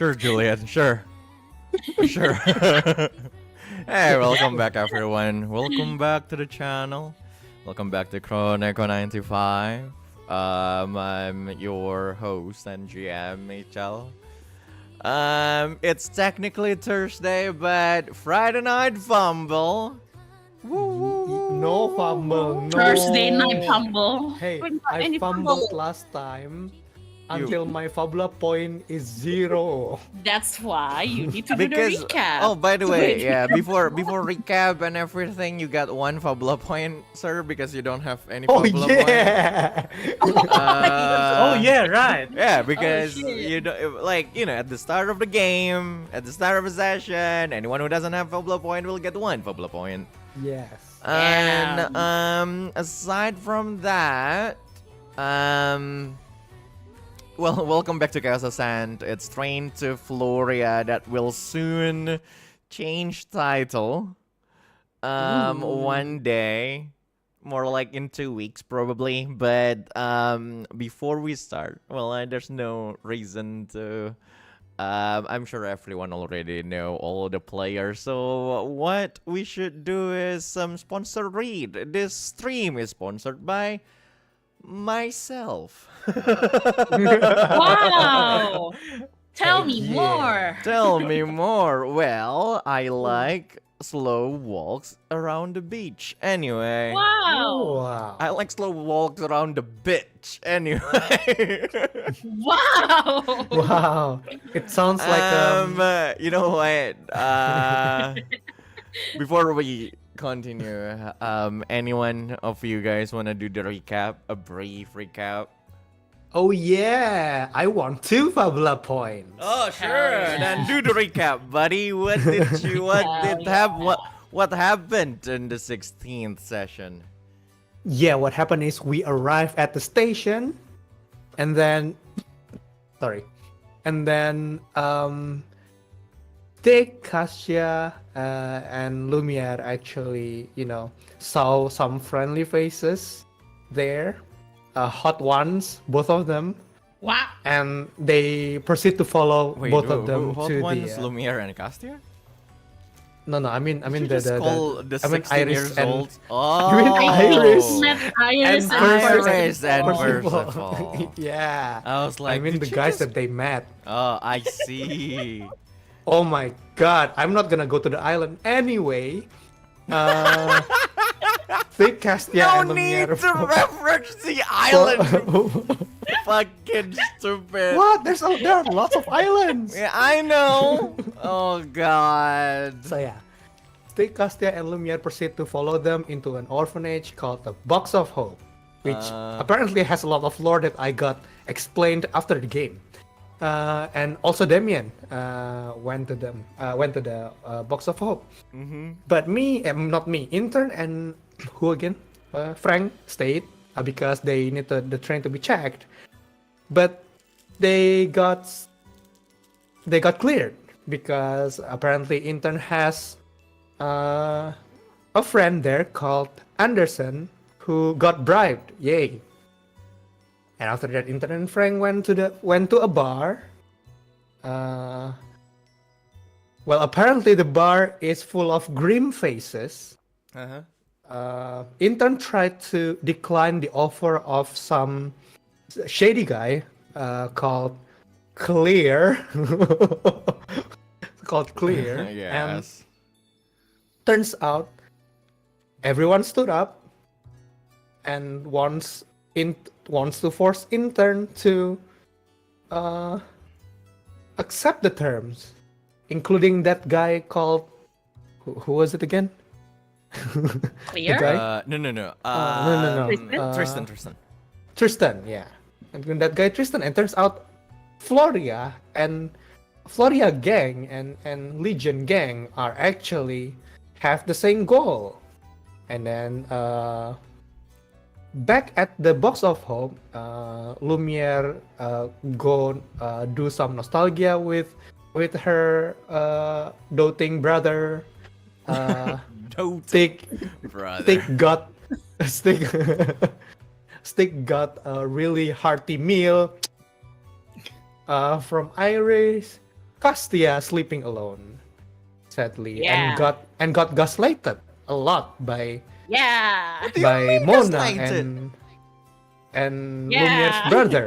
Sure, Juliet. Sure. Sure. Hey, welcome back, everyone. Welcome back to the channel. Welcome back to Chroneco95. I'm your host and GM, Ical. It's technically Thursday, but Friday night fumble. No fumble, no. Thursday night fumble. Hey, We're not I any fumbled fumble. last time until my Fabula point is 0. That's why you need to do Because the recap. oh, by the way, Wait. yeah, before recap and everything, you got one Fabula point, sir, because you don't have any Oh Fabula point. yeah! Oh yeah, right. Yeah, because shit. you don't at the start of the game, at the start of a session, anyone who doesn't have Fabula point will get one Fabula point. Yes. And aside from that, well, welcome back to Casa Sand. It's Train to Floria that will soon change title. One day, more like in 2 weeks probably. But before we start, well, there's no reason to. I'm sure everyone already know all the players. So what we should do is some sponsor read. This stream is sponsored by myself. Wow! Tell me Yeah. more. Tell me more. Well, I like slow walks around the beach. Anyway. Wow! Wow. I like slow walks around the bitch. Anyway. Wow! Wow. It sounds like you know what? Before we continue, anyone of you guys wanna do the recap? A brief recap? oh yeah, I want 2 Fabula points. Oh sure. yeah. Then do the recap, buddy. What did you what happened in the 16th session? Yeah, what happened is we arrived at the station and then Stygg, Castia, and Lumiere actually, saw some friendly faces there, hot ones, both of them, Wow! and they proceed to follow both of them what to one's the. Lumiere and Castia? No, I mean You the just call the I mean 16 Iris years and old. You mean Oh, Iris? Met Iris And Iris and Percival. Percival. Yeah, I was like, I mean did the you guys just- that they met. Oh, I see. Oh my god, I'm not gonna go to the island anyway. Stygg, Castia, No and need Lumiere. to reference the island. Fucking stupid. What? There are lots of islands. Yeah, I know. Oh god. So yeah, Stygg, Castia, and Lumiere proceed to follow them into an orphanage called the Box of Hope, which apparently has a lot of lore that I got explained after the game. And also Damien went to the Box of Hope. But not me, Intern and who again? Frank stayed because they need the train to be checked. But they got cleared because apparently Intern has a friend there called Anderson who got bribed. Yay! And after that, Intern and Frank went to a bar. Well, apparently the bar is full of grim faces. Intern tried to decline the offer of some shady guy called Clear. called Clear. And Yes. turns out everyone stood up and wants to force Intern to accept the terms, including that guy called who was it again? Clear? The guy? No. no. Tristan? Tristan. Yeah. And then that guy Tristan, and turns out Floria gang and Legion gang are actually have the same goal. And then back at the Box of Hope, Lumiere go do some nostalgia with her doting brother. Stygg Brother. Stygg got a really hearty meal from Iris. Castia sleeping alone, sadly, and Yeah. got gaslighted a lot by Yeah. Do you mean Mona gaslighted? and Lumiere's Yeah. brother,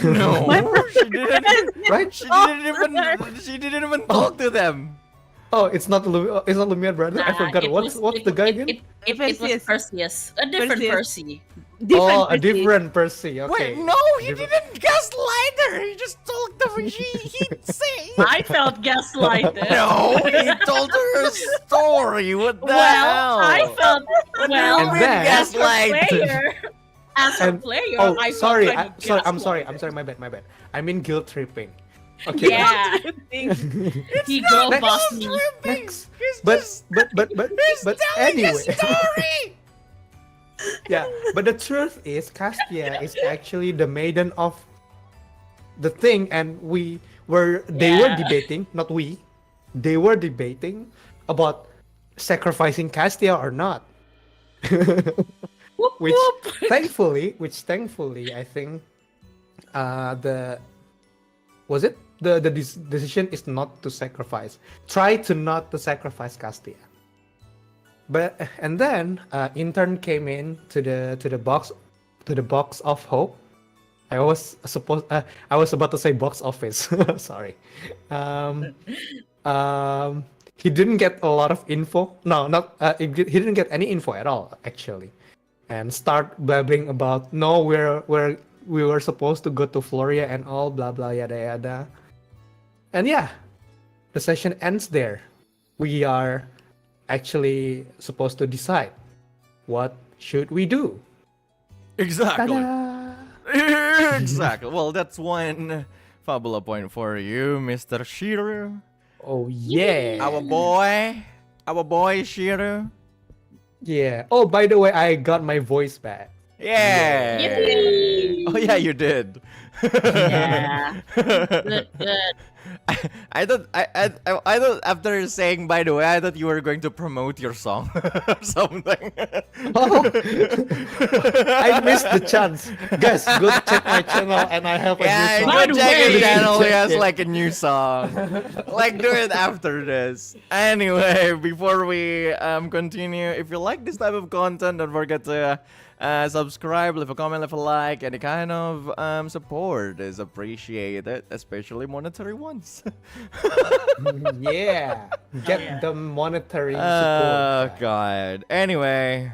No, she didn't. right? She didn't even talk to them. Oh, it's not Lumiere brother. I forgot what's the guy again? It was Perseus. A different Percy. Oh, a different Percy. Okay. Wait, no, he didn't gaslight her. He just told them he'd say. I felt gaslighted. No, he told her a story. What the Well, hell? I felt well. And then- as a gaslight. player, as a And- player, Oh, I sorry. felt I'm sorry. I'm gaslighted. sorry. My bad. I mean guilt tripping. Okay. Yeah. He girl Next. bossed me. Next. He's But just, he's but telling anyway. a story. Yeah. But the truth is, Castia is actually the maiden of the thing, and they were debating, not we. They were debating about sacrificing Castia or not. Whoop, which whoop. thankfully, I think the decision is not to sacrifice. Try to not to sacrifice Castia. But and then Intern came in to the box of hope. I was about to say box office. Sorry. He didn't get a lot of info. No, not he didn't get any info at all actually, and start blabbing about we were supposed to go to Floria and all blah blah yada yada, and yeah, the session ends there. We are actually supposed to decide what should we do. Exactly. Ta-da! Exactly. Well, that's one Fabula point for you, Mr. Shiru. Oh yeah. Our boy Shiru. Yeah. Oh, by the way, I got my voice back. Yeah. Yippee! Oh yeah, you did. Yeah. Good. I thought after saying by the way, I thought you were going to promote your song or something. Oh, I missed the chance. Guys, go check my channel and I have a Yeah, new go song. By the check his way. channel. He has Yeah. like a new song. Like do it after this. Anyway, before we continue, if you like this type of content, don't forget to subscribe, leave a comment, leave a like. Any kind of support is appreciated, especially monetary ones. Yeah. Get yeah. the monetary Oh support. god. Anyway,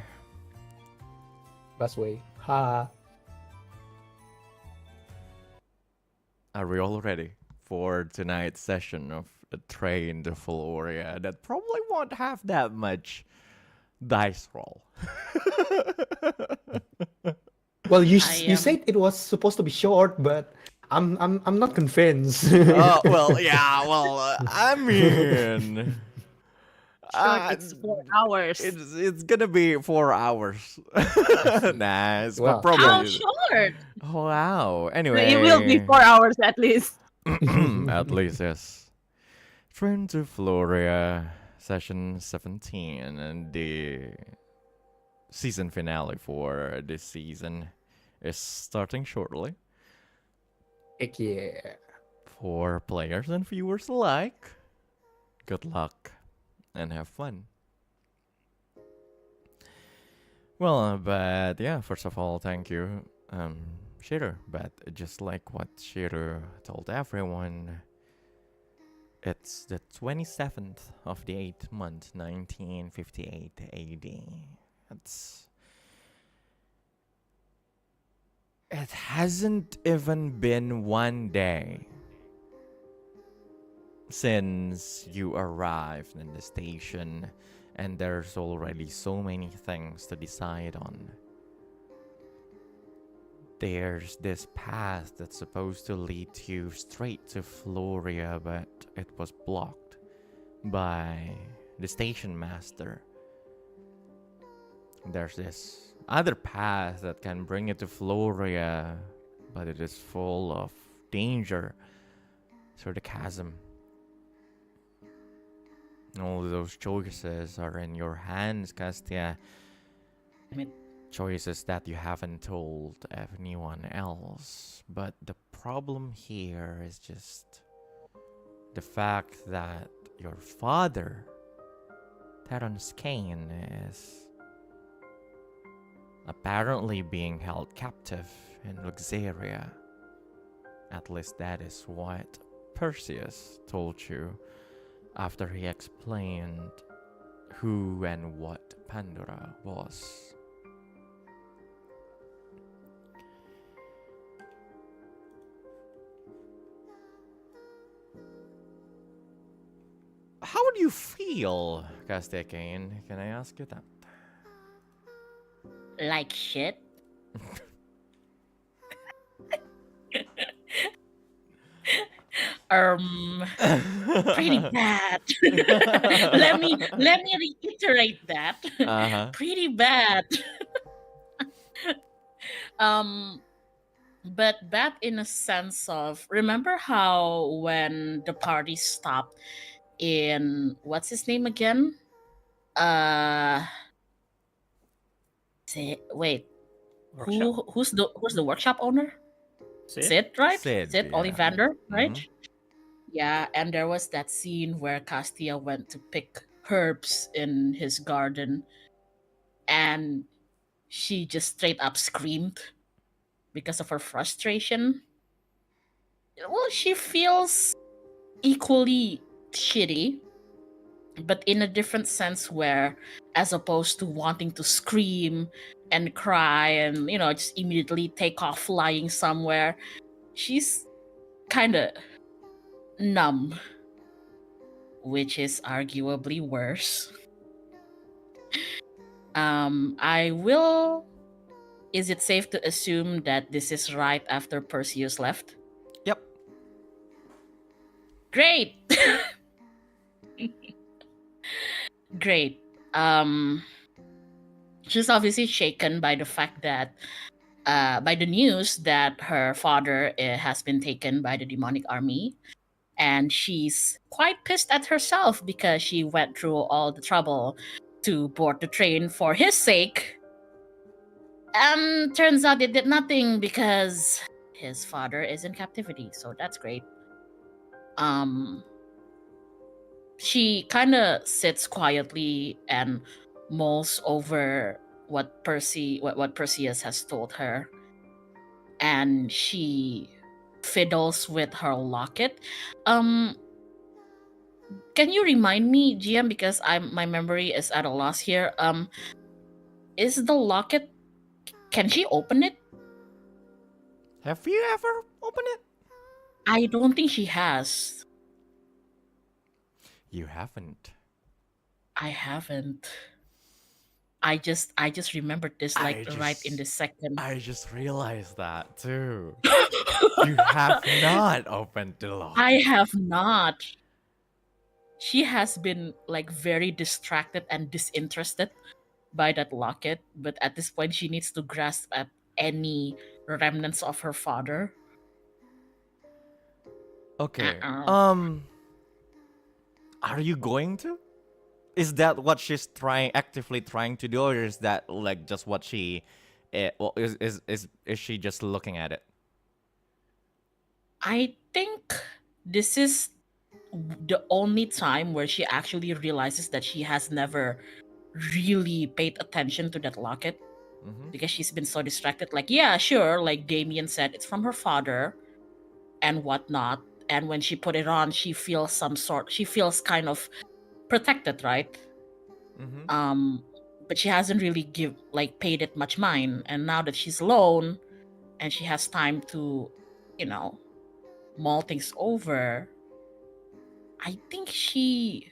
Best way. Ha. are we all ready for tonight's session of a train to Floria that probably won't have that much dice roll? Well, you I, said it was supposed to be short, but I'm not convinced. Oh well, yeah. Well, I mean, It's 4 hours. it's gonna be 4 hours. Nice, Wow. but probably. How short? Oh, wow. Anyway, It will be 4 hours at least. at least yes. Train to Floria, session 17, and the season finale for this season is starting shortly. Heck yeah. For players and viewers alike, good luck and have fun. Well, but yeah, first of all, thank you, Shiru. But just like what Shiru told everyone, it's the 27th of the 8th month, 1958 AD. It hasn't even been one day since you arrived in the station, and there's already so many things to decide on. There's this path that's supposed to lead you straight to Floria, but it was blocked by the station master. There's this other path that can bring you to Floria, but it is full of danger through the chasm. All those choices are in your hands, Castia. Choices that you haven't told anyone else. But the problem here is just the fact that your father, Terrence Kane, is apparently being held captive in Luxeria. At least that is what Perseus told you after he explained who and what Pandora was. How do you feel, Castia Kane? Can I ask you that? Like shit. Pretty bad. let me reiterate that. Uh-huh. Pretty bad. But bad in a sense of, remember how when the party stopped in, what's his name again? Wait, Workshop? who's the workshop owner? Sid? Sid, right? Sid, yeah. Ollivander, right? Mhm. Yeah, and there was that scene where Castia went to pick herbs in his garden, and she just straight up screamed because of her frustration. Well, she feels equally shitty, but in a different sense, where as opposed to wanting to scream and cry and, you know, just immediately take off flying somewhere, she's kind of numb, which is arguably worse. I will. Is it safe to assume that this is right after Perseus left? Yep. Great. Great. She's obviously shaken by the fact that, by the news that her father has been taken by the demonic army, and she's quite pissed at herself because she went through all the trouble to board the train for his sake. Turns out it did nothing because his father is in captivity, so that's great. She kind of sits quietly and mulls over what Perseus has told her, and she fiddles with her locket. Can you remind me, GM, because my memory is at a loss here. Is the locket? Can she open it? Have you ever opened it? I don't think she has. You haven't. I haven't. I just remembered this right in this second. I just realized that too. You have not opened the lock. I have not. She has been like very distracted and disinterested by that locket, but at this point she needs to grasp at any remnants of her father. Okay. Uh-oh. Are you going to? Is that what she's actively trying to do, or is that like just what she, is she just looking at it? I think this is the only time where she actually realizes that she has never really paid attention to that locket, because she's been so distracted. Like, yeah, sure, like Damien said, it's from her father and whatnot. And when she put it on, she feels kind of protected, right? But she hasn't really paid it much mind. And now that she's alone and she has time to, mull things over, I think she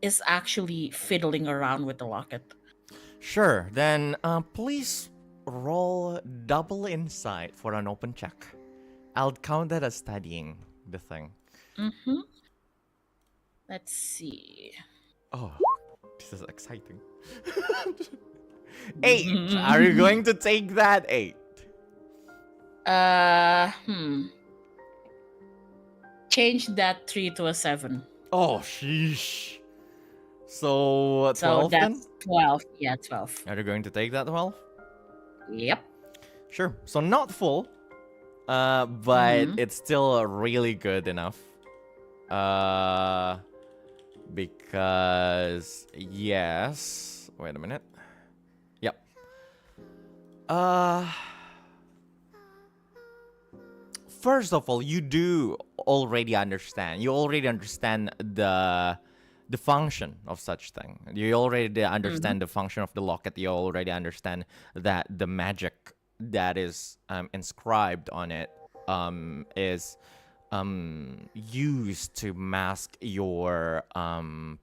is actually fiddling around with the locket. Sure. Then, please roll double insight for an open check. I'll count that as studying the thing. Let's see. Oh, this is exciting. 8. Are you going to take that 8? Change that 3 to a 7. Oh, sheesh. So 12 So that's then? 12. Yeah, 12. Are you going to take that 12? Yep. Sure. So not full, but it's still really good enough. Because yes. Wait a minute. Yep. Uh First of all, you do already understand. You already understand the function of such thing. You already understand the function of the locket. You already understand that the magic that is inscribed on it is used to mask your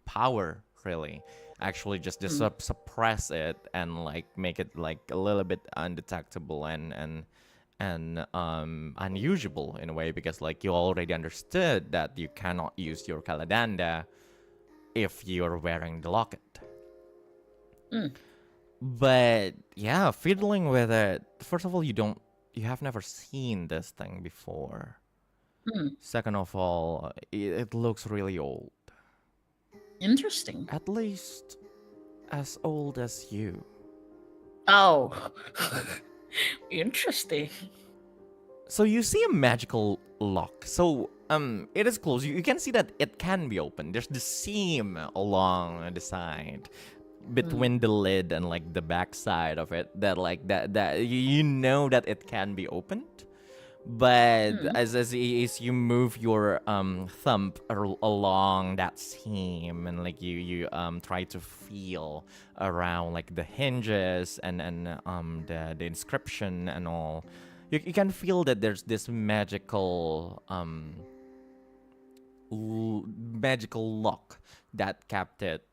power. Really, actually, just suppress it and like make it like a little bit undetectable and unusable in a way, because like you already understood that you cannot use your Kaladanda if you're wearing the locket. But yeah, fiddling with it. First of all, you have never seen this thing before. Second of all, it looks really old. Interesting. At least as old as you. Oh. Interesting. So you see a magical lock. So it is closed. You can see that it can be opened. There's the seam along the side between the lid and like the back side of it that like that you know that it can be opened. But as you move your thumb along that seam and like you try to feel around like the hinges and the inscription and all, you can feel that there's this magical magical lock that kept it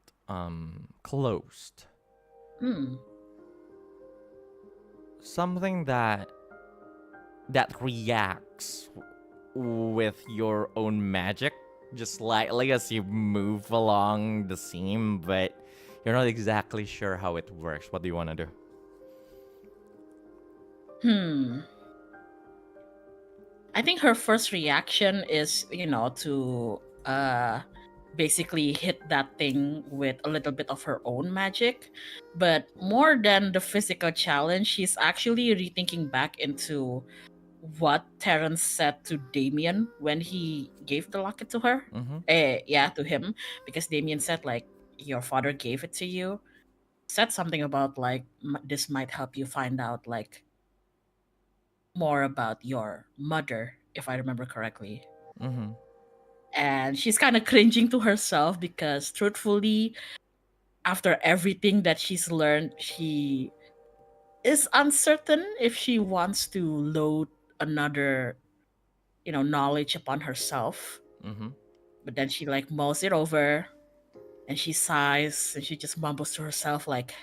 closed. Something that reacts with your own magic just slightly as you move along the seam, but you're not exactly sure how it works. What do you want to do? I think her first reaction is, to basically hit that thing with a little bit of her own magic. But more than the physical challenge, she's actually rethinking back into what Terrence said to Damien when he gave the locket to her. To him. Because Damien said, like, your father gave it to you. Said something about, like, this might help you find out, like, more about your mother, if I remember correctly. And she's kind of cringing to herself because, truthfully, after everything that she's learned, she is uncertain if she wants to load another, knowledge upon herself. But then she like mulls it over, and she sighs and she just mumbles to herself like,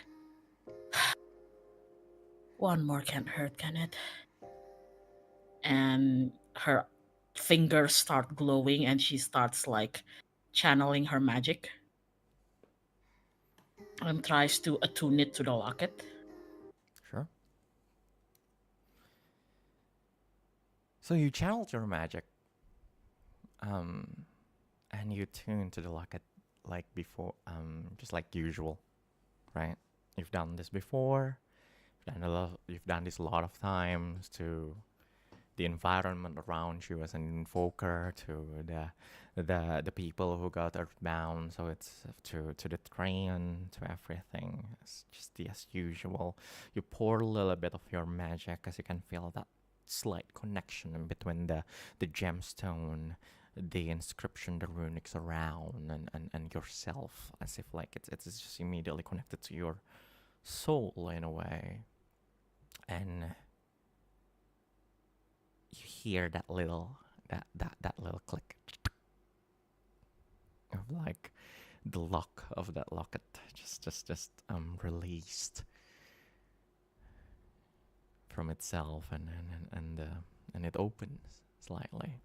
"One more can't hurt, can it?" And her fingers start glowing and she starts like channeling her magic and tries to attune it to the locket. Sure. So you channeled your magic, and you tune to the locket like before, just like usual, right? You've done this before. You've done this a lot of times to the environment around you as an invoker, to the people who got earthbound. So it's to the train, to everything. It's just as usual. You pour a little bit of your magic as you can feel that slight connection in between the gemstone, the inscription, the runics around, and yourself, as if like it's just immediately connected to your soul in a way. And you hear that little click of like the lock of that locket just released from itself, and it opens slightly.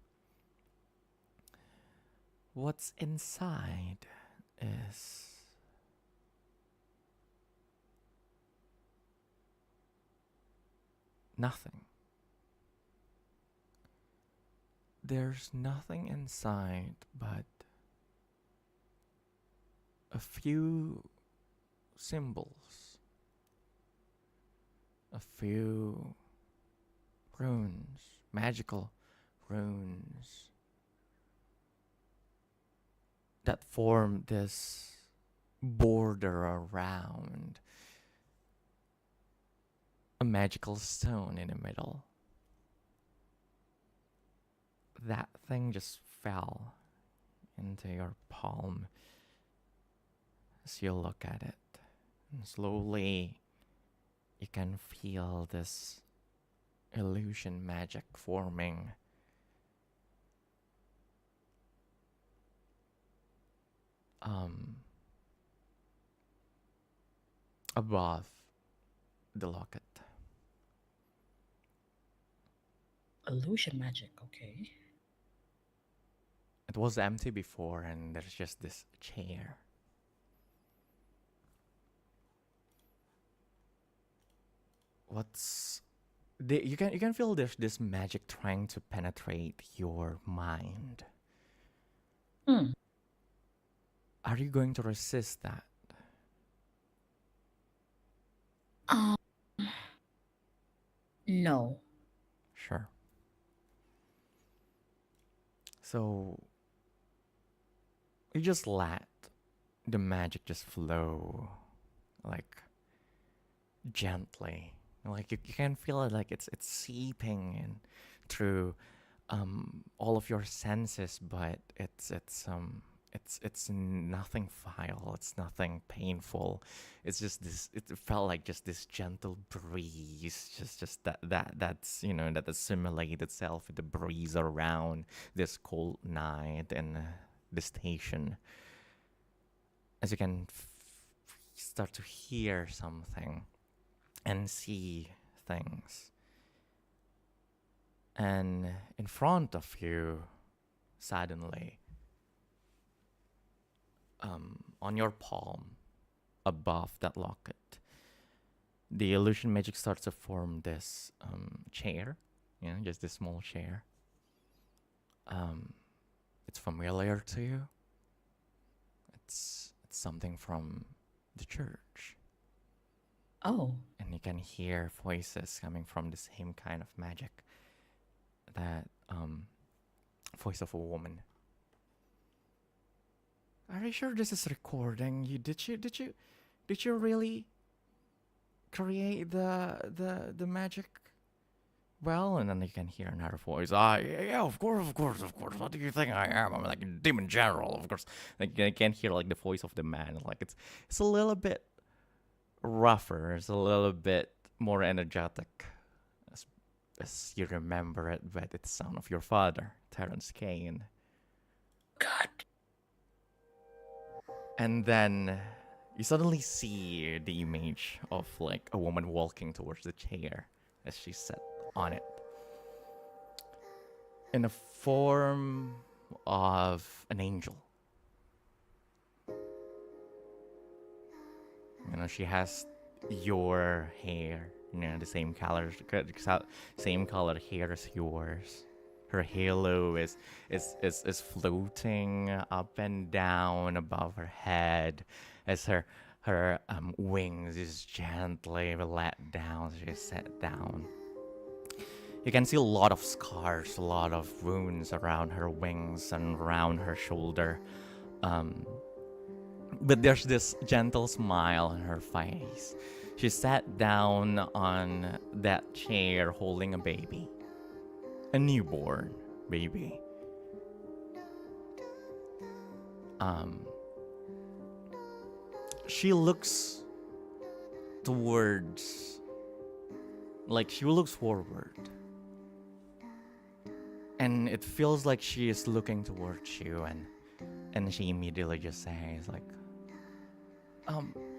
What's inside is nothing. There's nothing inside but a few symbols, a few runes, magical runes, that form this border around a magical stone in the middle. That thing just fell into your palm as you look at it. And slowly, you can feel this illusion magic forming. Above the locket. Illusion magic, okay. It was empty before, and there's just this chair. You can feel there's this magic trying to penetrate your mind. Are you going to resist that? No. Sure. So you just let the magic just flow, like gently. Like you can feel it, like it's seeping in through all of your senses, but it's nothing vile. It's nothing painful. It's just this. It felt like just this gentle breeze, just that's that assimilate itself with the breeze around this cold night and the station. As you can start to hear something and see things, and in front of you, suddenly. On your palm, above that locket, the illusion magic starts to form this chair, just this small chair. It's familiar to you. It's something from the church. Oh. And you can hear voices coming from the same kind of magic. That voice of a woman. Are you sure this is recording? Did you really create the magic? Well, and then you can hear another voice. Yeah, of course. What do you think I am? I'm like a demon general, of course. Like I can hear like the voice of the man. Like it's a little bit rougher. It's a little bit more energetic, as you remember it. But it's the son of your father, Terrence Kane. God. And then you suddenly see the image of like a woman walking towards the chair as she sat on it. In the form of an angel. She has your hair, the same color hair as yours. Her halo is floating up and down above her head as her wings is gently let down as she sat down. You can see a lot of scars, a lot of wounds around her wings and around her shoulder. But there's this gentle smile on her face. She sat down on that chair holding a baby. A newborn baby. She looks towards, like she looks forward. And it feels like she is looking towards you, and she immediately just says like,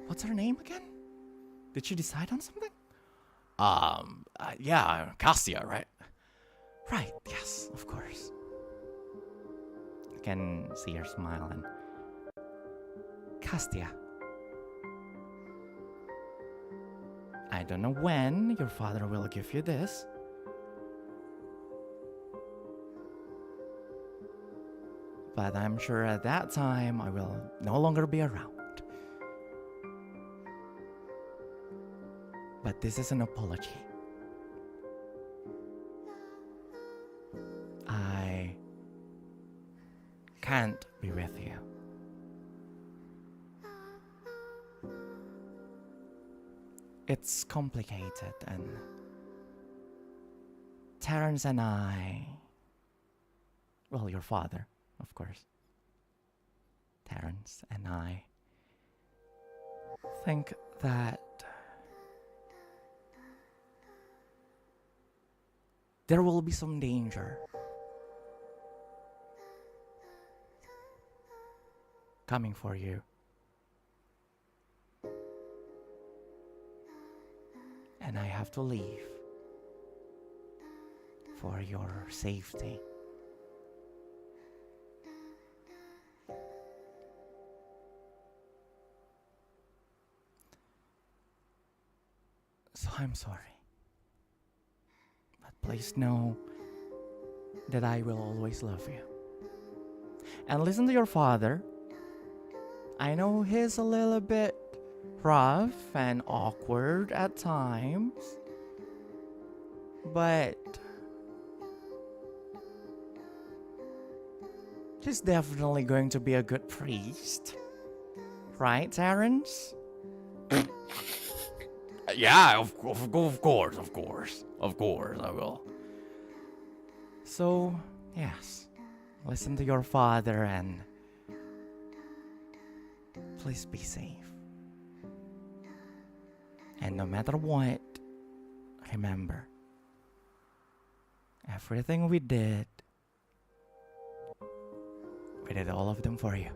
what's her name again? Did she decide on something? Yeah, Castia, right? Right, yes, of course. I can see her smiling. Castia. I don't know when your father will give you this. But I'm sure at that time I will no longer be around. But this is an apology. I can't be with you It's complicated, and Terrence and I, well, your father, of course, Terrence and I think that there will be some danger coming for you. And I have to leave for your safety. So I'm sorry. But please know that I will always love you. And listen to your father. I know he's a little bit rough and awkward at times, but he's definitely going to be a good priest. Right, Terrence? Yeah, of course, I will. So, yes, listen to your father and please be safe. And no matter what, remember, everything we did all of them for you.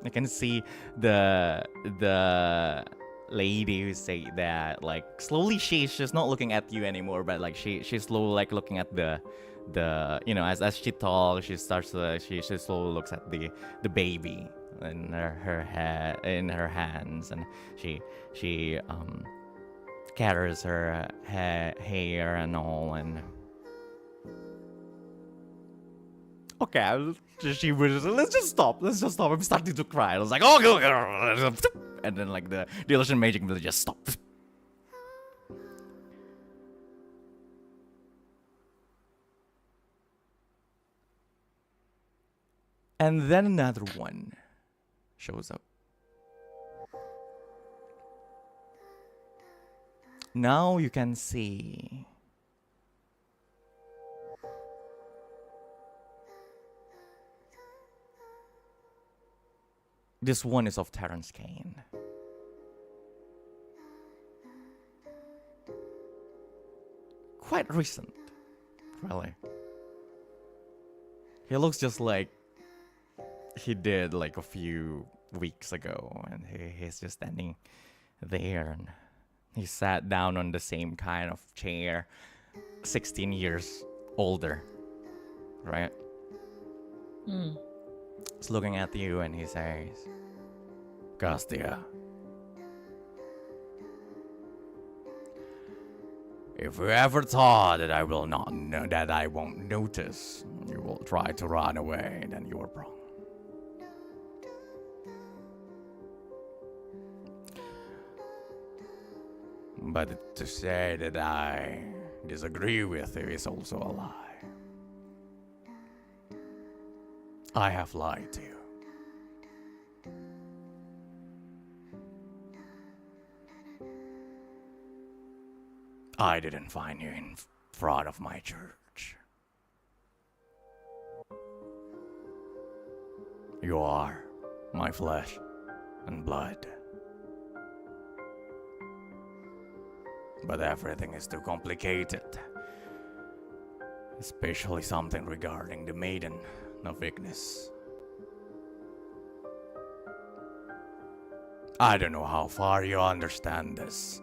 I can see the lady who say that, like, slowly she's not looking at you anymore, but like she's slowly like looking at the as she talks, she starts to she slowly looks at the baby in her head, in her hands, and she gathers her hair and all, and okay, she was let's just stop. I'm starting to cry. I was like, oh, and then like the illusion magic will just stop. And then another one shows up. Now you can see this one is of Terrence Kane. Quite recent, really. He looks just like he did like a few weeks ago, and he's just standing there, and he sat down on the same kind of chair, 16 years older, right? He's looking at you and he says, Castia, if you ever thought that I will not know, that I won't notice, you will try to run away, then you are wrong. But to say that I disagree with you is also a lie. I have lied to you. I didn't find you in front of my church. You are my flesh and blood. But everything is too complicated. Especially something regarding the maiden of Ignis. I don't know how far you understand this,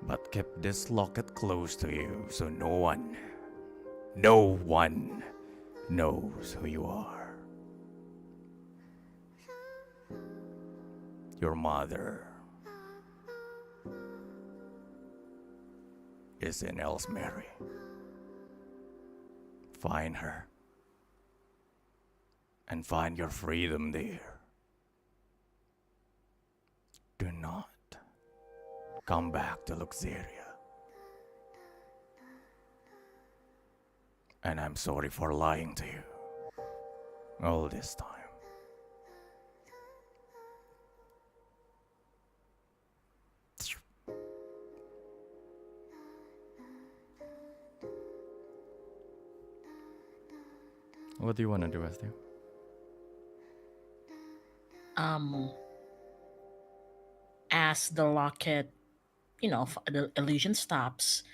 but keep this locket close to you so no one knows who you are. Your mother is in Elsmeri. Find her and find your freedom there. Do not come back to Luxeria. And I'm sorry for lying to you all this time. What do you want to do, Stu? As the locket, the illusion stops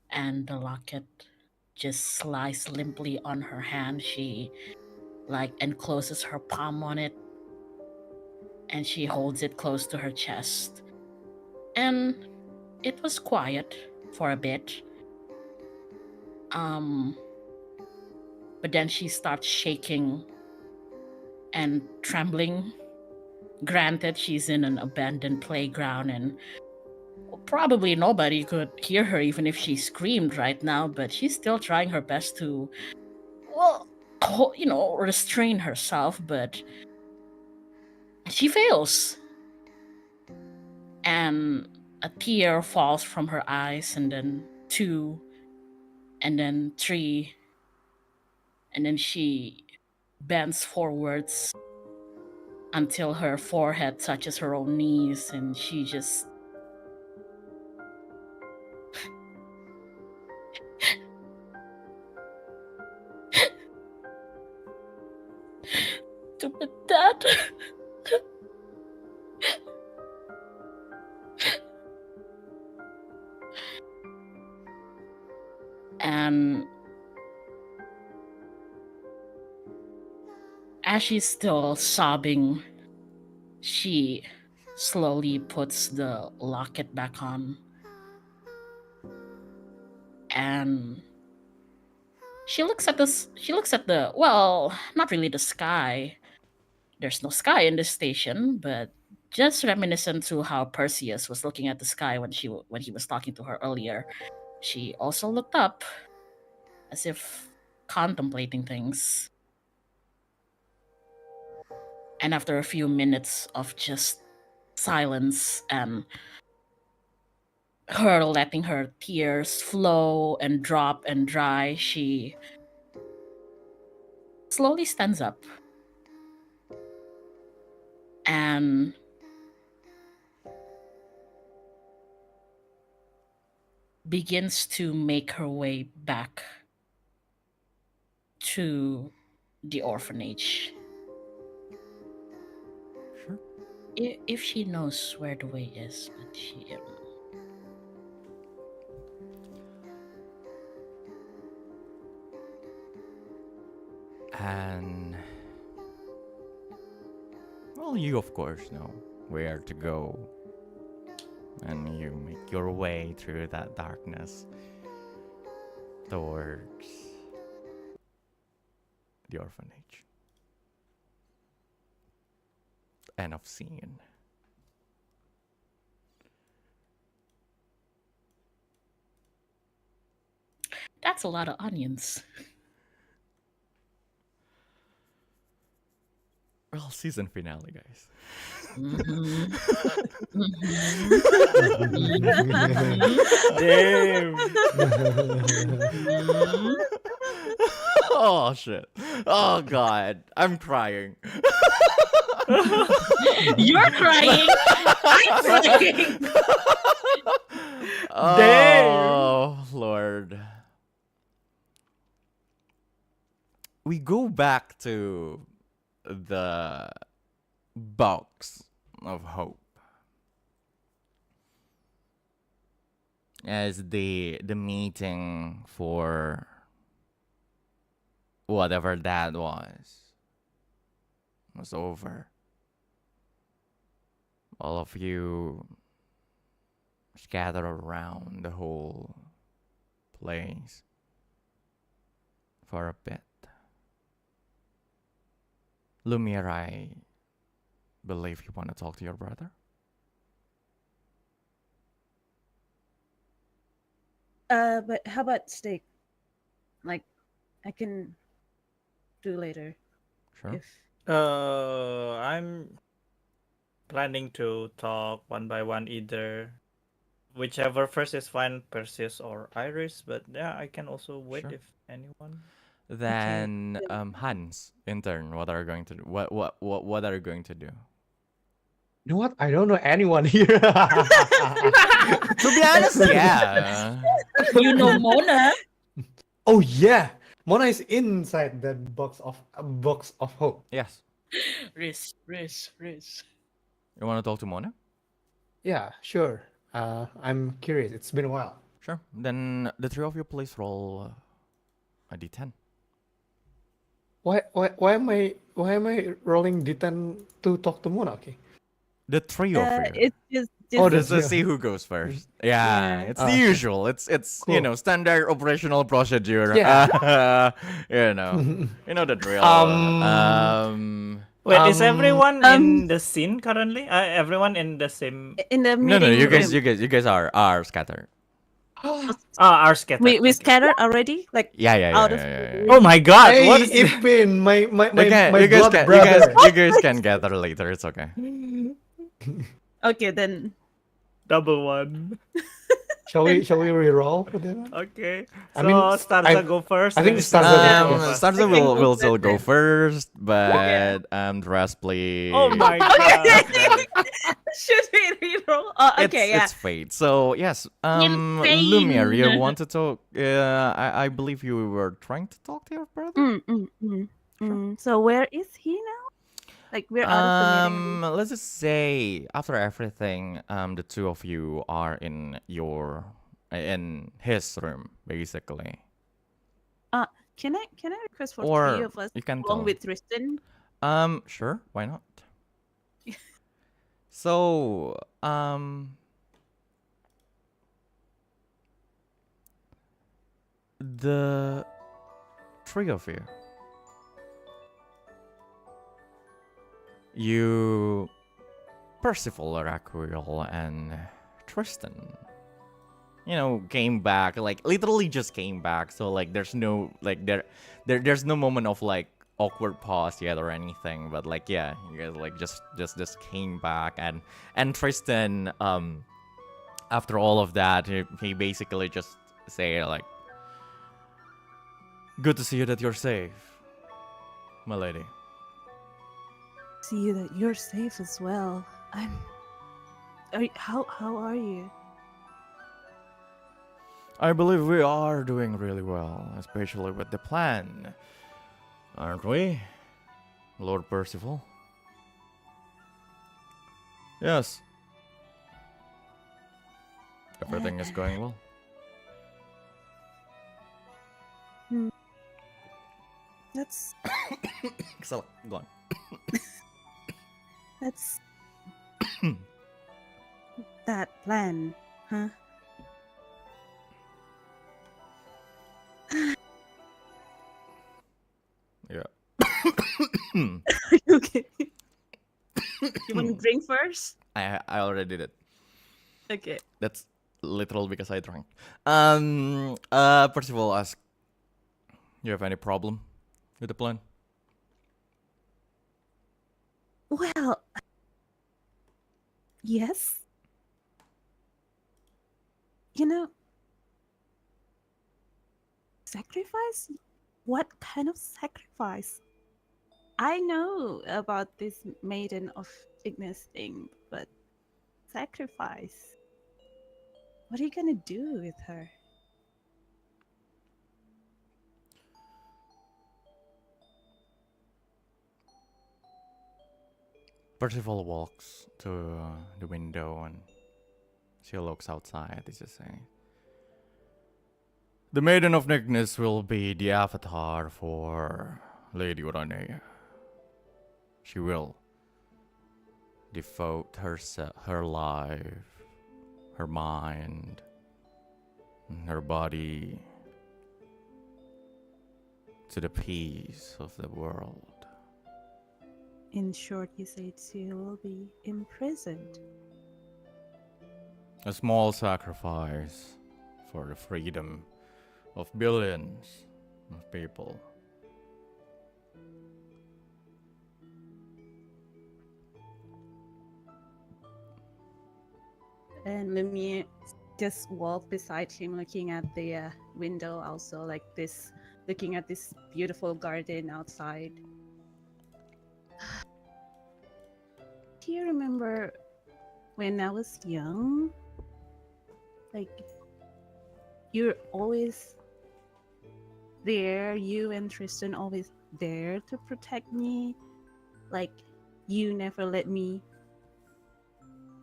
and the locket just slides limply on her hand, she encloses her palm on it and she holds it close to her chest. And it was quiet for a bit. But then she starts shaking and trembling. Granted, she's in an abandoned playground and probably nobody could hear her even if she screamed right now, but she's still trying her best to, restrain herself, but she fails. And a tear falls from her eyes, and then 2, and then 3, and then she bends forwards until her forehead touches her own knees, and she just stupid dad. And as she's still sobbing, she slowly puts the locket back on. And she looks at the not really the sky. There's no sky in this station, but just reminiscent to how Perseus was looking at the sky when he was talking to her earlier. She also looked up as if contemplating things. And after a few minutes of just silence and her letting her tears flow and drop and dry, she slowly stands up and begins to make her way back to the orphanage. Sure. If she knows where the way is, but she... And well, you of course know where to go, and you make your way through that darkness towards the orphanage. End of scene. That's a lot of onions. Well, season finale, guys. Damn. Oh shit. Oh god. I'm crying. You're crying. I'm crying. Oh Lord. We go back to the box of hope as the meeting for whatever that was over. All of you scatter around the whole place for a bit. Lumiere, I believe you want to talk to your brother? But how about steak? Like, I can do later. Sure. If I'm planning to talk one by one, either whichever first is fine, Perseus or Iris. But yeah, I can also wait Sure. if anyone. Then Hans, intern, what are you going to do? What are you going to do? You know what? I don't know anyone here. To be honest, yeah. You know Mona. Oh yeah, Mona is inside that box of hope. Yes. Riz. You want to talk to Mona? Yeah, sure. I'm curious. It's been a while. Sure. Then the three of you please roll a d10. Why am I rolling D10 to talk to Mona? Okay. The three of you. It's just Oh, Let's that's- just see who goes first. Yeah, Yeah. it's Ah, the okay. usual. It's you Cool. know, standard operational procedure. Yeah. You know the drill. Wait, is Um, everyone in the scene currently? Everyone in the same in the No, meeting you room. guys are scattered. are scattered. We okay. scattered already, like Yeah. out of. Oh my god, hey, what is Ipin, my You blood brother. guys can gather later. It's okay. Okay, then double one? Shall we reroll for that one? Okay. I So mean, Starza go first. I think then Starza Starza goes go first. Starza I can go will still first go then. first, but the rest please. Oh my god. should we reroll? Oh, okay, yeah. It's fate. So yes, Insane. Lumiere, you want to talk? I believe you were trying to talk to your brother. So where is he now? Like we're out of the meeting room. Let's just say after everything, the two of you are in his room, basically. Can I request for Or three of us you can along tell. with Tristan? Sure, why not? So, the three of you, Percival, Raquiel, and Tristan, came back, like literally just came back. So like, there's no like there's no moment of like awkward pause yet or anything. But like, yeah, you guys like just came back, and Tristan, after all of that, he basically just say like, "Good to see you that you're safe, my lady." See that you're safe as well. How are you? I believe we are doing really well, especially with the plan, aren't we, Lord Percival? Yes. Everything is going well. That's Excellent. Go on. that's that plan, huh? Yeah. Okay. You want to drink first? I already did it. Okay. That's literal because I drank. Percival asked, "You have any problem with the plan?" Well, yes. Sacrifice? What kind of sacrifice? I know about this Maiden of Ignis thing, but sacrifice? What are you gonna do with her? Percival walks to the window and she looks outside. It's just saying, "The Maiden of Ignis will be the avatar for Lady Urania. She will devote her life, her mind, and her body to the peace of the world." In short, you say she will be imprisoned. A small sacrifice for the freedom of billions of people. And Lumiere just walked beside him, looking at the window, also like this, looking at this beautiful garden outside. Do you remember when I was young? Like, you're always there. You and Tristan always there to protect me. Like, you never let me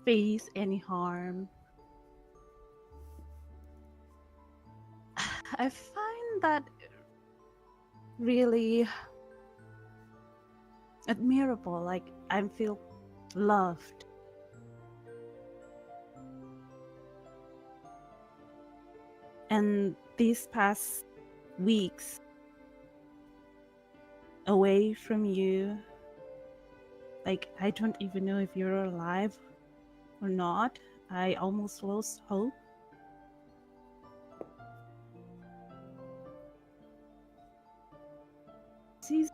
face any harm. I find that really admirable. Like, I feel loved. And these past weeks away from you, like, I don't even know if you're alive or not. I almost lost hope. She's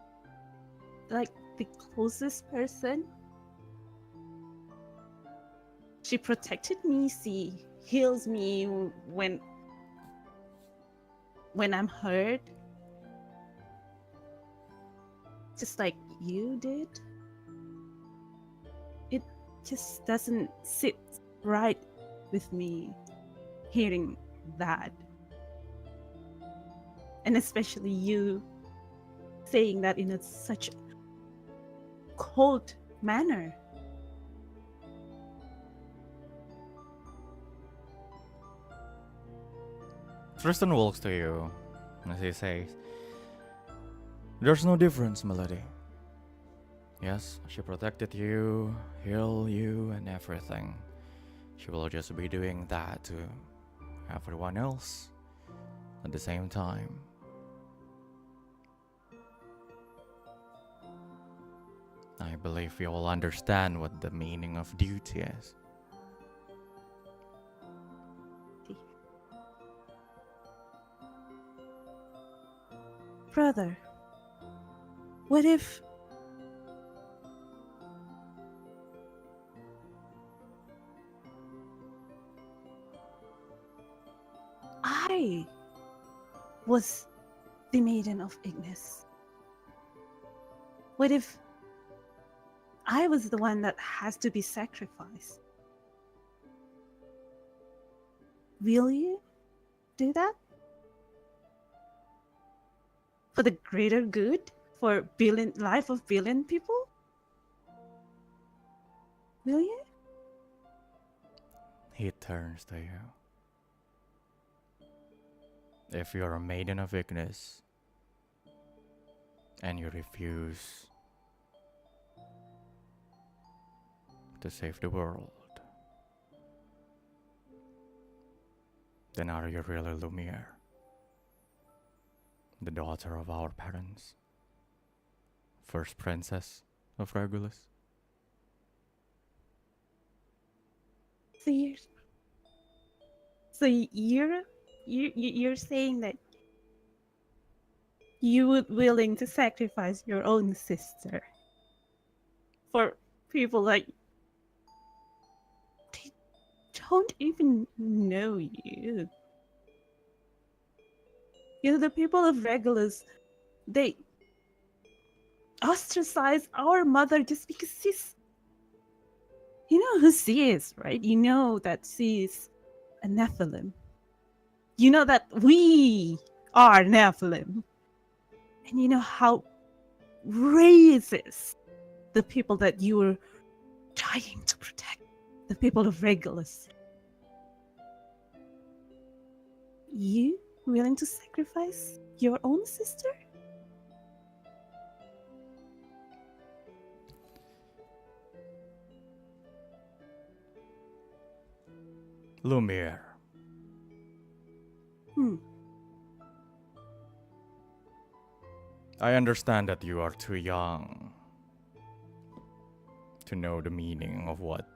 like the closest person. She protected me. She heals me when I'm hurt, just like you did. It just doesn't sit right with me hearing that, and especially you saying that in such cold manner. Tristan walks to you as he says, "There's no difference, Melody. Yes, she protected you, healed you, and everything. She will just be doing that to everyone else at the same time. I believe we all understand what the meaning of duty is." Brother, what if I was the maiden of Ignis? What if I was the one that has to be sacrificed? Will you do that? For the greater good? For life of billion people? Will you? He turns to you. If you're a maiden of Ignis and you refuse to save the world, then are you really Lumiere, the daughter of our parents, first princess of Regulus? So you're saying that you would willing to sacrifice your own sister for people like they don't even know you. You know, the people of Regulus, they ostracize our mother just because she's, you know who she is, right? You know that she's a Nephilim. You know that we are Nephilim. And you know how racist the people that you were trying to protect, the people of Regulus. You willing to sacrifice your own sister? Lumiere, I understand that you are too young to know the meaning of what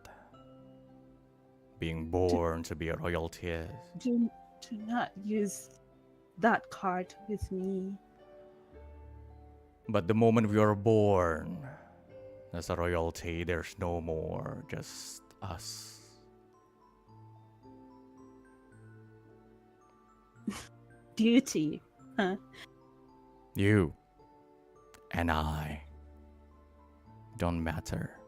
being born to be a royalty is. Do not use that card with me. But the moment we are born as a royalty, there's no more just us. Duty, huh? You and I don't matter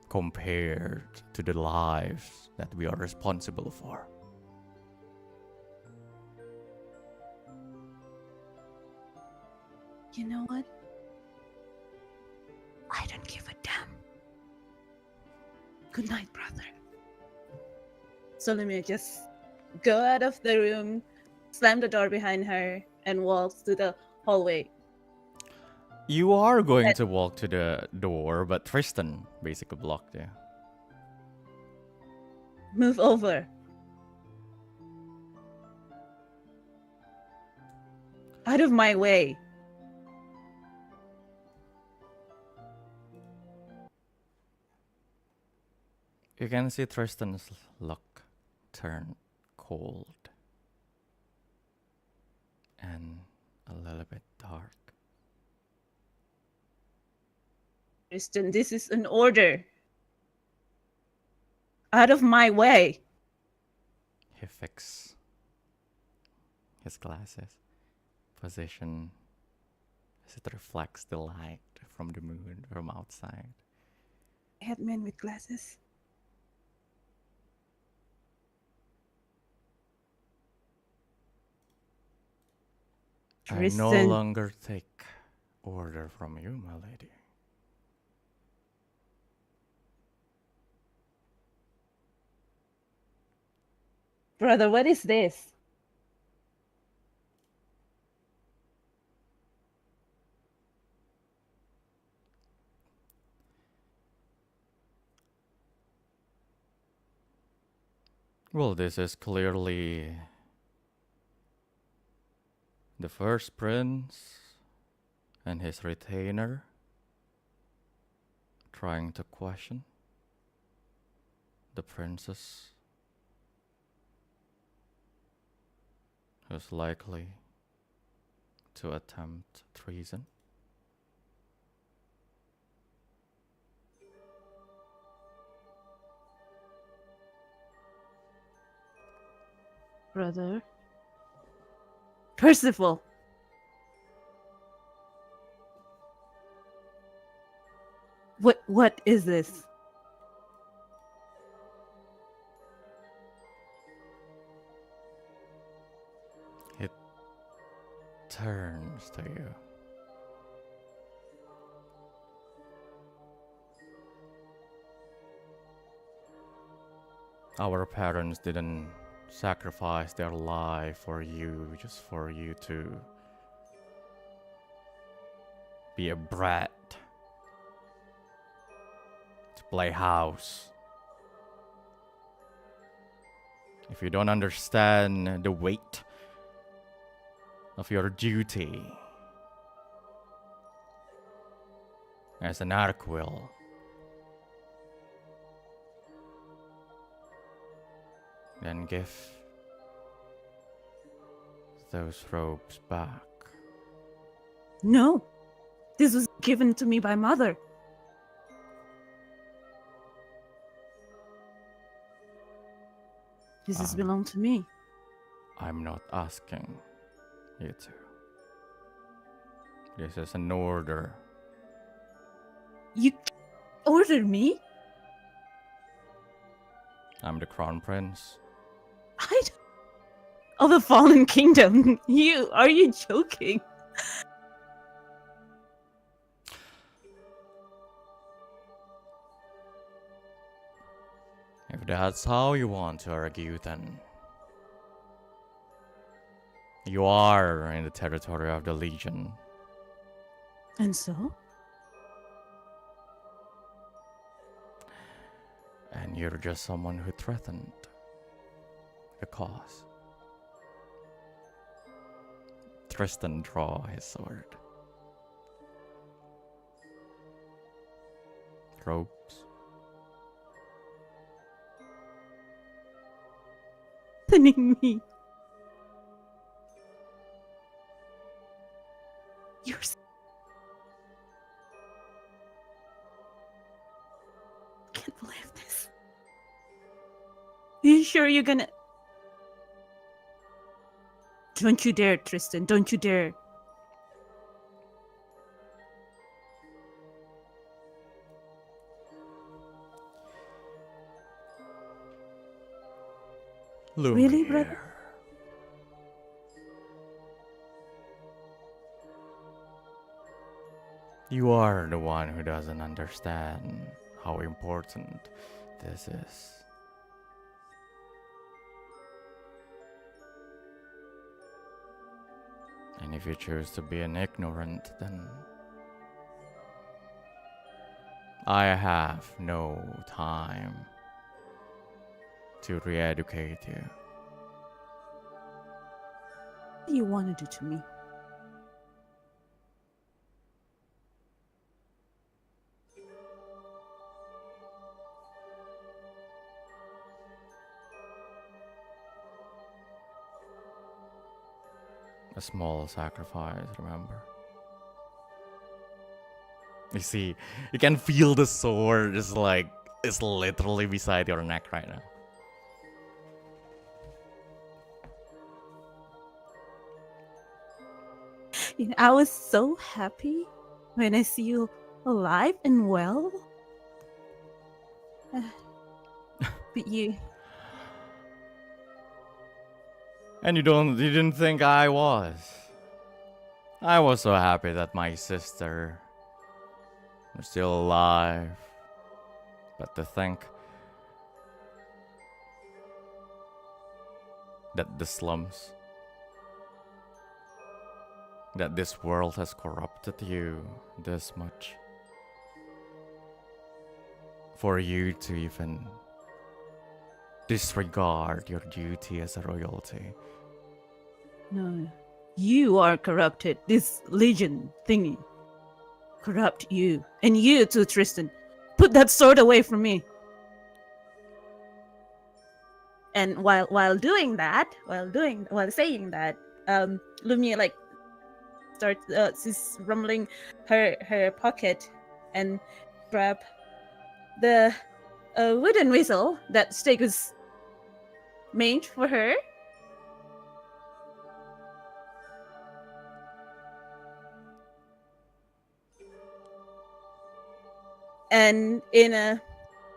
compared to the lives that we are responsible for. You know what? I don't give a damn. Good night, brother. So Lumia just go out of the room, slam the door behind her, and walks to the hallway. You are going to walk to the door, but Tristan basically blocked you. Move over. Out of my way. You can see Tristan's look turn cold and a little bit dark. Tristan, this is an order. Out of my way. He fixes his glasses, position as it reflects the light from the moon from outside. Headman with glasses. I no Tristan. longer take order from you, my lady. Brother, what is this? Well, this is clearly the first prince and his retainer trying to question the princess who's likely to attempt treason. Brother. Percival. What is this? It turns to you. Our parents didn't sacrifice their life for you just for you to be a brat, to play house. If you don't understand the weight of your duty as an Arquil, then give those robes back. No. This was given to me by mother. This has belonged to me. I'm not asking you to. This is an order. You ordered me? I'm the crown prince. Of a fallen kingdom. Are you joking? If that's how you want to argue, then you are in the territory of the Legion. And so? And you're just someone who threatened the cause. Tristan draw his sword. Ropes. Threatening me. You're can't believe this. Are you sure you're gonna... Don't you dare, Tristan. Don't you dare. Really, brother? You are the one who doesn't understand how important this is. And if you choose to be an ignorant, then I have no time to re-educate you. What do you want to do to me? A small sacrifice, remember? You see, you can feel the sword is like, it's literally beside your neck right now. You know, I was so happy when I see you alive and well. But you, And you didn't think I was. I was so happy that my sister was still alive. But to think that the slums, that this world has corrupted you this much, for you to even disregard your duty as a royalty. no, you are corrupted. This legion thingy corrupt you, and you too, Tristan. Put that sword away from me. And while saying that, Lumia like starts she's rumbling her pocket and grab the wooden whistle that Stygg was made for her. And in a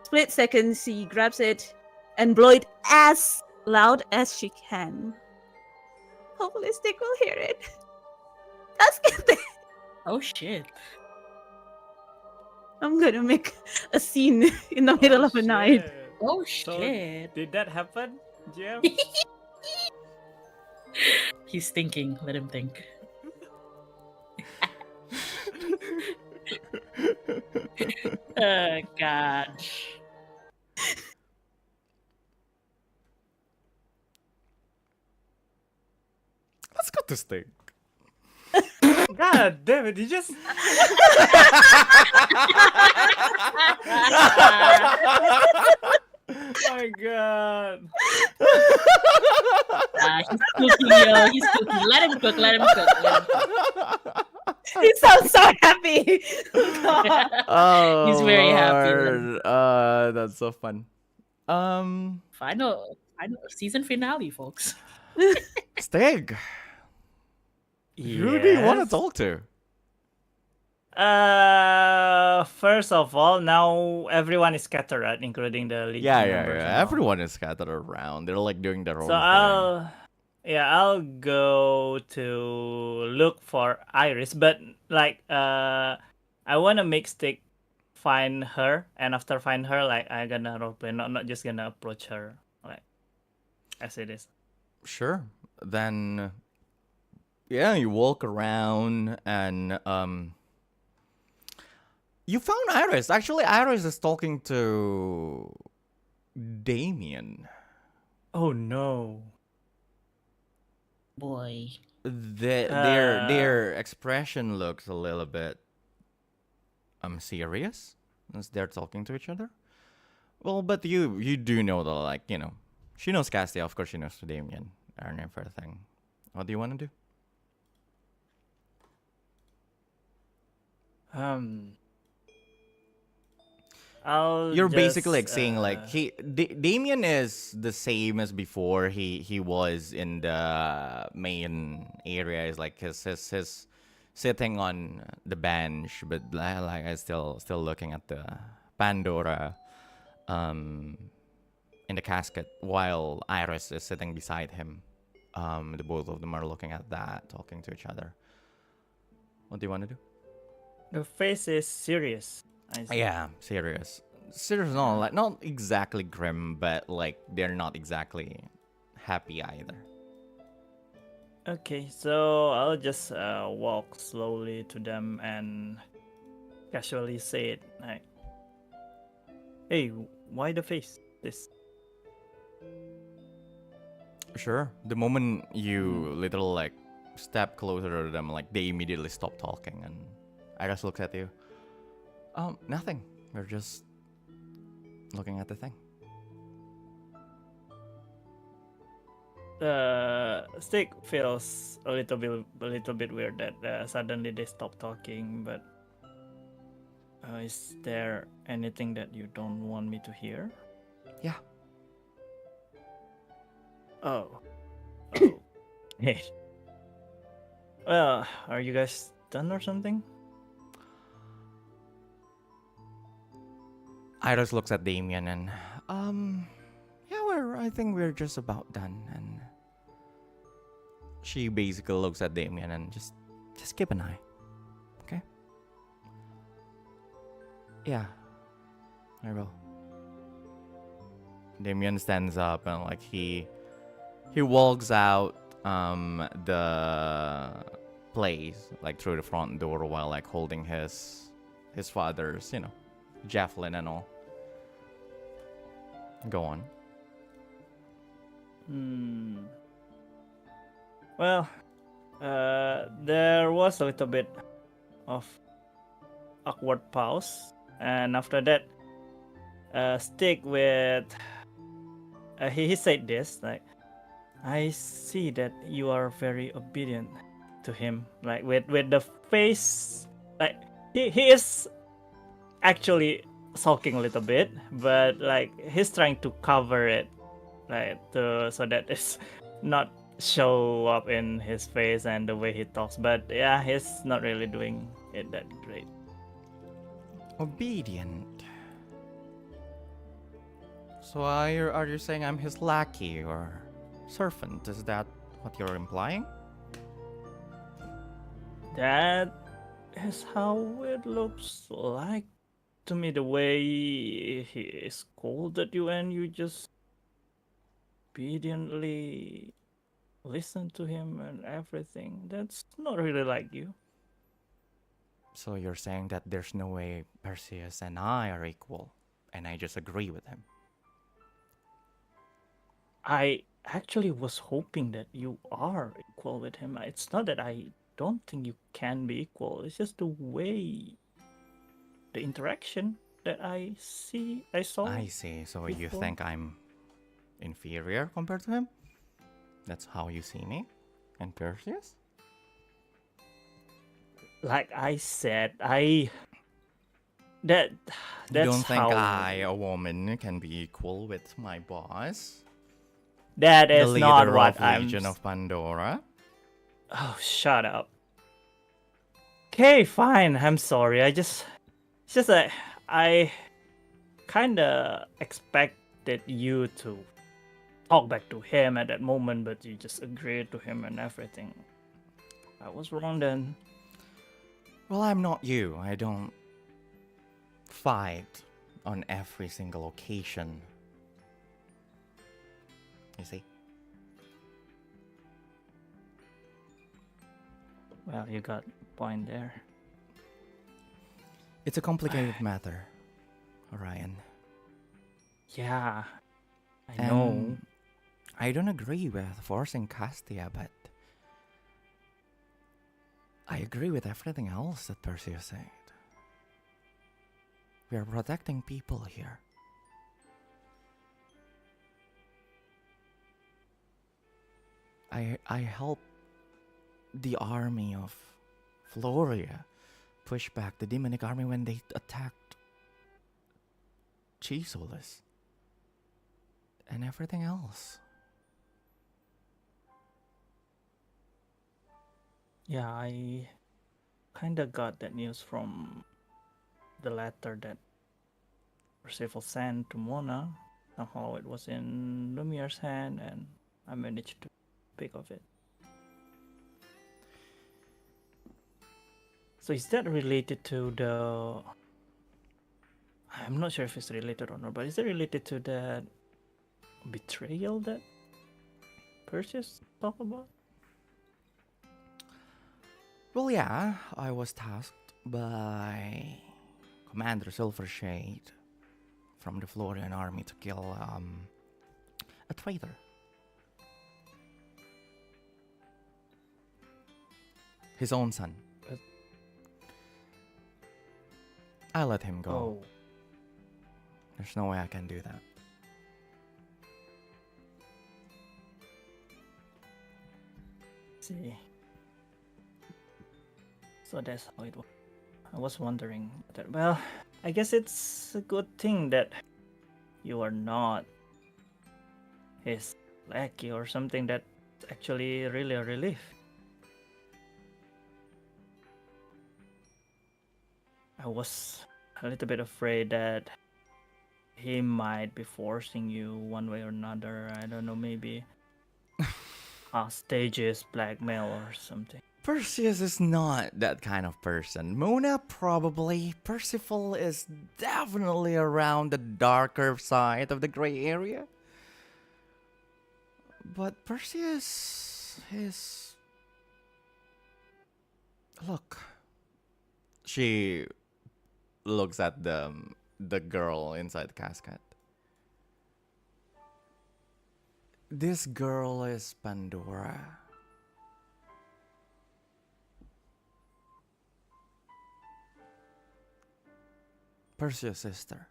split second, she grabs it and blow it as loud as she can. Hopefully, Stygg will hear it. That's it. Oh shit. I'm gonna make a scene in the middle of the night. shit. Oh So, shit. did that happen, Jeff? He's thinking. Let him think. Oh god. Let's go to Stygg. God damn it, you just... My god. He's cooking, yo. He's cooking. Let him cook. Let him cook. Let him cook. He sounds so happy. God. Oh, He's very happy. Lord. That's so fun. Final season finale, folks. Stygg. Who do you want to Yes? talk to? First of all, now everyone is scattered, right? Including the Legion Yeah. members and all. Everyone is scattered around. They're like doing their own So thing. I'll go to look for Iris, but like I wanna make Stygg find her, and after find her, like I gonna roleplay, not just gonna approach her like as it is. Sure. Then, yeah, you walk around and you found Iris. Actually, Iris is talking to Damien. Oh no. Boy. Their expression looks a little bit serious as they're talking to each other. Well, but you do know that, like, you know, she knows Castia, of course she knows Damien and everything. What do you want to do? You're basically like saying like Damien is the same as before. He was in the main area. Is like his sitting on the bench, but like I still looking at the Pandora in the casket while Iris is sitting beside him. The both of them are looking at that, talking to each other. What do you want to do? The face is serious. I see. Yeah, serious. Serious, no, like not exactly grim, but like they're not exactly happy either. Okay, so I'll just walk slowly to them and casually say it like, "Hey, why the face? This." Sure. The moment you little like step closer to them, like they immediately stop talking, and Iris looks at you. Nothing. We're just looking at the thing. Stygg feels a little bit weird that suddenly they stop talking. But is there anything that you don't want me to hear? Yeah. Oh, oh, hey. Well, are you guys done or something? Iris looks at Damien and yeah, I think we're just about done. And she basically looks at Damien and just keep an eye. Okay? Yeah. I will. Damien stands up and like he walks out the place like through the front door while like holding his father's, javelin and all. Go on. Well, there was a little bit of awkward pause, and after that, Stygg with he said this like, "I see that you are very obedient to him." Like with the face, like he is actually sulking a little bit, but like he's trying to cover it, like so that it's not show up in his face and the way he talks. But yeah, he's not really doing it that great. Obedient. So are you saying I'm his lackey or servant? Is that what you're implying? That is how it looks like to me. The way he scolded you and you just obediently listen to him and everything. That's not really like you. So you're saying that there's no way Perseus and I are equal, and I just agree with him. I actually was hoping that you are equal with him. It's not that I don't think you can be equal. It's just the way, the interaction that I saw. I see. So you before. think I'm inferior compared to him? That's how you see me? And Perseus? Like I said, that's You don't think how I, a woman, can be equal with my boss? that The is not leader what of I'm. Legion of Pandora? Oh, shut up. Okay, fine. I'm sorry. It's just that I kind of expected you to talk back to him at that moment, but you just agreed to him and everything. I was wrong then. Well, I'm not you. I don't fight on every single occasion. You see? Well, you got a point there. It's a complicated matter, Orion. Yeah, I know. And I don't agree with forcing Castia, but I agree with everything else that Perseus said. We are protecting people here. I help the army of Floria push back the demonic army when they attacked Chisolus and everything else. Yeah, I kind of got that news from the letter that Percival sent to Mona. Somehow it was in Lumiere's hand, and I managed to pick of it. So is that related to the? I'm not sure if it's related or not, but is it related to the betrayal that Perseus talked about? Well, yeah, I was tasked by Commander Silvershade from the Florian army to kill a traitor. His own son. I let him go. Oh, There's no way I can do that. see. So that's how it was. I was wondering that. Well, I guess it's a good thing that you are not his lackey or something. That's actually really a relief. I was a little bit afraid that he might be forcing you one way or another. I don't know, maybe stages, blackmail, or something. Perseus is not that kind of person. Mona probably. Percival is definitely around the darker side of the gray area. But Perseus is... Look. She looks at the girl inside the casket. This girl is Pandora. Perseus' sister.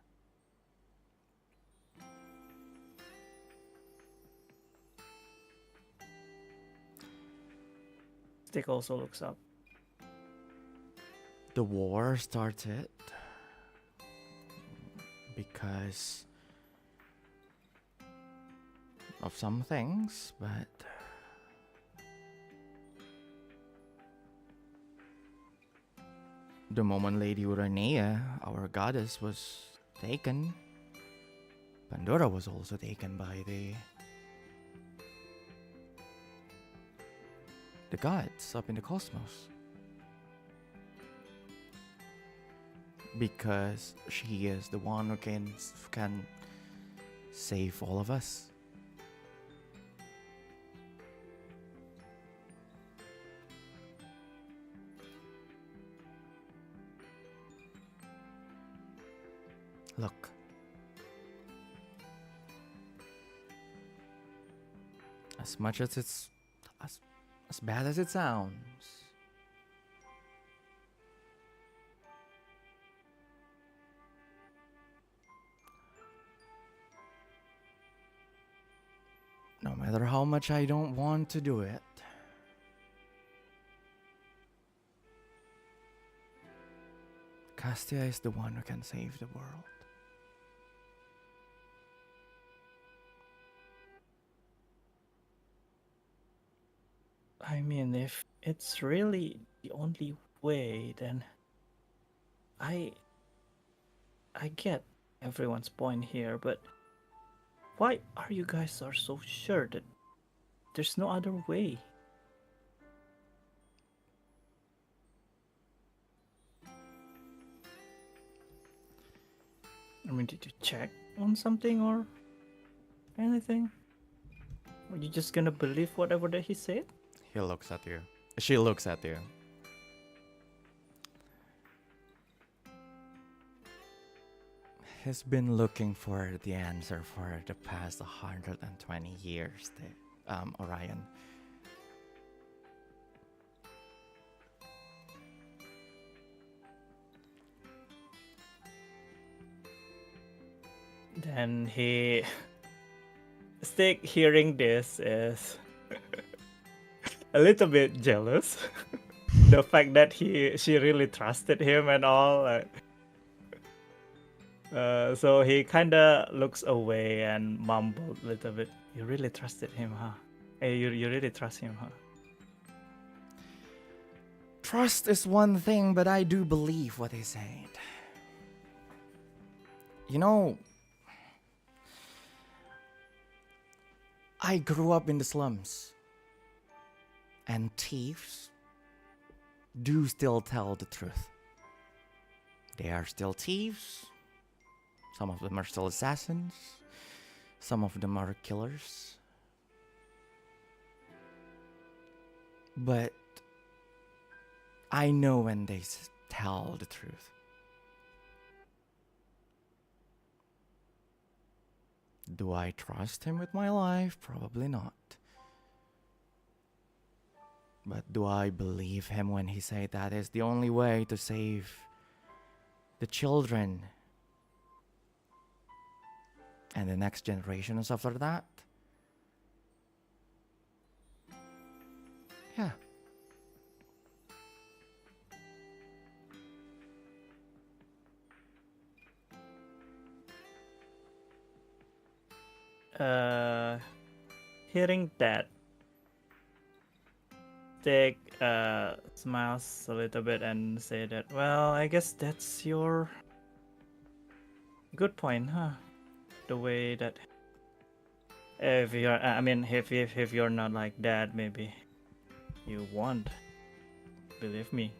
Stygg also looks up. The war started because of some things, but the moment Lady Uranea, our goddess, was taken, Pandora was also taken by the gods up in the cosmos. Because she is the one who can save all of us. Look. As much as it's as bad as it sounds, no matter how much I don't want to do it, Castia is the one who can save the world. I mean, if it's really the only way, then I get everyone's point here, but why are you guys are so sure that there's no other way? I mean, did you check on something or anything? Are you just gonna believe whatever that he said? He looks at you. She looks at you. He's been looking for the answer for the past 120 years, Orion. Then he... Stygg hearing this is a little bit jealous. The fact that she really trusted him and all. So he kinda looks away and mumbled a little bit. You really trusted him, huh? Hey, you really trust him, huh? Trust is one thing, but I do believe what he said. You know, I grew up in the slums. And thieves do still tell the truth. They are still thieves. Some of them are still assassins. Some of them are killers. But I know when they tell the truth. Do I trust him with my life? Probably not. But do I believe him when he say that is the only way to save the children and the next generations after that? Yeah. Hearing that, Stygg smiles a little bit and say that, well, I guess that's your good point, huh? The way that if you're, if you're not like that, maybe you won't believe me.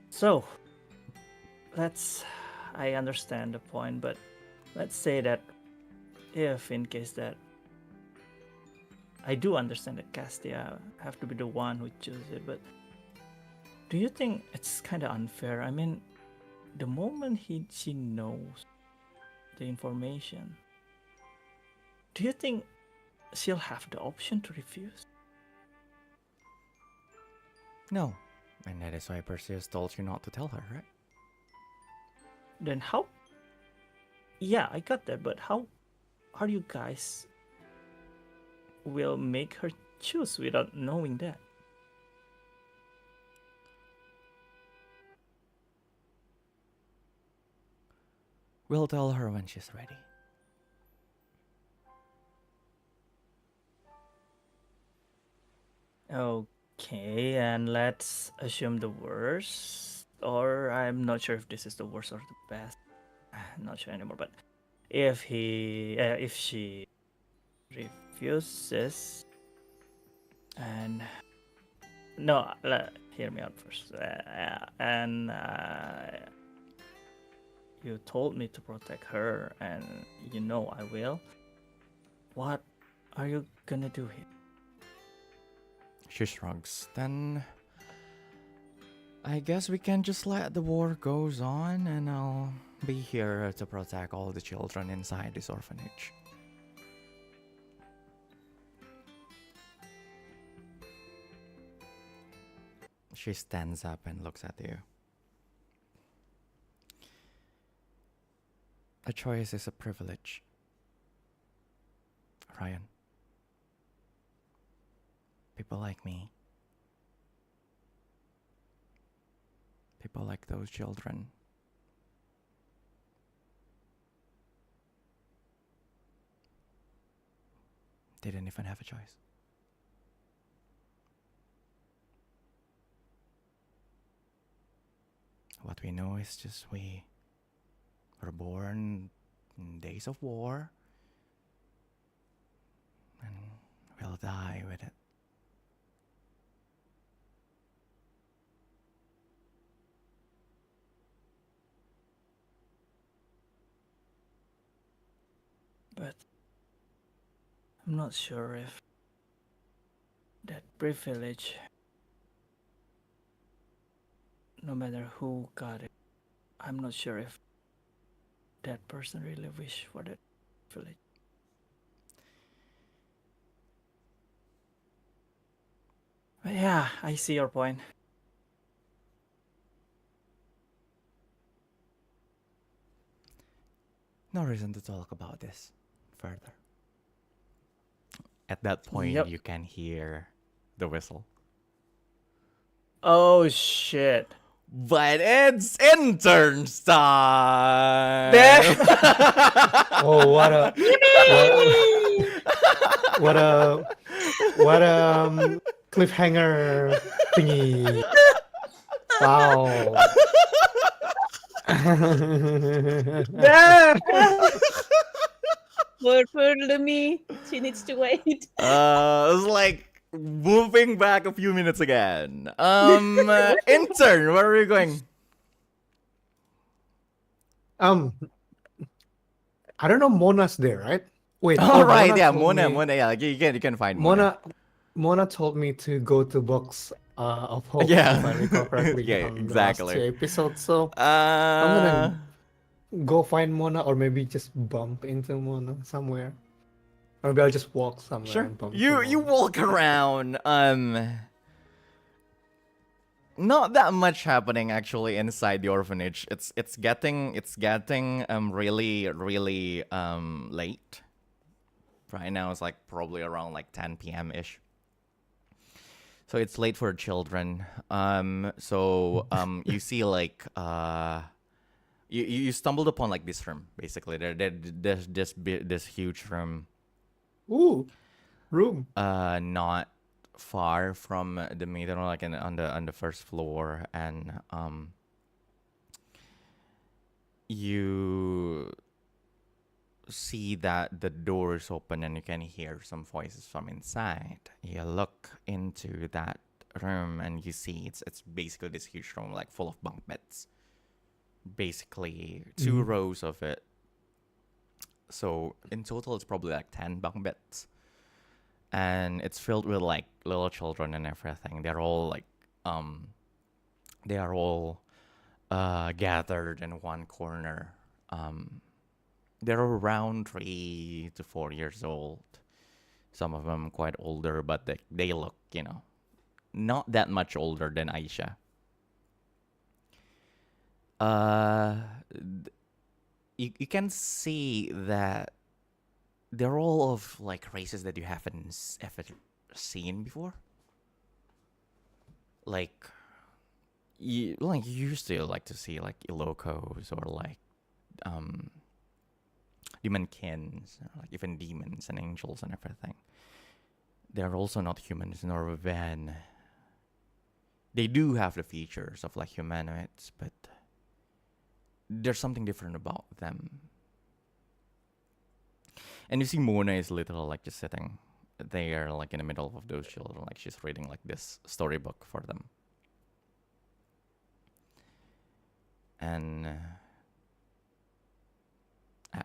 So, I understand the point, but let's say that if in case that I do understand that Castia have to be the one who chooses it, but do you think it's kind of unfair? I mean, the moment she knows the information, do you think she'll have the option to refuse? No. And that is why Perseus told you not to tell her, right? Then how? Yeah, I got that, but how are you guys will make her choose without knowing that? We'll tell her when she's ready. Okay, and let's assume the worst, or I'm not sure if this is the worst or the best. I'm not sure anymore, but if she refuses, and no, hear me out first, and you told me to protect her, and you know I will. What are you gonna do here? She shrugs. Then I guess we can just let the war goes on, and I'll be here to protect all the children inside this orphanage. She stands up and looks at you. A choice is a privilege, Ryan. People like me, people like those children, didn't even have a choice. What we know is just we were born in days of war, and we'll die with it. But I'm not sure if that privilege, no matter who got it, I'm not sure if that person really wish for that privilege. But yeah, I see your point. No reason to talk about this further. At that point, Yep. you can hear the whistle. Oh shit. But it's Intern's time! Oh, what a cliffhanger thingy. Wow. For Lumi, she needs to wait. It's like moving back a few minutes again. Intern, where are we going? Um, I don't know. Mona's there, right? Wait. All right, Mona yeah, told Mona, me- Mona, yeah, like, you can find Mona. Mona told me to go to Box of Hope, Yeah. if I recall correctly, Yeah, on the exactly. last 2 episodes. So I'm gonna Uh, go find Mona, or maybe just bump into Mona somewhere. Or maybe I'll just walk somewhere sure. and bump You into you Mona. walk around. Not that much happening actually inside the orphanage. It's getting really late. Right now it's like probably around like 10 p.m. ish. So it's late for children. You see like you stumbled upon like this room basically. There's this huge room. Ooh, room. Not far from the main, like on the first floor, and you see that the door is open and you can hear some voices from inside. You look into that room and you see it's basically this huge room like full of bunk beds. Basically 2 rows of it. So in total it's probably like 10 bunk beds. And it's filled with like little children and everything. They're all like gathered in one corner. They're around 3 to 4 years old. Some of them quite older, but they look, not that much older than Aisha. You can see that they're all of like races that you haven't ever seen before. Like you used to like to see like Ilocos or like demonkins, or like even demons and angels and everything. They're also not humans nor van. They do have the features of like humanoids, but there's something different about them. And you see Mona is literally like just sitting there like in the middle of those children, like she's reading like this storybook for them. And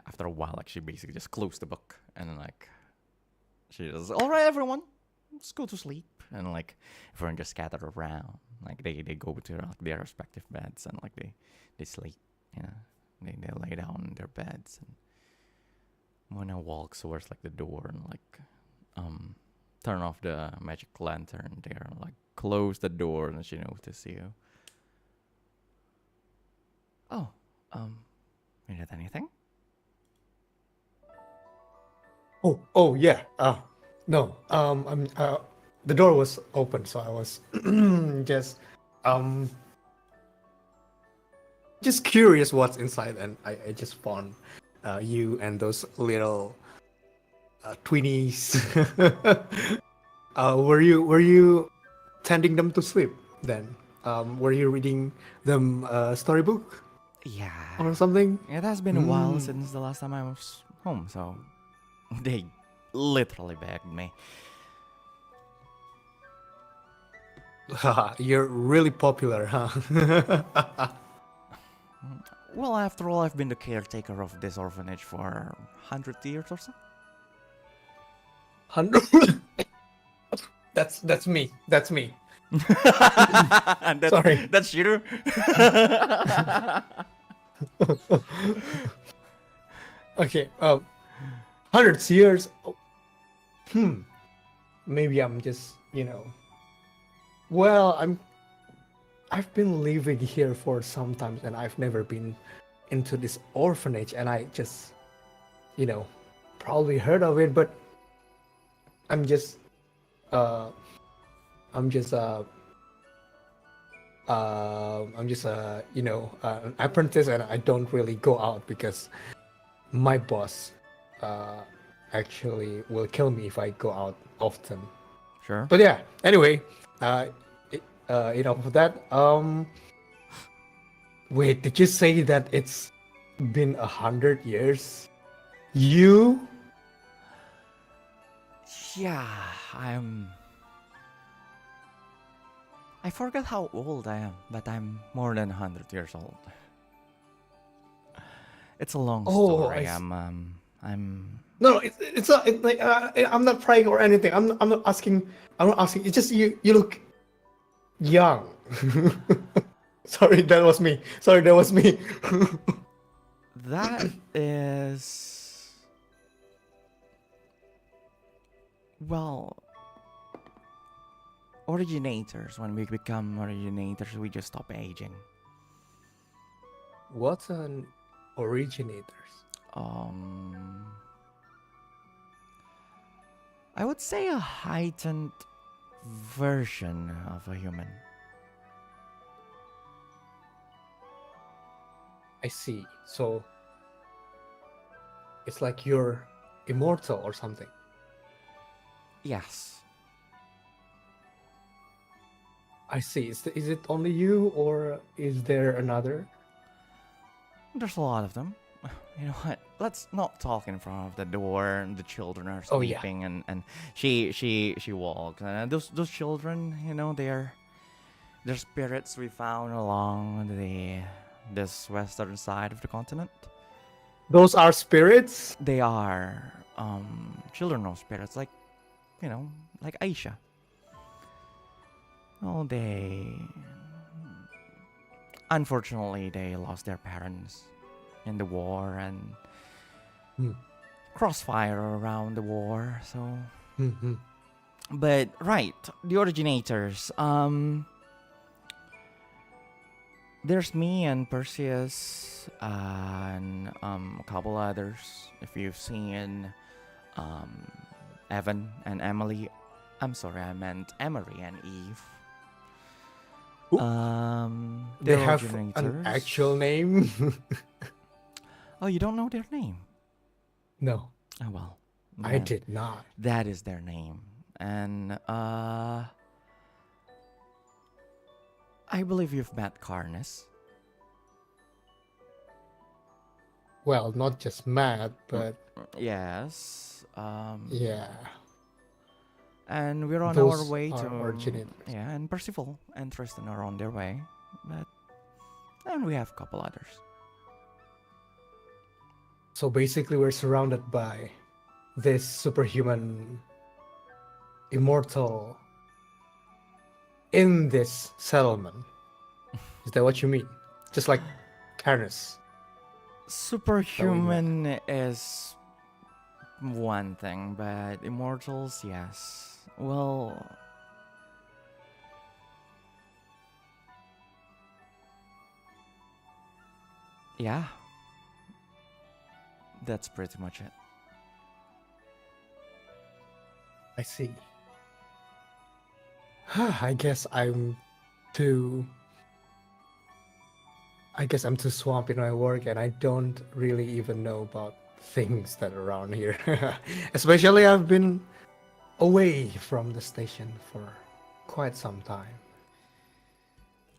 after a while, like she basically just closed the book and like she just, all right, everyone, let's go to sleep. And like everyone just scattered around, like they go to like, their respective beds and like they sleep. They lay down in their beds, and Mona walks towards like the door and like turn off the magic lantern there and like close the door, and she notices you. Oh, you need anything? Oh yeah. No. I'm. The door was open, so I was just curious what's inside, and I just found you and those little tweenies. Were you tending them to sleep then? Were you reading them a storybook Yeah. or something? It has been a while since the last time I was home, so they literally begged me. You're really popular, huh? Well, after all, I've been the caretaker of this orphanage for 100 years or so. 100. That's me. That's me. And that's, Sorry. That's Shiru. 100 years. Maybe I'm just, Well, I've been living here for some time, and I've never been into this orphanage, and I just, probably heard of it, but I'm just an apprentice, and I don't really go out because my boss actually will kill me if I go out often. Sure. But yeah, anyway, enough of that. Wait, did you say that it's been 100 years? You? Yeah, I forgot how old I am, but I'm more than 100 years old. It's a long Oh, story. I s- I'm. No, it's not. I'm not prying or anything. I'm not asking. I'm not asking. It's just you. You look young. Sorry, that was me. Sorry, that was me. That is. Well, originators. When we become originators, we just stop aging. What's an originators? Um, I would say a heightened version of a human. I see. So it's like you're immortal or something. Yes. I see. Is it only you or is there another? There's a lot of them. You know what? Let's not talk in front of the door. The children are Oh, yeah. sleeping, and she walks. And those children, you know, they're spirits we found along this western side of the continent. Those are spirits? They are children of spirits, like, you know, like Aisha. Oh, unfortunately they lost their parents in the war and Hmm. crossfire around the war. So, Mm-hmm. but right, the originators. There's me and Perseus and a couple others. If you've seen um, Evan and Emily, I'm sorry, I meant Emery and Eve. Ooh. They They're have an originators. actual name? Oh, you don't know their name? No, Oh well, I then did not. that is their name, and I believe you've met Carnus. Well, not just mad, but Yes. yeah, And we're on our those way are to originators. yeah, and Percival and Tristan are on their way, but and we have a couple others. So basically, we're surrounded by this superhuman immortal in this settlement. Is that what you mean? Just like Cairns. Superhuman is one thing, but immortals, yes. Well, yeah. That's pretty much it. I see. I guess I'm too. I guess I'm too swamped in my work, and I don't really even know about things that are around here. Especially, I've been away from the station for quite some time.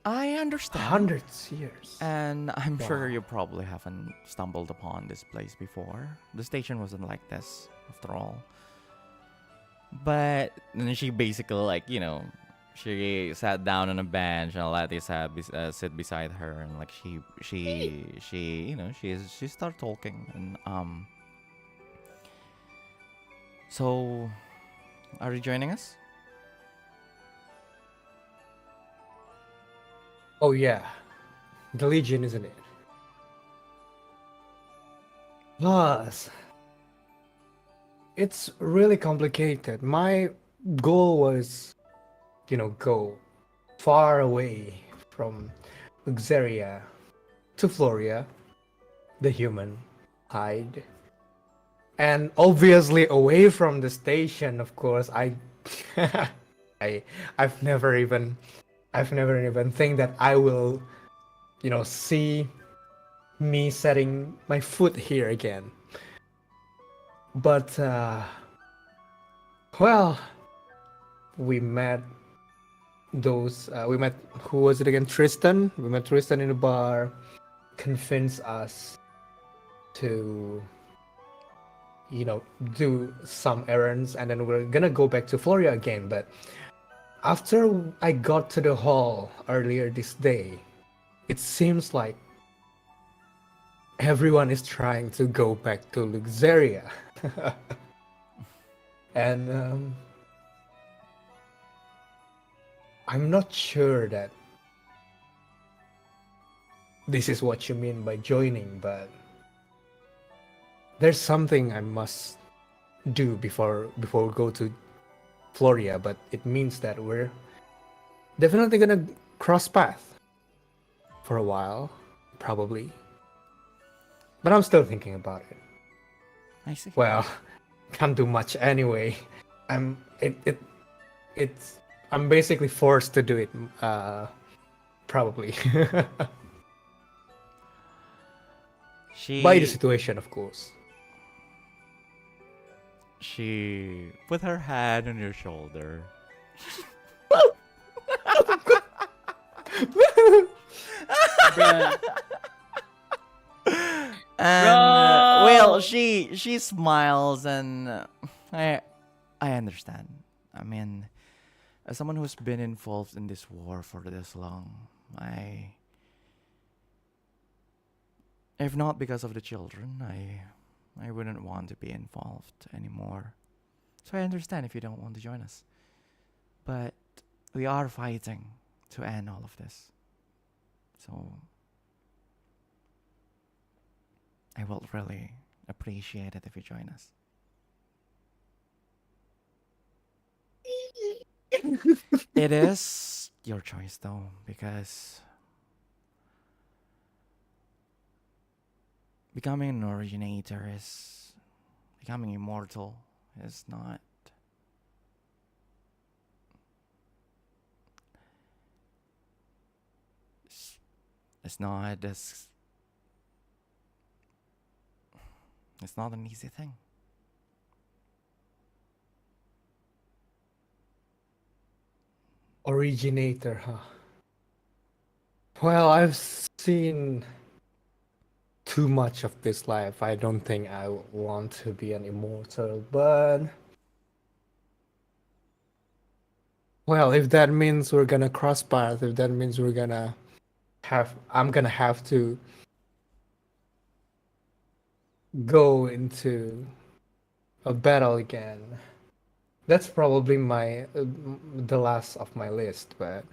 I understand. Hundreds years. And I'm sure Wow. you probably haven't stumbled upon this place before. The station wasn't like this, after all. But then she basically, like, you know, she sat down on a bench and Letty sit beside her, and like she you know she started talking, and So, are you joining us? Oh yeah, the Legion, isn't it? Plus, it's really complicated. My goal was, go far away from Luxeria to Floria, the human hide, and obviously away from the station. Of course, I, I've never even think that I will, see me setting my foot here again. But well, we met those we met, who was it again? Tristan. We met Tristan in a bar, convinced us to, you know, do some errands, and then we're gonna go back to Floria again. But after I got to the hall earlier this day, it seems like everyone is trying to go back to Luxeria. And I'm not sure that this is what you mean by joining, but there's something I must do before we go to Floria. But it means that we're definitely gonna cross path for a while, probably. But I'm still thinking about it. I see. Well, can't do much anyway. It's I'm basically forced to do it. Probably by the situation, of course. She put her hand on your shoulder. Bruh. And well, Bro. she smiles, and I understand. I mean, as someone who's been involved in this war for this long, if not because of the children, I wouldn't want to be involved anymore. So I understand if you don't want to join us. But we are fighting to end all of this. So I will really appreciate it if you join us. It is your choice though, because becoming an originator is becoming immortal is not it's not as it's not an easy thing. Originator, huh? Well, I've seen too much of this life. I don't think I want to be an immortal, but well, if that means we're gonna cross paths, if that means I'm gonna have to go into a battle again. That's probably the last of my list, but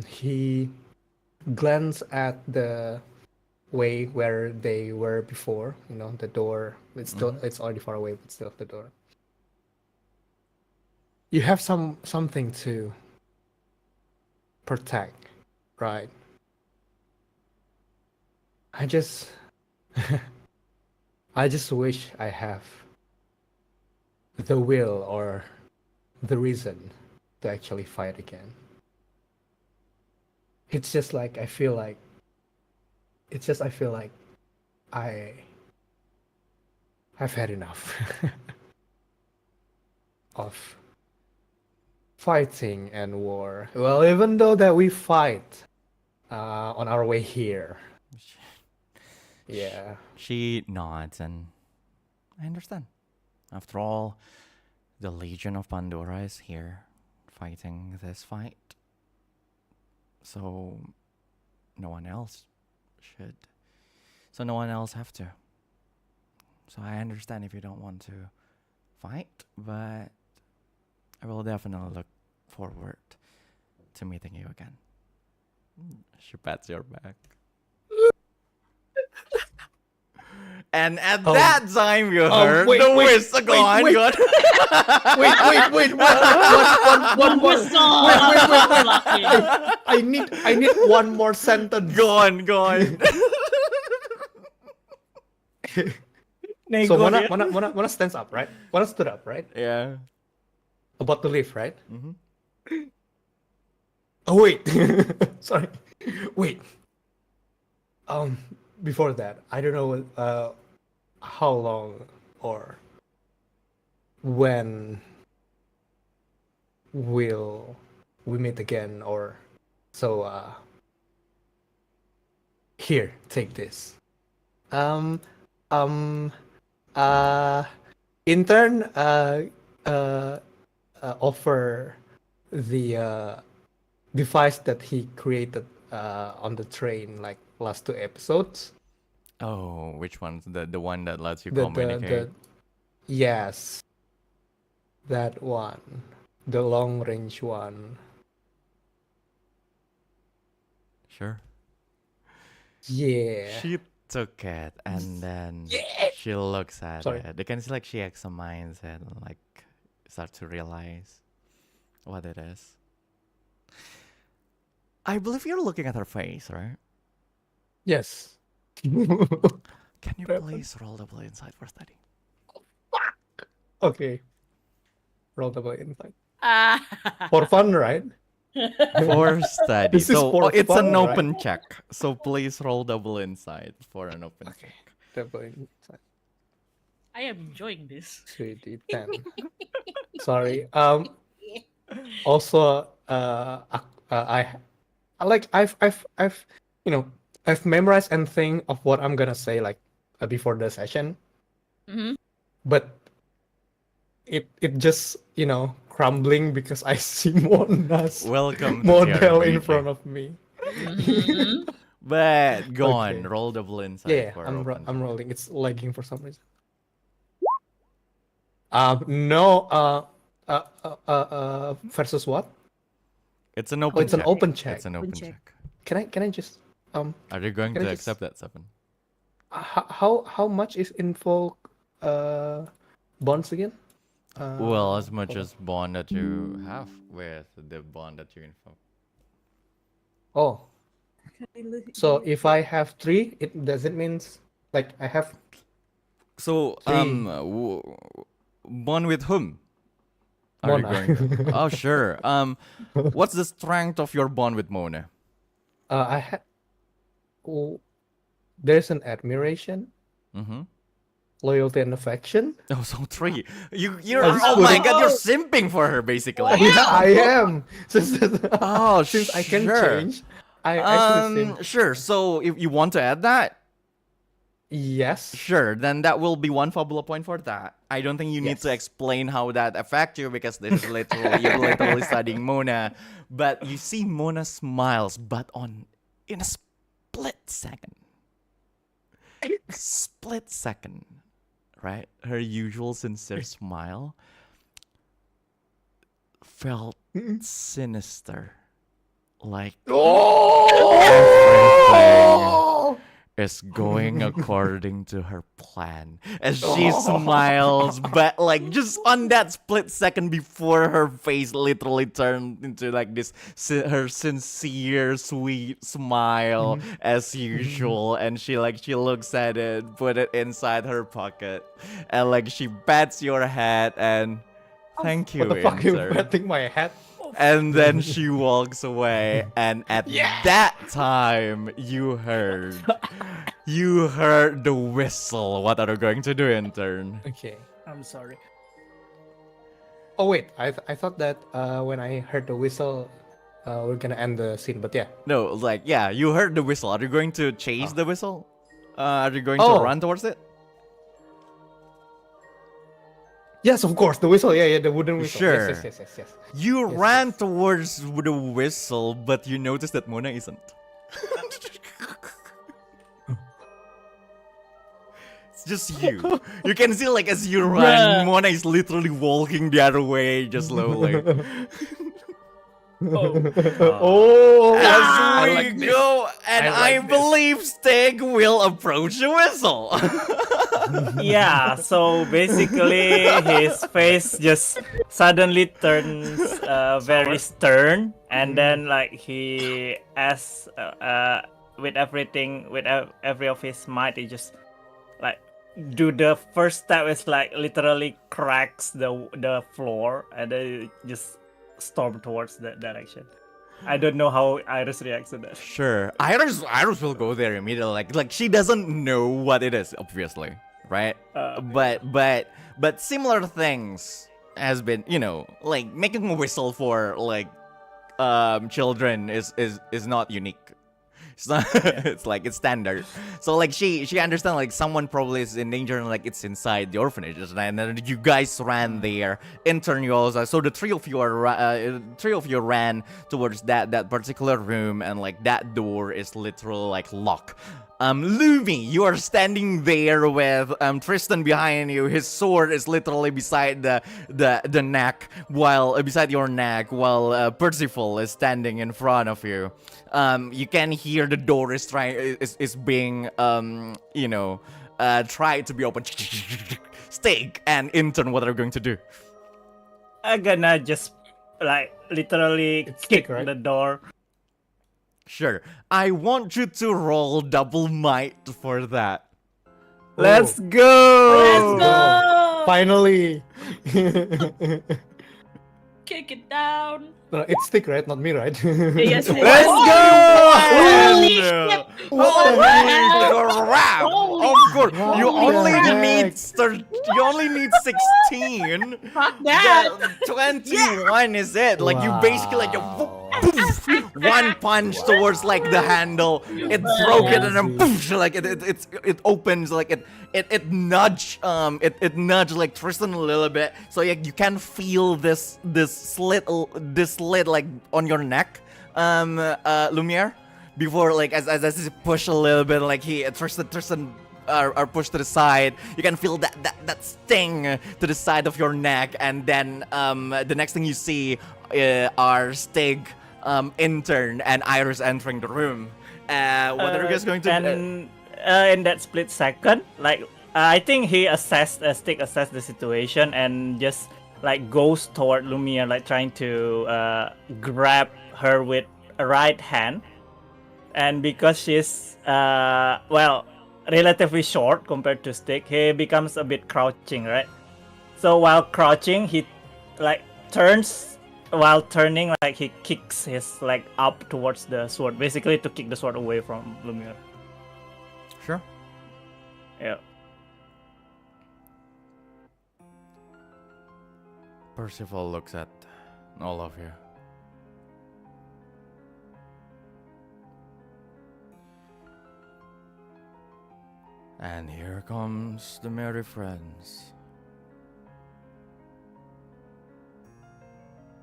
he glanced at the way where they were before, you know, the door. It's already far away, but still the door. You have something to protect, right? I just I just wish I have the will or the reason to actually fight again. It's just like I feel like I have had enough of fighting and war. Well, even though that we fight on our way here. Yeah. She nods, and I understand. After all, the Legion of Pandora is here fighting this fight. So no one else should. So no one else have to. So I understand if you don't want to fight, but I will definitely look forward to meeting you again. She pats your back. And at that time, you heard the whistle. Go on. Wait, one more. I need one more sentence. Go on. So Mona stands up, right? Mona stood up, right? Yeah. About to leave, right? Mm-hmm. Oh wait, sorry. Wait. Before that, I don't know how long or when will we meet again, or so. Here, take this. Um, um, uh, intern. Uh, offer the device that he created on the train, like last 2 episodes. Oh, which one's the one that lets you The communicate? yes, that one, the long range one. Sure. Yeah. She took it and then she looks at Sorry. it. You can see like she examines it and like start to realize what it is. I believe you're looking at her face, right? Yes. Can you What please roll double insight for study? Okay. Roll double insight. Ah. For fun, right? For study. This is So for it's fun, an right? open check. So please roll double insight for an open Okay. check. Double insight. I am enjoying this. 3d10. Sorry. Also, I've I've memorized and think of what I'm gonna say like before the session, Mhm. but it just crumbling because I see Mona's Welcome to model in TRPG. front of me. Mhm. But go on, Okay. roll double insight Yeah, for I'm open I'm check. rolling. It's lagging for some reason. No. Versus what? It's an open It's an check. open check. It's an Open open check. check. Can I just Are you going Can to I just- accept that 7? how much is info bonds again? Well, as much hold as bond that you have with the bond that you invoke. on. Oh, so if I have 3, it means like I have So, 3 bond with whom? Are you Mona. going to? Oh, sure. What's the strength of your bond with Mona? I had. Oh, there's an admiration, Mm-hmm. loyalty, and affection. Oh, so 3. You're. I just Oh put my it- God! You're simping for her, basically. Yeah, I am. Oh, Since I can sure. change, I actually sim. Sure. So, if you want to add that, Yes. sure, then that will be 1 Fabula point for that. I don't think you need to Yes. explain how that affects you because this is literally you're literally studying Mona. But you see Mona smiles, but in a split second, right? Her usual sincere smile felt sinister, like Oh! is going according to her plan as she smiles, but like just on that split second before her face literally turned into like this her sincere sweet smile as usual, and she looks at it, put it inside her pocket, and like she pats your head and thank you, What the fuck? You intern. patting my head? And then she walks away, and at that time, you heard the whistle. What are you going to do, intern? Okay. I'm sorry. Oh wait, I thought that when I heard the whistle, we're gonna end the scene. But yeah. No, like you heard the whistle. Are you going to chase the whistle? Are you going to Oh. run towards it? Yes, of course, the whistle. Yeah, the wooden whistle. Sure. Yes. You Yes, ran yes. towards the whistle, but you noticed that Mona isn't. It's just you. You can see, like, as you run, Bruh. Mona is literally walking the other way, just slowly. Oh, As we like this. go, and I I, like this. believe Stygg will approach the whistle. Yeah, so basically his face just suddenly turns very stern, and then like he asks with everything, with every of his might, he just like do the first step is like literally cracks the floor, and then he just storm towards that direction. I don't know how Iris reacts to that. Sure, Iris will go there immediately. Like she doesn't know what it is, obviously, right? Okay. But similar things has been, like making a whistle for like children is not unique. It's not. It's like it's standard. So like she understands like someone probably is in danger and like it's inside the orphanage, and then you guys ran there. Intern, you also. So the three of you ran towards that particular room, and like that door is literally like locked. Lumi, you are standing there with Tristan behind you. His sword is literally beside the neck, while beside your neck, while Percival is standing in front of you. You can hear the door is being tried to be opened. Stygg and Intern, what are you going to do? I'm gonna just like literally It's kick Stygg, right? the door. Sure. I want you to roll double might for that. Let's go. Let's go. Finally. Kick it down. No, it's Stygg, right? Not me, right? Yes, it Let's is. go. Holy shit! Crap! Holy Of course, What you the only heck? need 16. Fuck that. 21 is it? Like you basically like you Wow. poof, one punch towards like the handle. It broke it and then poof, like it opens like it nudged like Tristan a little bit, so you can feel this slit like on your neck, Lumiere, before like as he push a little bit, like Tristan are pushed to the side. You can feel that sting to the side of your neck, and then the next thing you see are Stygg, Intern, and Iris entering the room. What are you guys going to do? And in that split second, like I think he Stygg assessed the situation and just like goes toward Lumia, like trying to grab her with a right hand. And because she's relatively short compared to Stygg, he becomes a bit crouching, right? So while crouching, he like turns. While turning, like he kicks his leg up towards the sword, basically to kick the sword away from Lumia. Sure. Yeah. Percival looks at all of you. And here comes the merry friends.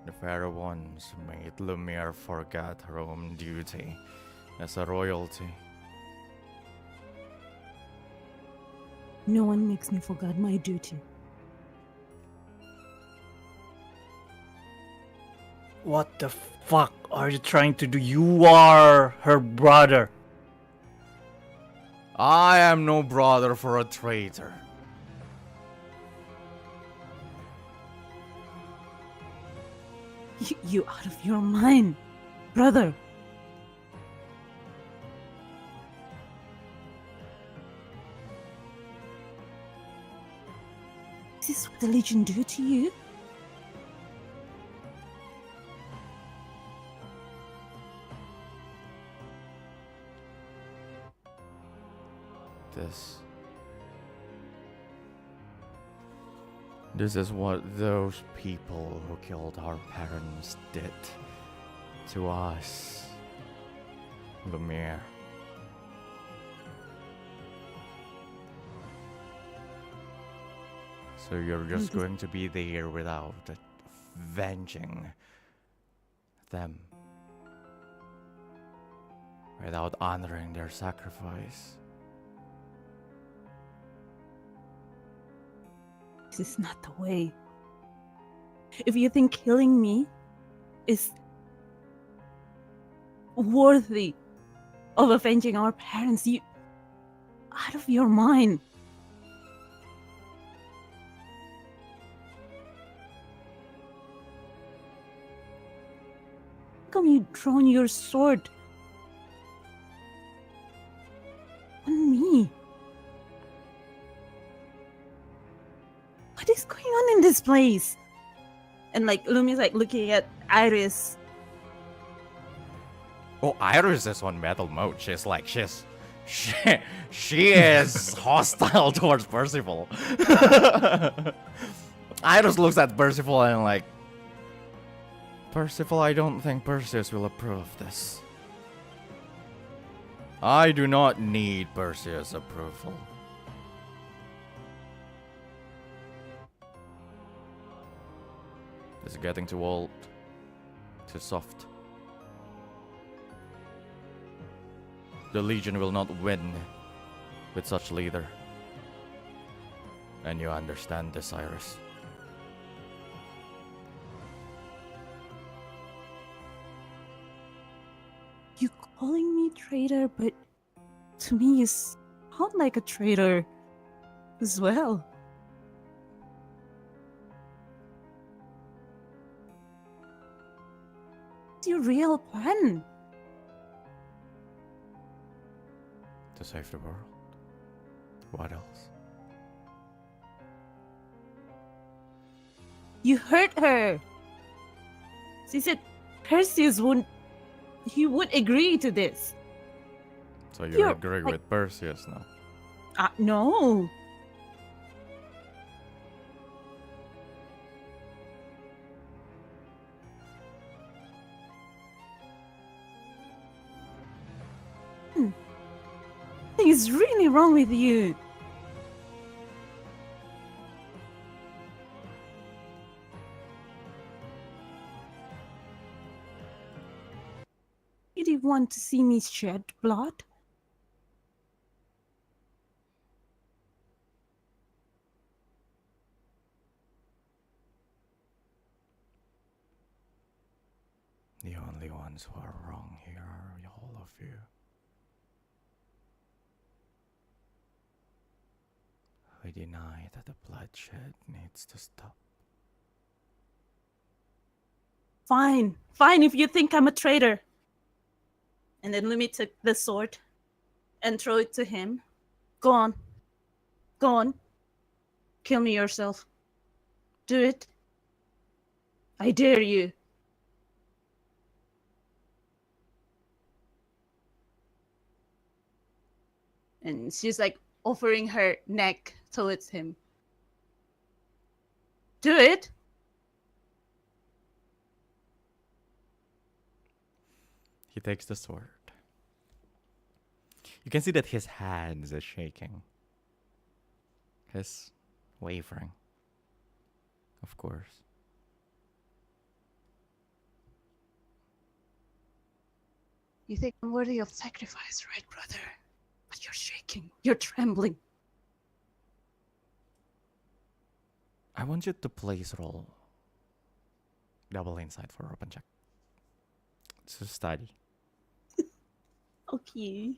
The fair ones made Lumiere forget her own duty as a royalty. No one makes me forget my duty. What the fuck are you trying to do? You are her brother. I am no brother for a traitor. You out of your mind, brother. Is this what the Legion do to you? This is what those people who killed our parents did to us, Lumiere. So you're just going to be there without avenging them, without honoring their sacrifice. This is not the way. If you think killing me is worthy of avenging our parents, you out of your mind. How come you drawn your sword on me? What is going on in this place? And like Lumi's like looking at Iris. Oh, Iris is on battle mode. She is hostile towards Percival. Iris looks at Percival and like, Percival, I don't think Perseus will approve of this. I do not need Perseus' approval. This is getting too old, too soft. The Legion will not win with such leader. And you understand this, Iris. You calling me traitor, but to me you sound like a traitor as well. What's your real plan? To save the world. What else? You hurt her. She said Perseus would agree to this. So you You're agree like- with Perseus now? No. What is really wrong with you? Did you want to see me shed blood? The only ones who are wrong here are all of you. We deny that the bloodshed needs to stop. Fine. Fine if you think I'm a traitor. And then Lumi took the sword and throw it to him. Go on. Go on. Kill me yourself. Do it. I dare you. And she's like offering her neck towards him. Do it. He takes the sword. You can see that his hands are shaking. He's wavering. Of course. You think I'm worthy of sacrifice, right, brother? But you're shaking. You're trembling. I want you to please roll double insight for open check. To study. Okay.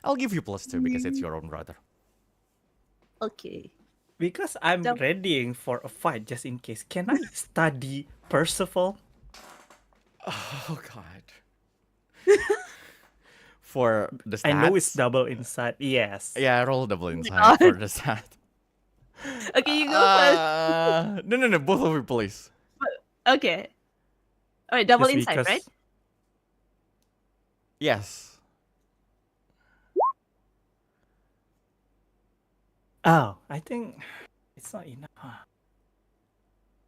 I'll give you +2 because it's your own brother. Okay. Because I'm Dou- readying for a fight just in case. Can I study Percival? Oh god. For the stats. I know it's double inside. Yes. Yeah, roll double insight God. for the stat. Okay, you go first. No, both of you please. Okay. All right, double Just insight, because- right? Yes. Oh, I think it's not enough. Huh?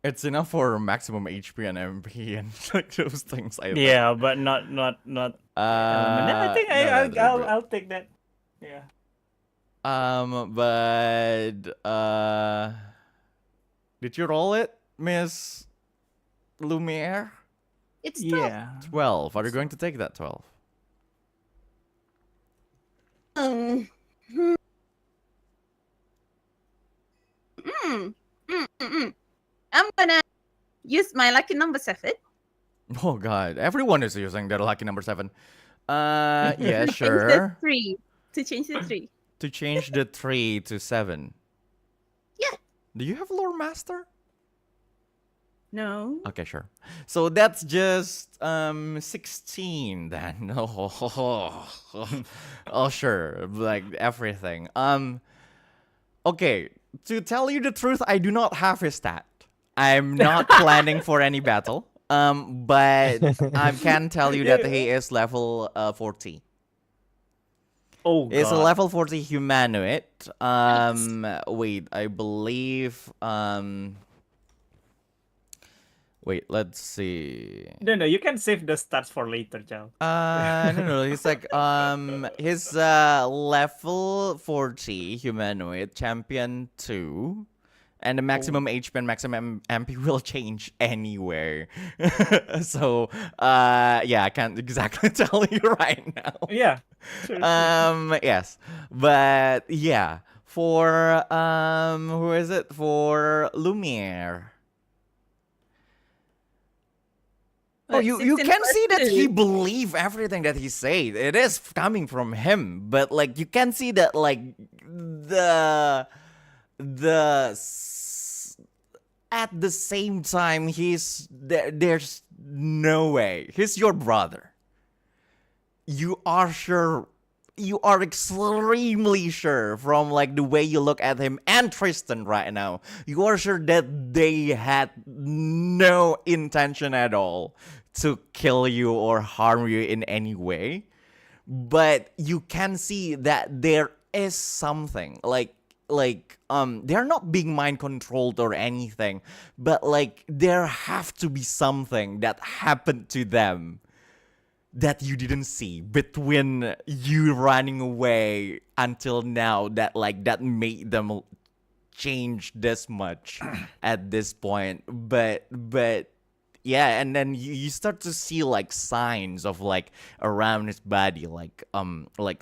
It's enough for maximum HP and MP and like those things. I think. Yeah, but not. I think I'll take that. Yeah. But did you roll it, Miss Lumiere? It's tough. Yeah. 12. Are you going to take that 12? Mm, mm, I'm gonna use my lucky number 7. Oh god, everyone is using their lucky number 7. Yeah, Change the sure. 3. To change the 3. To change the 3 to 7. Yeah. Do you have Lore Master? No. Okay, sure. So that's just 16 then. Oh, sure. Like everything. Okay, to tell you the truth, I do not have his stat. I'm not planning for any battle. But I can tell you that he is level 40. Oh god. It's a level 40 humanoid. Wait, I believe Wait, let's see. No, you can save the stats for later, Chow. No. He's like, his level 40 humanoid champion 2, and the maximum HP and maximum MP will change anywhere. So, yeah, I can't exactly tell you right now. Yeah. Sure. Yes, but yeah, for who is it? For Lumiere. Oh, But you 16 can see that he plus believe everything that he said. It is coming from him, but like you can see that like the at the same time there's no way. He's your brother. You are sure, you are extremely sure from like the way you look at him and Tristan right now. You are sure that they had no intention at all to kill you or harm you in any way. But you can see that there is something like they're not being mind controlled or anything, but like there have to be something that happened to them that you didn't see between you running away until now, that like that made them change this much at this point. But yeah, and then you start to see like signs of like around his body, like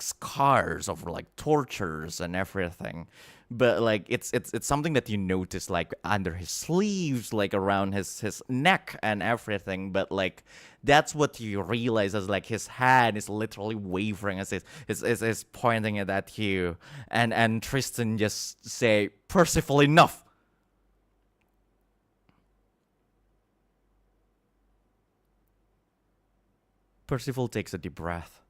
scars of like tortures and everything. But like it's something that you notice like under his sleeves, like around his neck and everything. But like that's what you realize, as like his hand is literally wavering as is pointing it at you, and Tristan just say, "Percival, enough." Percival takes a deep breath.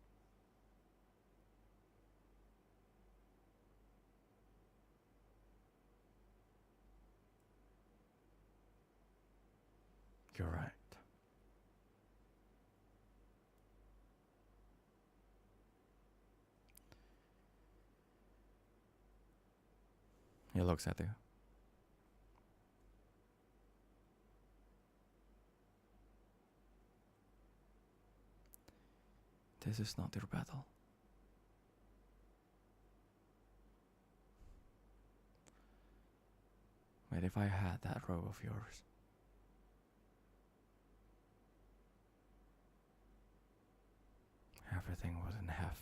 You're right. He looks at you. This is not your battle. But if I had that robe of yours, everything wouldn't have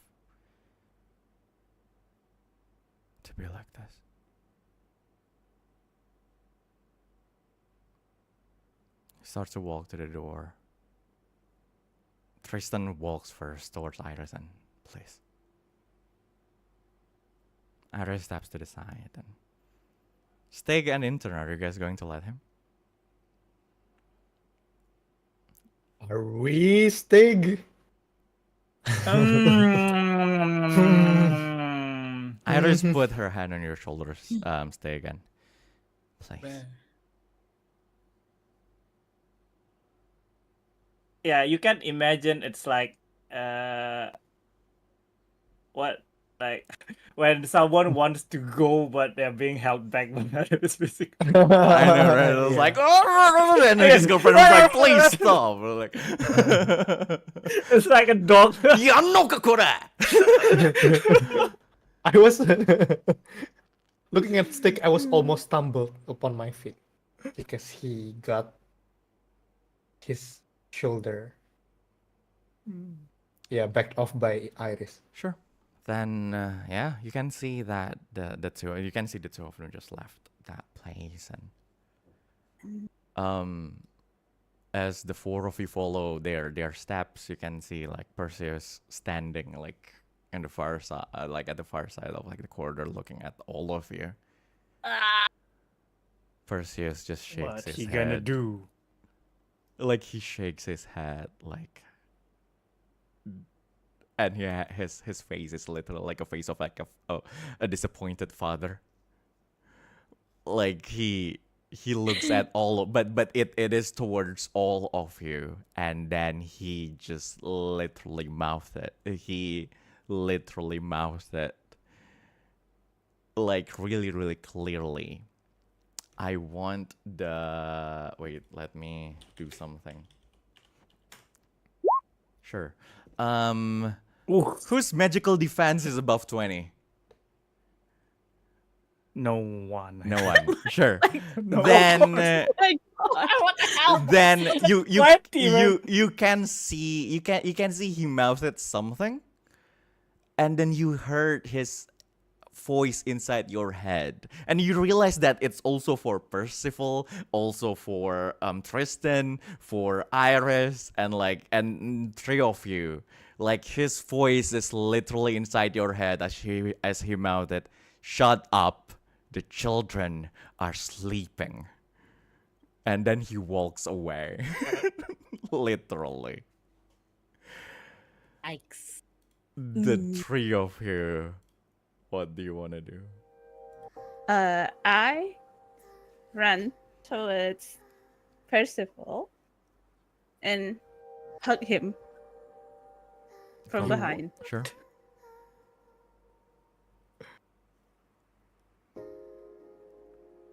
to be like this. He starts to walk to the door. Tristan walks first towards Iris and, "Please." Iris steps to the side and, "Stygg and Intern, are you guys going to let him?" Are we, Stygg? Iris put her hand on your shoulders, Stygg, and, "Please." Yeah, you can imagine it's like what, like when someone wants to go but they're being held back by others, basically. I know, right? It was Yeah. like, "Oh," and then his girlfriend was like, "Please stop." We're like, It's like a dog. "Yanokakura!" I was looking at Stygg. I was almost stumbled upon my feet because he got his shoulder, backed off by Iris. Sure. Then, yeah, you can see that the two of them just left that place, and as the four of you follow their steps, you can see like Perseus standing like in the far side, like at the far side of like the corridor, looking at all of you. Perseus just shakes What his he head. gonna do? Like he shakes his head, like, and yeah, his face is literally like a face of like a disappointed father. Like he looks at all, but it is towards all of you, and then he just literally mouthed it. He literally mouthed it, like really, really clearly. I want the... Wait, let me do something. Sure. Ooh, Whose magical defense is above 20? no one. No one. Sure. No, Then Oh my god. What the hell? then you What even? you can see he mouthed something, and then you heard his voice inside your head, and you realize that it's also for Percival, also for Tristan, for Iris, and three of you. Like his voice is literally inside your head as he mouthed, "Shut up, the children are sleeping." And then he walks away. Literally. Yikes. The three of you. What do you want to do? I ran towards Percival and hug him from behind. Sure.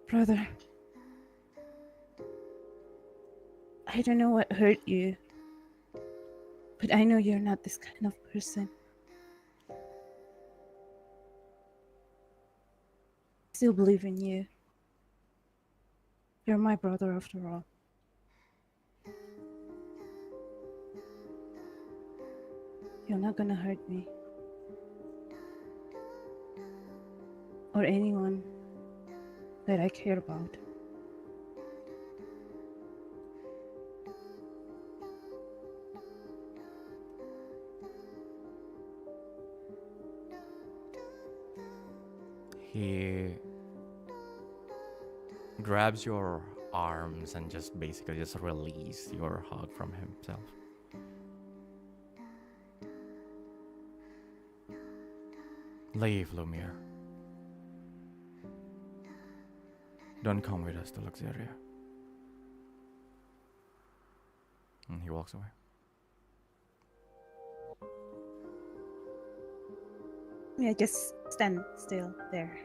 Brother, I don't know what hurt you, but I know you're not this kind of person. Still believe in you. You're my brother after all. You're not gonna hurt me. Or anyone that I care about. He grabs your arms and just basically just release your hug from himself. Leave, Lumiere. Don't come with us to Luxeria. And he walks away. Yeah, just stand still there.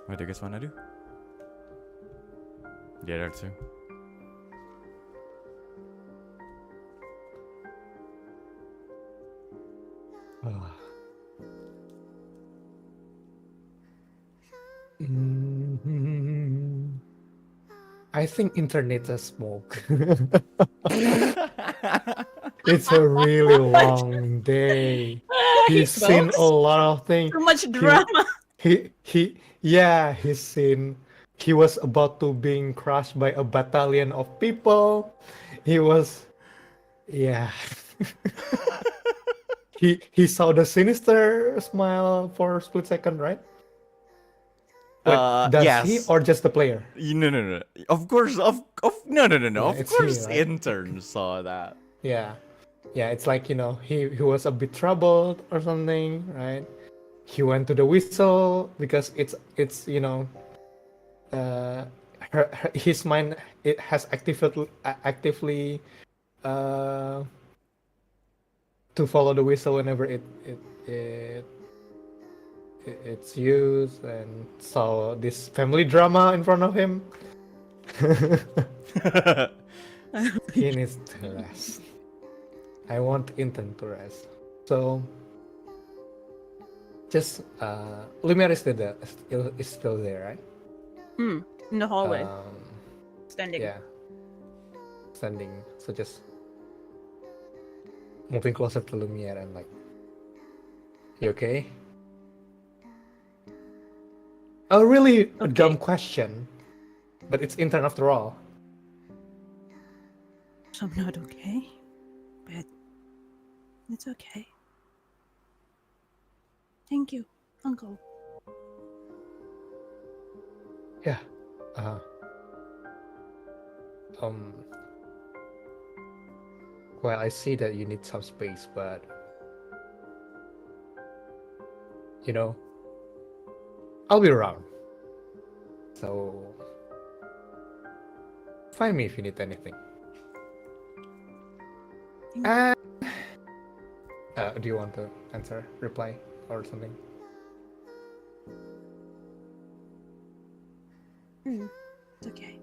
What do you guys wanna do? The other two. I think internet a smoke. It's a really long day. He's seen a lot of things. Too much drama. He's seen. He was about to being crushed by a battalion of people. He was, yeah. he saw the sinister smile for a split second, right? But does yes. he or just the player? No. Of course, no. Yeah, Of it's course, he, right? Intern saw that. Yeah, it's like, he was a bit troubled or something, right? He went to the whistle because it's his mind, it has actively to follow the whistle whenever it's used, and saw this family drama in front of him. He needs to rest. I want Intern to rest. So just Lumiere is still there, right? In the hallway, Um, standing. yeah, standing. So just moving closer to Lumiere and like, you okay? A really dumb question, but it's Intern after all. I'm not okay, but it's okay. Thank you, Uncle. Yeah. Um. Well, I see that you need some space, but I'll be around. So Find me if you need anything. Thank And do you want to answer, reply, or something? It's okay.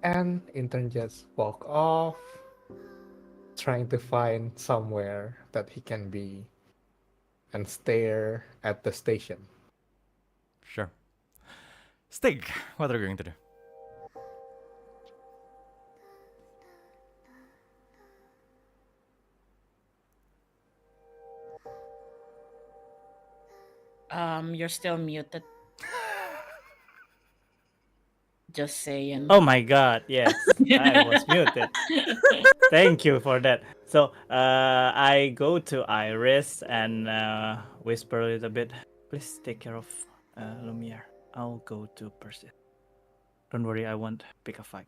And Intern just walk off, trying to find somewhere that he can be and stare at the station. Sure. Stygg, what are you going to do? You're still muted. Just saying. Oh my god, yes. I was muted. Thank you for that. So I go to Iris and whisper a little bit. Please take care of Lumiere. I'll go to Percy. Don't worry, I won't pick a fight.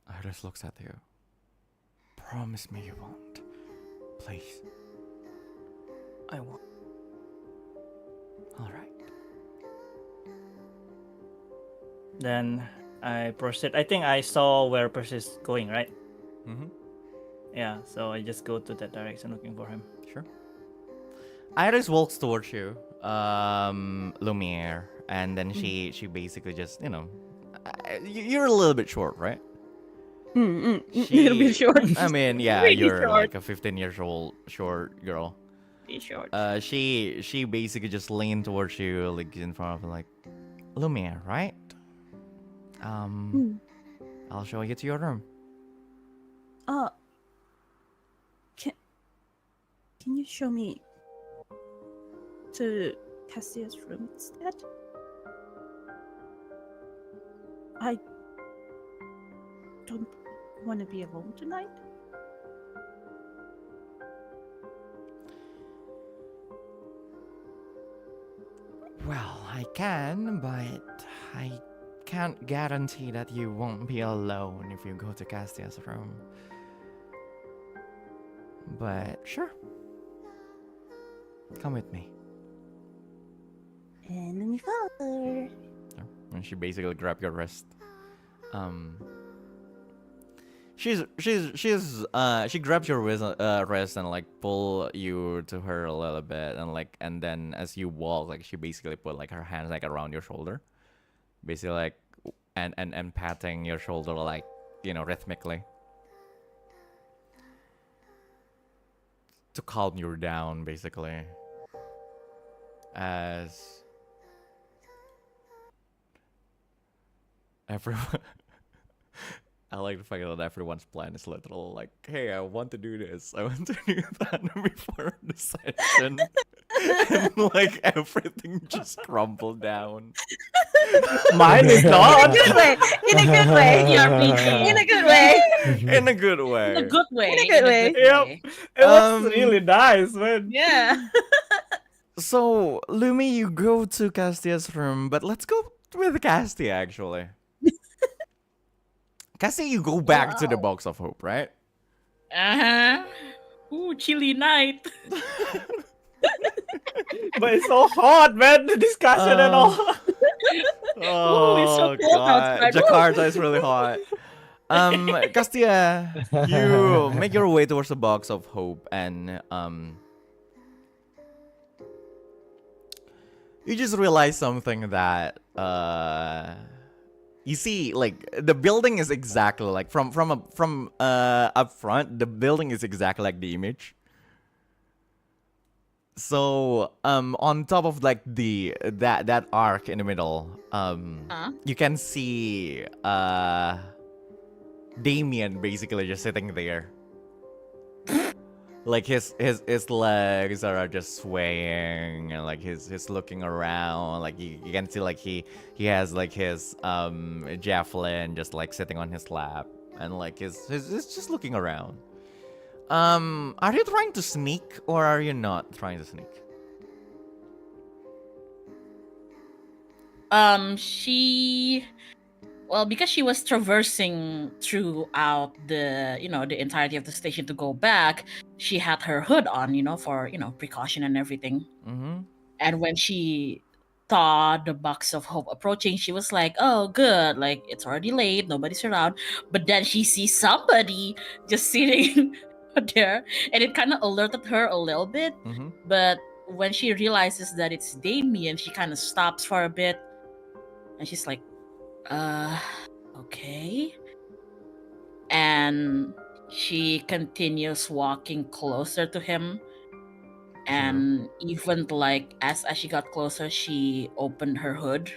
Iris looks at you. Promise me you won't. Please. I won't. All right. Then I proceed. I think I saw where Percy is going, right? Mm-hmm. Yeah, so I just go to that direction looking for him. Sure. Iris walks towards you, Lumiere, and then she basically just, you're a little bit short, right? Little bit short. I mean, yeah, Really you're short. like a 15 years old short girl. Be short. She basically just leaned towards you, like in front of like, Lumiere, right? I'll show you to your room. Can you show me to Castia's room instead? I don't want to be alone tonight. Well, I can, but I can't guarantee that you won't be alone if you go to Castia's room. But sure. Come with me. And let me follow. And she basically grabbed your wrist. She grabs your wrist and like pull you to her a little bit, and then as you walk, like she basically put like her hands like around your shoulder, basically like and patting your shoulder like rhythmically to calm you down, basically. As everyone. I like the fact that everyone's plan is literal like, hey, I want to do this, I want to do that before the session. And like everything just crumbled down. Mine is not. In a good way. In a good way. RPG. In a good way. In a good way. In a good way. In a good way. Yep. It was really nice, man. Yeah. So, Lumi, you go to Castia's room, but let's go with Castia actually. Cassia, you go back to the box of hope, right? Uh-huh. Ooh, chilly night. But it's so hot, man. The discussion and all. Oh, it's so cold God. outside. Jakarta is really hot. Castia, you make your way towards the box of hope, and you just realize something that you see, like the building is exactly like from up front. The building is exactly like the image. So on top of like that arc in the middle, you can see Damien basically just sitting there. Like his legs are just swaying, and like he's looking around. Like you can see like he has like his javelin just like sitting on his lap, and like he's just looking around. Are you trying to sneak or are you not trying to sneak? Because she was traversing throughout the entirety of the station to go back, she had her hood on, for precaution and everything. Mm-hmm. And when she saw the box of hope approaching, she was like, "Oh, good! Like it's already late, nobody's around." But then she sees somebody just sitting there, and it kind of alerted her a little bit. Mm-hmm. But when she realizes that it's Damien, she kind of stops for a bit, and she's like, okay." And she continues walking closer to him. And even like as she got closer, she opened her hood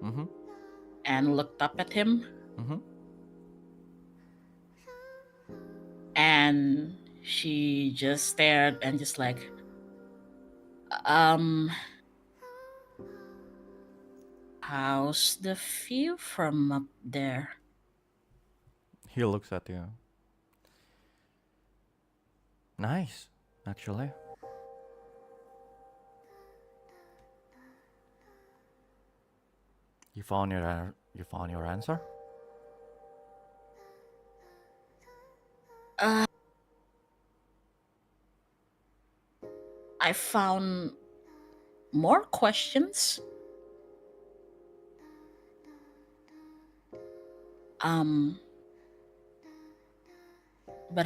Mm-hmm. and looked up at him. Mm-hmm. And she just stared and just like, how's the view from up there? He looks at you. Nice, actually. You found your answer? I found more questions. But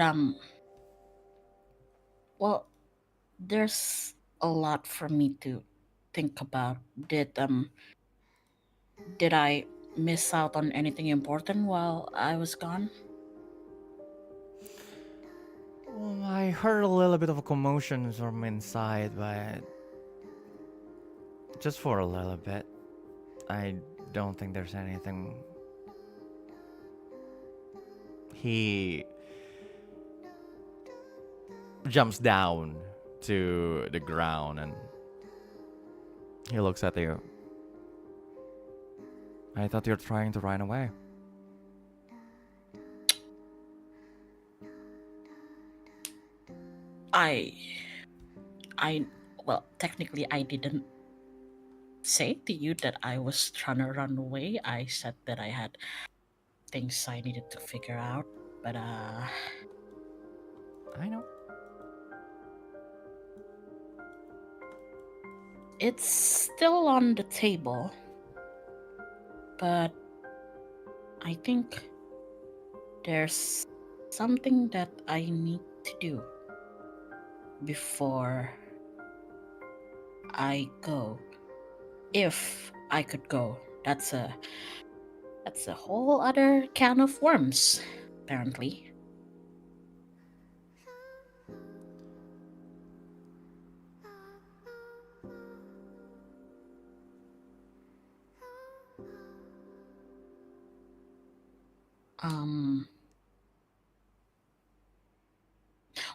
well, there's a lot for me to think about. Did I miss out on anything important while I was gone? Well, I heard a little bit of a commotion from inside, but just for a little bit. I don't think there's anything. He jumps down to the ground and he looks at you. I thought you were trying to run away. Well, technically I didn't say to you that I was trying to run away. I said that I had things I needed to figure out, but I know. it's still on the table. But I think there's something that I need to do before I go. If I could go. That's a whole other can of worms, apparently.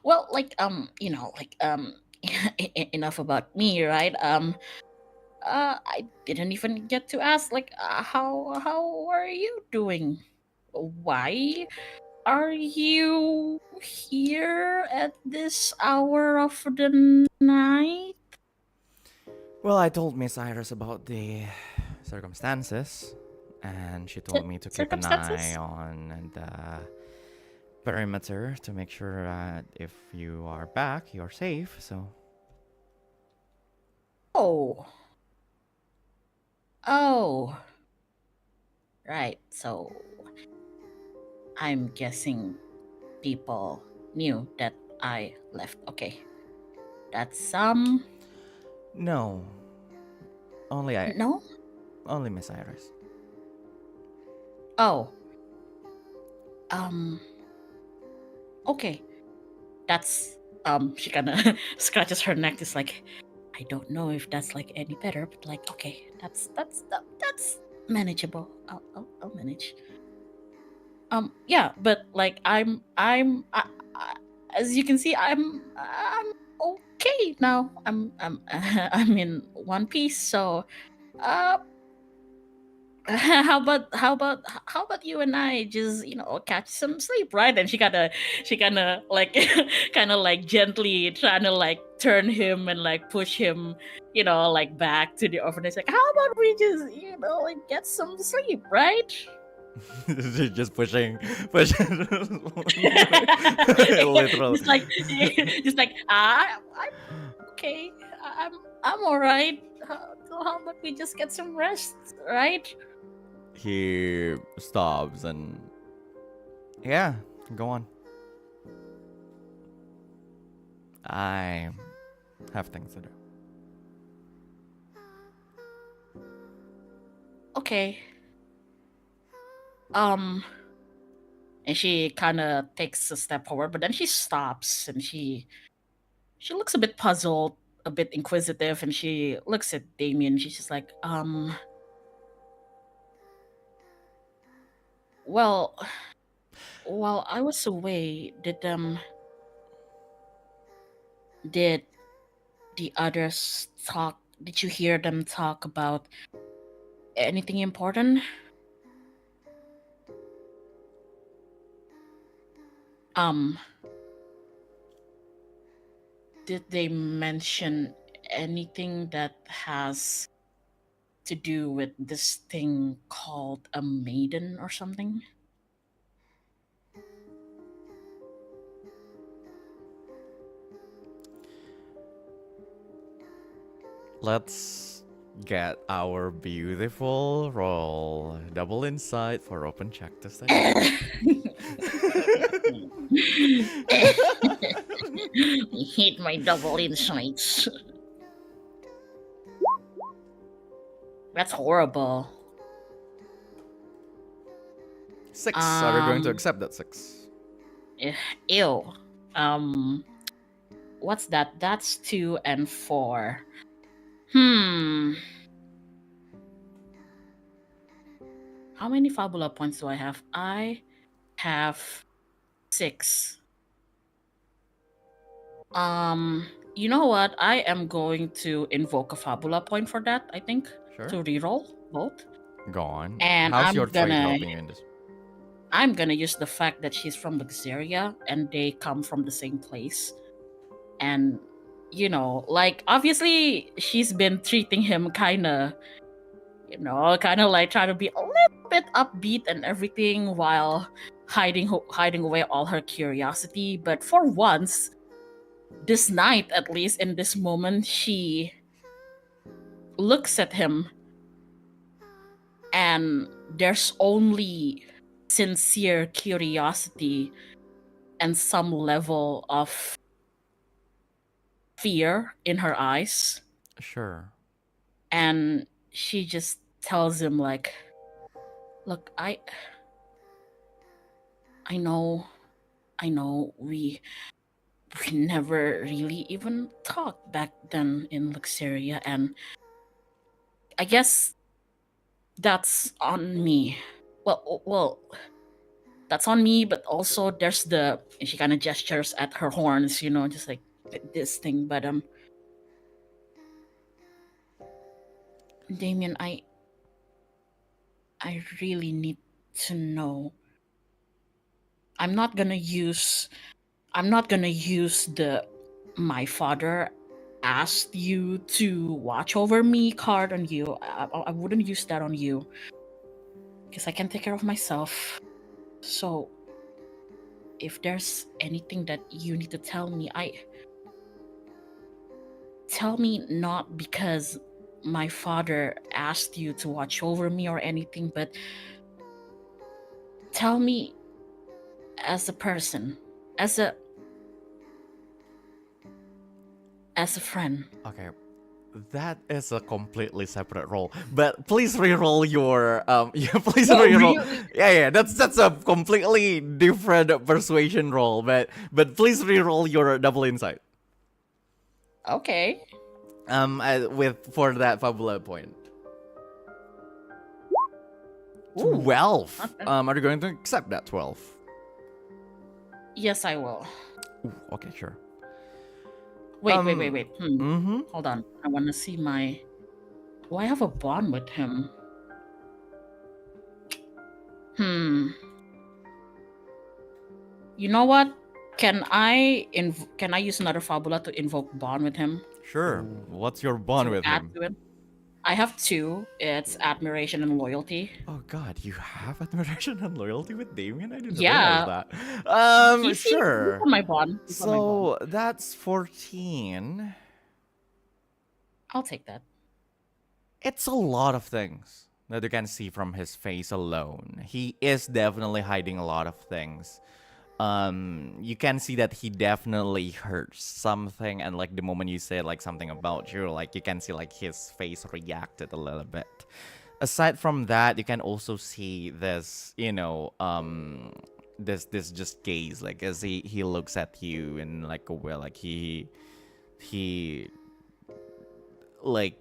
Well, like enough about me, right? I didn't even get to ask, like, how are you doing? Why are you here at this hour of the night? Well, I told Miss Iris about the circumstances, and she told me to keep an eye Circumstances? on the perimeter to make sure that if you are back, you're safe. So, Oh, right. So I'm guessing people knew that I left. Okay, that's no, only no. only Miss Iris. Oh, okay. That's she kind of scratches her neck. It's like, I don't know if that's like any better, but like, okay, that's manageable. I'll manage. Yeah, but like as you can see, I'm okay now. I'm in one piece. So, how about you and I just catch some sleep, right? And she kind of like kind of like gently trying to like turn him and like push him, like back to the orphanage. Like, how about we just like get some sleep, right? Just pushing. Literally. just like I'm okay. I'm all right. how about we just get some rest, right? He stops and yeah, go on. I have things to do. Okay. And she kind of takes a step forward, but then she stops and she looks a bit puzzled, a bit inquisitive, and she looks at Damien. She's just like, well, while I was away, did the others talk? Did you hear them talk about anything important? Did they mention anything that has to do with this thing called a maiden or something? Let's get our beautiful roll. Double insight for open check to study. I hate my double insights. That's horrible. 6. Are you going to accept that 6? Ew. What's that? That's 2 and 4. How many Fabula points do I have? I have 6. You know what? I am going to invoke a Fabula point for that, I think. Sure. To reroll both. Go on. And How's I'm your trait gonna helping you in this? I'm gonna use the fact that she's from Luxeria and they come from the same place. And like obviously she's been treating him kinda like trying to be a little bit upbeat and everything while hiding away all her curiosity. But for once, this night, at least in this moment, she looks at him and there's only sincere curiosity and some level of fear in her eyes. Sure. And she just tells him like, look, I know we never really even talked back then in Luxeria, and I guess that's on me. Well, that's on me, but also there's and she kind of gestures at her horns, just like this thing. But Damien, I really need to know. I'm not gonna use the my father asked you to watch over me card on you. I wouldn't use that on you because I can take care of myself. So if there's anything that you need to tell me, tell me not because my father asked you to watch over me or anything, but tell me as a person, as a friend. Okay. That is a completely separate roll. But please reroll your please reroll. Really? Yeah, that's a completely different persuasion roll, but please reroll your double insight. Okay. For that Fabula point. Ooh. 12. Are you going to accept that 12? Yes, I will. Ooh, okay, sure. Wait. Mm-hmm. Hold on. I want to see my... Do I have a bond with him? You know what? Can I use another Fabula to invoke bond with him? Sure. What's your bond with Add him? to it? I have 2. It's admiration and loyalty. Oh god, you have admiration and loyalty with Damien? I didn't Yeah. realize that. He's Sure. on my bond. He's on my bond. So that's 14. I'll take that. It's a lot of things that you can see from his face alone. He is definitely hiding a lot of things. You can see that he definitely hurts something, and like the moment you say like something about you, like you can see like his face reacted a little bit. Aside from that, you can also see this, this just gaze, like as he looks at you in like a way, like he like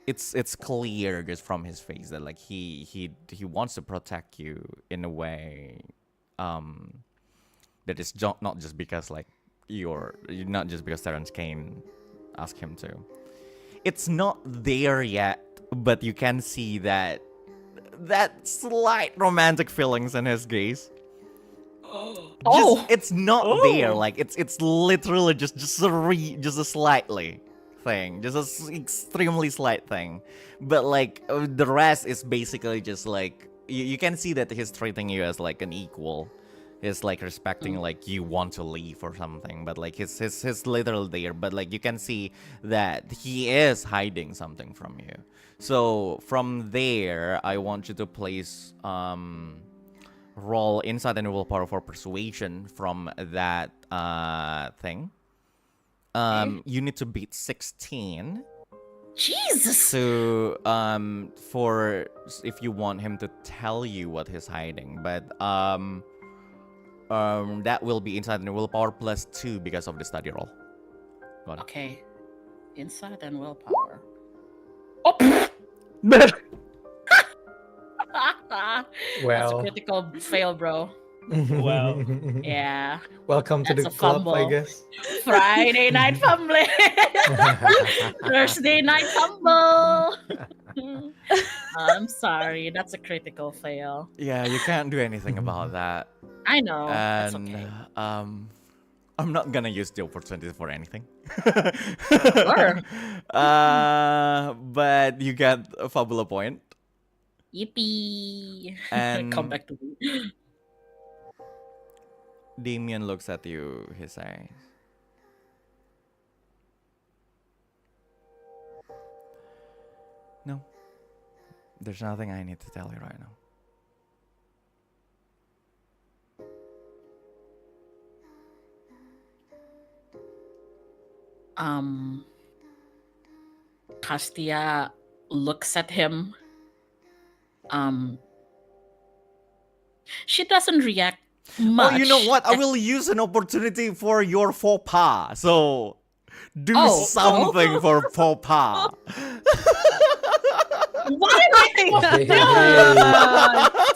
it's clear just from his face that like he wants to protect you in a way that is not just because like you're not just because Terrence Kane asked him to. It's not there yet, but you can see that slight romantic feelings in his gaze. Oh, It's not Oh. there. Like it's literally just a slightly thing, just extremely slight thing. But like the rest is basically just like you can see that he's treating you as like an equal. He's like respecting like you want to leave or something, but like he's literally there. But like you can see that he is hiding something from you. So from there, I want you to place roll insight and willpower for persuasion from that thing. You need to beat 16 Jesus! to for if you want him to tell you what he's hiding. But that will be insight and willpower plus 2 because of the study roll. Got it. Okay. Insight and willpower. Oh! pfft. That's a Well. critical fail, bro. Wow. Yeah. Welcome to That's the a club, I fumble. guess. Friday night fumbling. Thursday night fumble. I'm sorry. That's a critical fail. Yeah, you can't do anything about that. I know. That's And okay. I'm not gonna use the opportunity for anything. Sure. But you get a Fabula point. Yippee. And Come back to me. Damien looks at you, his eyes. No. There's nothing I need to tell you right now. Castia looks at him. She doesn't react much. Oh, you know what? I will use an opportunity for your faux pas. So, do Oh, something for faux pas. What am I supposed to do?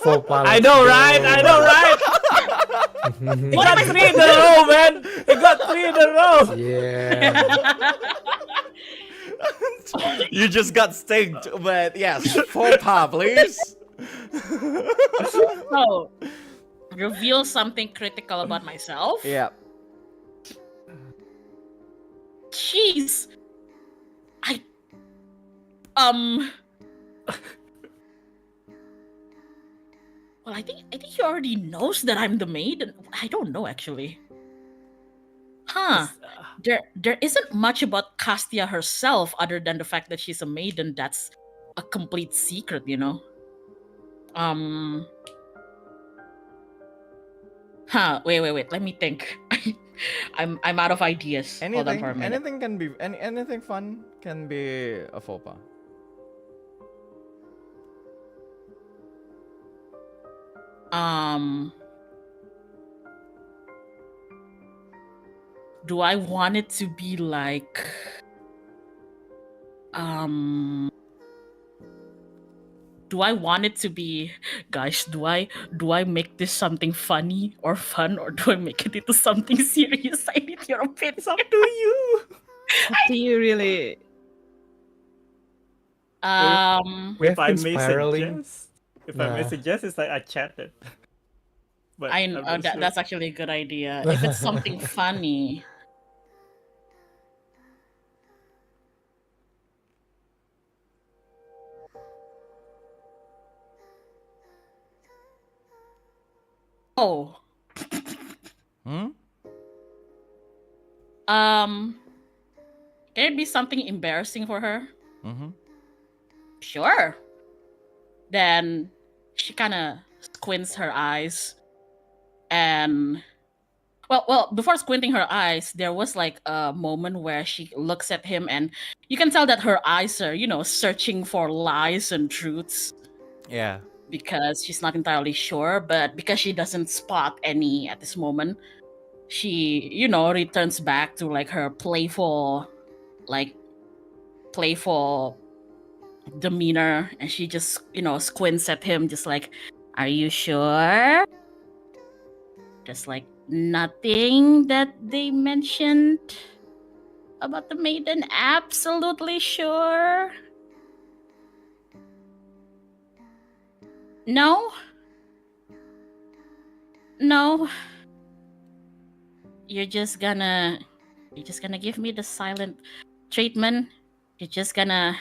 Faux pas, I let's know, go. right? I know, right? He got 3 in a row, man. He got 3 in a row. Yeah. You just got stigged, but yes, faux pas, please. So, reveal something critical about myself. Yeah. Jeez. Well, I think he already knows that I'm the maid. And I don't know actually. Huh. There isn't much about Castia herself other than the fact that she's a maiden. That's a complete secret, you know. Wait. Let me think. I'm out of ideas. Hold on for a minute. Anything can be anything fun can be a faux pas. Do I want it to be like do I want it to be, guys, do I make this something funny or fun, or do I make it into something serious? I need your opinion. It's up to you. Do you really? We have If I been may spiraling. suggest, it's like I chatted. But I'm not sure. That's actually a good idea. If it's something funny. Oh. Hmm? Can it be something embarrassing for her? Mm-hmm. Sure. Then she kind of squints her eyes, and well, before squinting her eyes, there was like a moment where she looks at him, and you can tell that her eyes are, searching for lies and truths Yeah. because she's not entirely sure. But because she doesn't spot any at this moment, she, returns back to like her playful demeanor, and she just, squints at him, just like, "Are you sure? Just like nothing that they mentioned about the maiden? Absolutely sure? No? No? You're just gonna give me the silent treatment? You're just gonna..."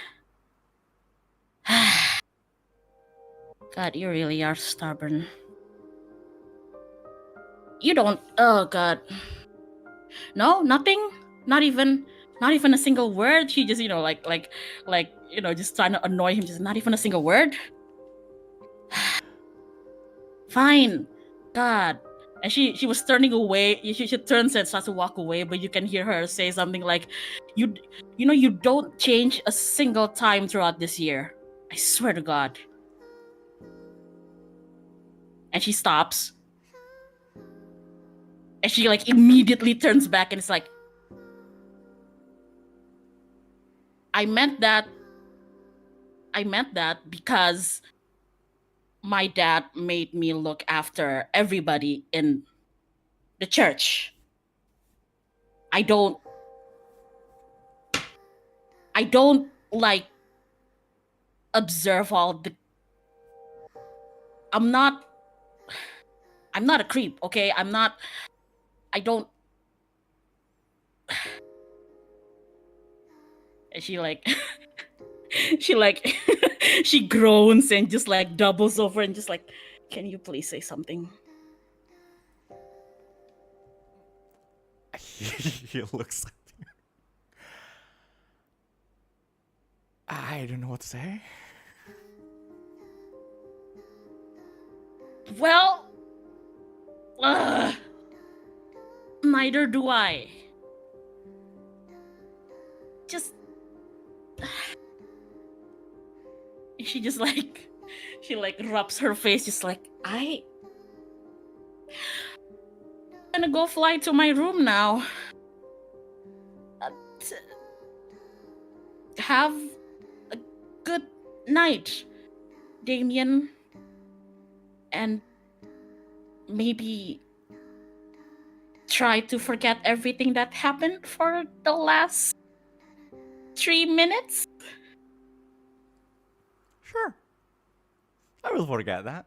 God, you really are stubborn. You don't... Oh, God. No, nothing? Not even a single word? She just, just trying to annoy him. Just not even a single word? Fine. God. And she was turning away. She turns and starts to walk away, but you can hear her say something like, you don't change a single time throughout this year. I swear to God. And she stops. And she like immediately turns back and it's like, I meant that because my dad made me look after everybody in the church. I don't like observe all the... I'm not a creep, okay? I don't... And she like she groans and just like doubles over and just like, "Can you please say something?" He looks at you. I don't know what to say. Well, neither do I. Just... She just like... She like rubs her face, just like, I'm gonna go fly to my room now. Have a good night, Damien. And maybe try to forget everything that happened for the last 3 minutes. Sure. I will forget that.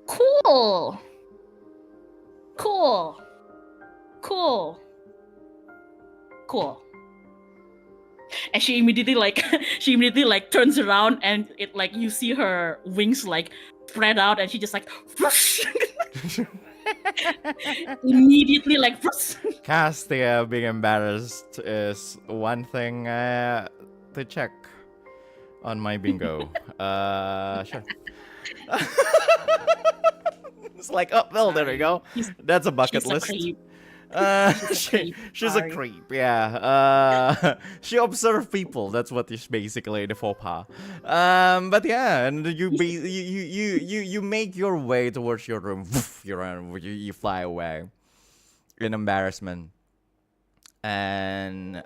Cool. And she immediately like turns around and it like you see her wings like spread out and she just like immediately like Castia being embarrassed is one thing to check on my bingo. Sure. It's like, oh, well, there we go. That's a bucket she's a list. creep. She's a Sorry. creep, yeah. She observes people. That's what is basically the faux pas. But yeah, and you make your way towards your room. You fly away in embarrassment, and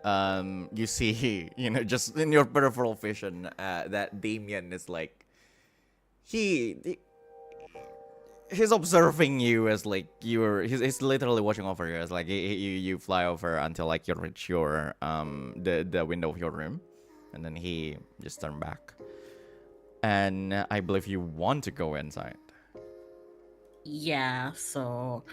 you see, just in your peripheral vision, that Damien is like, he's observing you as like he's literally watching over you as like you fly over until like you reach your the window of your room, and then he just turned back, and I believe you want to go inside. Yeah, so...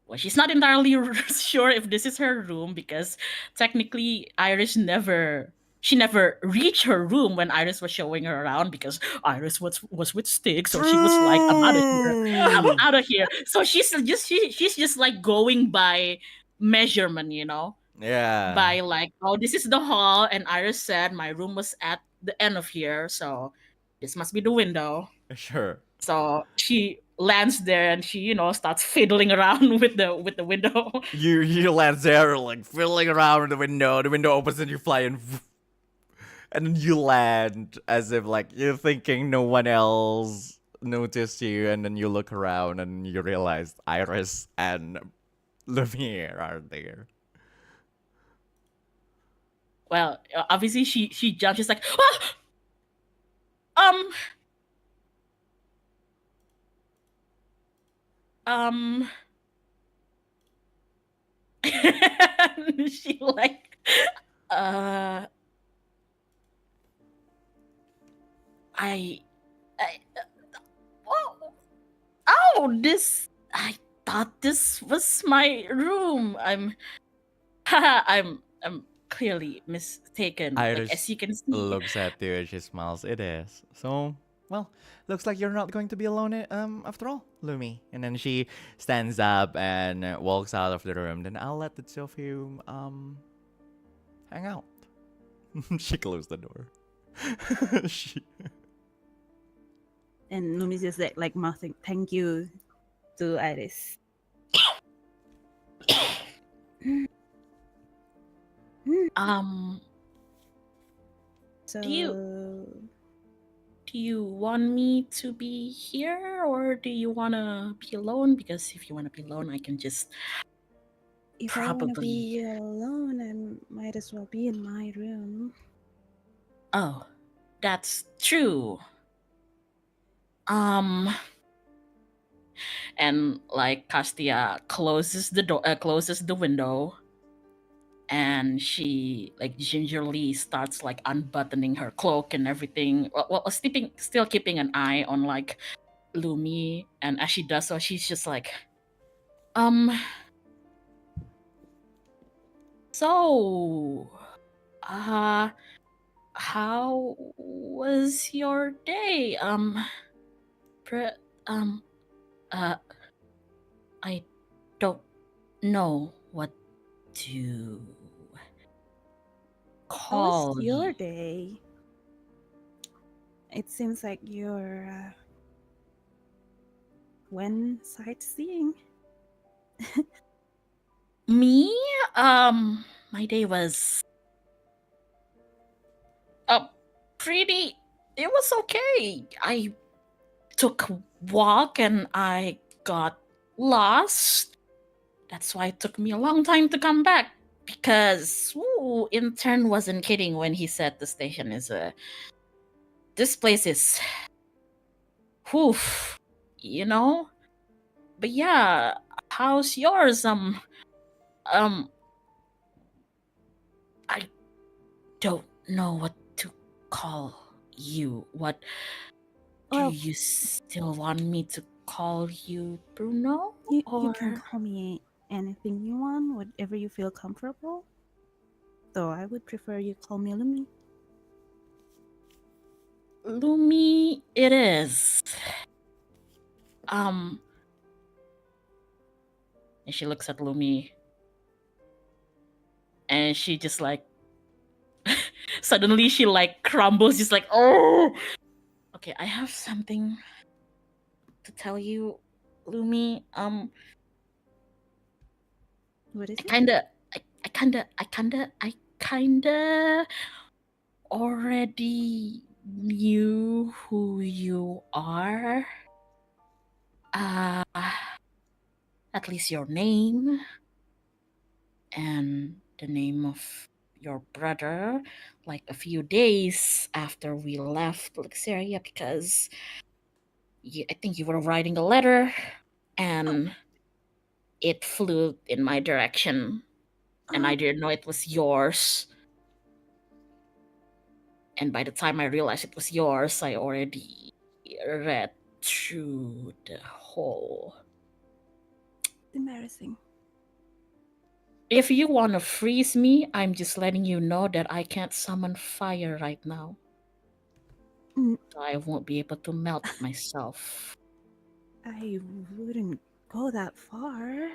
Well, she's not entirely sure if this is her room because technically she never reached her room when Iris was showing her around because Iris was with Stygg, so she was like, "I'm out of here. I'm out of here." So she's just like going by measurement, Yeah. by like, oh, this is the hall, and Iris said my room was at the end of here, so this must be the window. Sure. So she lands there and she, starts fiddling around with the window. You land there like fiddling around with the window. The window opens and you fly and then you land as if like you're thinking no one else noticed you, and then you look around and you realize Iris and Lumiere are there. Well, obviously she jumps. She's like, ah! She like, I this. I thought this was my room. I'm clearly mistaken. Like, Iris as you can see. looks at you and she smiles. It is. So, well, looks like you're not going to be alone after all, Lumi. And then she stands up and walks out of the room. Then I'll let the two of you hang out. She closed the door. she... And Lumi's just like mouthing thank you to Iris. So Do you want me to be here, or do you want to be alone? Because if you want to be alone, I can just if I want to be alone, I might as well be in my room. Oh, that's true. And like Castia closes the door, closes the window, and she like gingerly starts like unbuttoning her cloak and everything. Well, still keeping an eye on like Lumi, and as she does so, she's just like, so, how was your day? I don't know what to call. How was your day? It seems like you're went sightseeing. Me? My day was pretty. It was okay. I took a walk and I got lost. That's why it took me a long time to come back. Because Intern wasn't kidding when he said the station is this place is you know? But yeah, how's yours? I don't know what to call you. What do you still want me to call you, Bruno? You can call me anything you want, whatever you feel comfortable. Though I would prefer you call me Lumi. Lumi, it is. And she looks at Lumi, and she just like suddenly she like crumbles, just like, oh. Okay, I have something to tell you, Lumi. What is it? I kinda already knew who you are. At least your name and the name of your brother, like a few days after we left Luxeria, because I think you were writing a letter and it flew in my direction, and I didn't know it was yours. And by the time I realized it was yours, I already read through the whole. Embarrassing. If you want to freeze me, I'm just letting you know that I can't summon fire right now. So I won't be able to melt myself. I wouldn't go that far.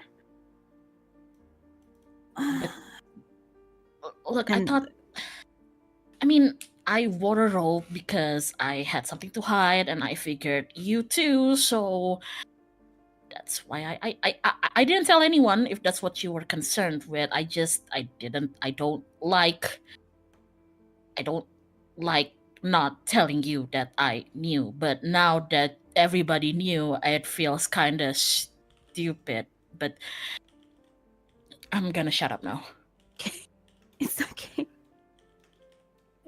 Look, I And thought. I mean, I wore a robe because I had something to hide, and I figured you too. So that's why I didn't tell anyone if that's what you were concerned with. I don't like not telling you that I knew. But now that everybody knew, it feels kind of stupid. But I'm gonna shut up now. it's okay.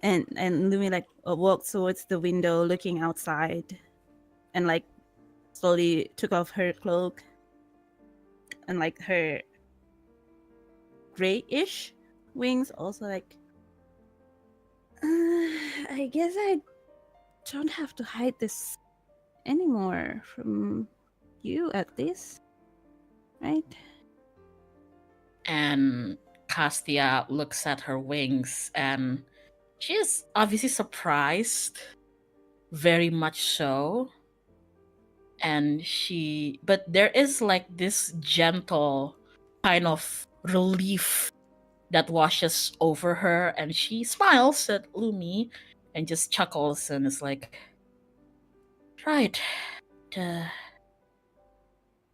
And Lumi like walked towards the window, looking outside, and like slowly took off her cloak, and like her grayish wings also like. I guess I don't have to hide this anymore from you, at least, right? And Castia looks at her wings, and she is obviously surprised, very much so. But there is like this gentle kind of relief that washes over her, and she smiles at Lumi and just chuckles and is like, right, the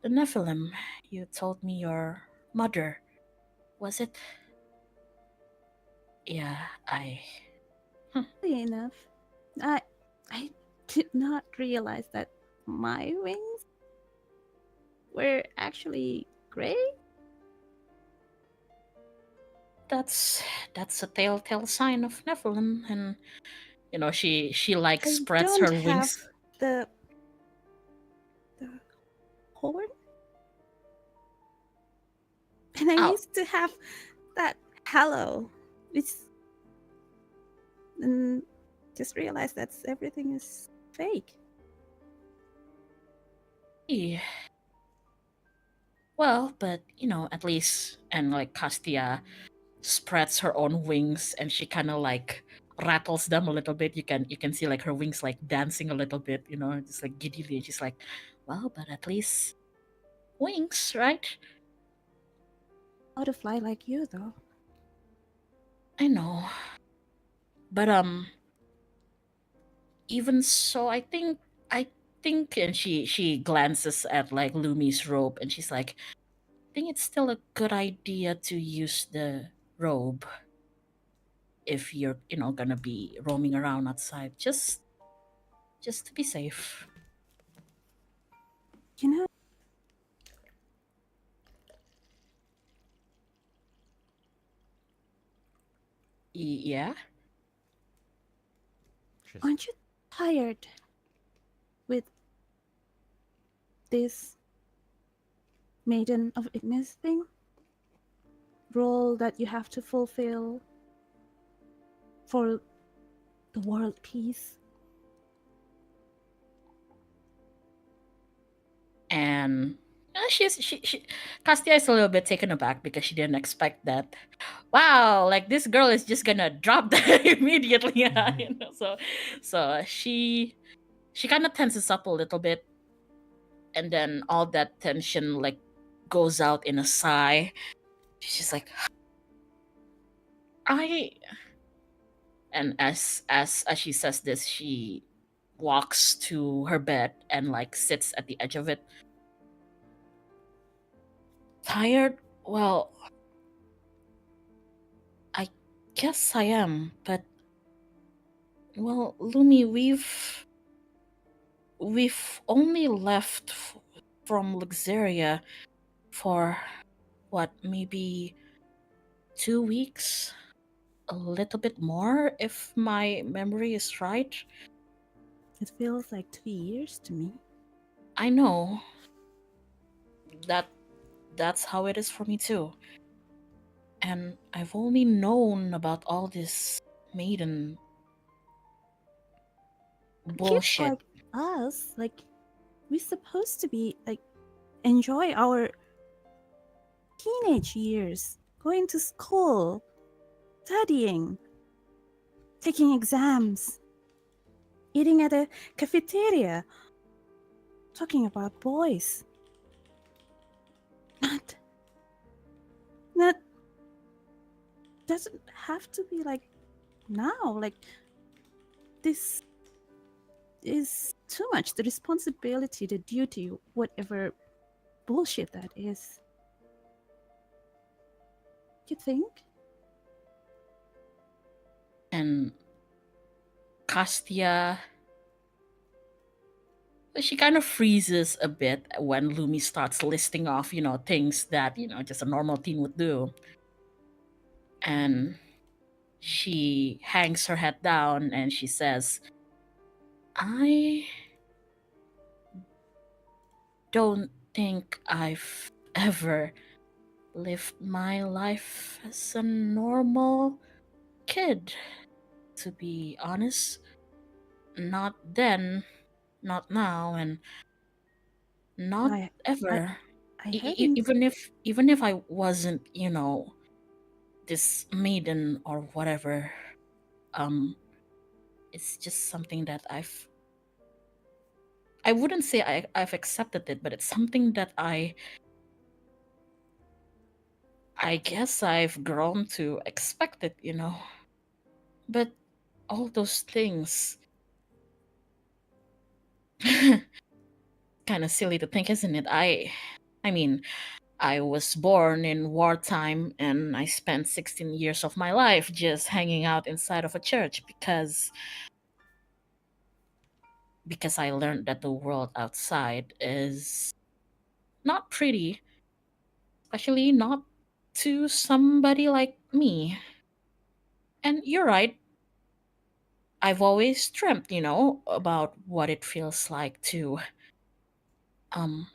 Nephilim, you told me your mother, was it? Yeah, Funny enough, I did not realize that my wings were actually gray. that's a telltale sign of Nephilim. And she like I spreads don't her have wings. the horn, and I Oh, used to have that halo. It's and just realized that everything is fake. yeah. Well, but at least, and like Castia spreads her own wings, and she kind of like rattles them a little bit. You can see like her wings like dancing a little bit, just like giddily. And she's like, well, but at least wings, right? How to fly like you, though. I know. But even so, I think and she glances at like Lumi's robe, and she's like, I think it's still a good idea to use the robe if you're gonna be roaming around outside, just to be safe. You know, Yeah. She's aren't you tired with this Maiden of Ignis thing? Role that you have to fulfill for the world peace? And she Castia is a little bit taken aback because she didn't expect that. Wow, like this girl is just gonna drop that immediately. So she kind of tenses up a little bit, and then all that tension like goes out in a sigh. She's just like, I and as she says this, she walks to her bed and like sits at the edge of it. Tired? Well, I guess I am, but well, Lumi, we've only left from Luxeria for what, maybe 2 weeks, a little bit more if my memory is right. It feels like 2 years to me. I know that's how it is for me too. And I've only known about all this maiden Kids bullshit. like us, like, we're supposed to be, like, enjoy our teenage years, going to school, studying, taking exams, eating at a cafeteria, talking about boys. Not doesn't have to be like now. Like this is too much. The responsibility, the duty, whatever bullshit that is. You think? And Castia, she kind of freezes a bit when Lumi starts listing off, things that, just a normal teen would do. And she hangs her head down and she says, I don't think I've ever lived my life as a normal kid, to be honest. Not then, not now, and not I ever. I haven't. Even if I wasn't, this maiden or whatever, it's just something that I wouldn't say I've accepted it, but it's something that I guess I've grown to expect it, But all those things, kind of silly to think, isn't it? I mean, I was born in wartime and I spent 16 years of my life just hanging out inside of a church because I learned that the world outside is not pretty, especially not to somebody like me. And you're right. I've always dreamt, about what it feels like um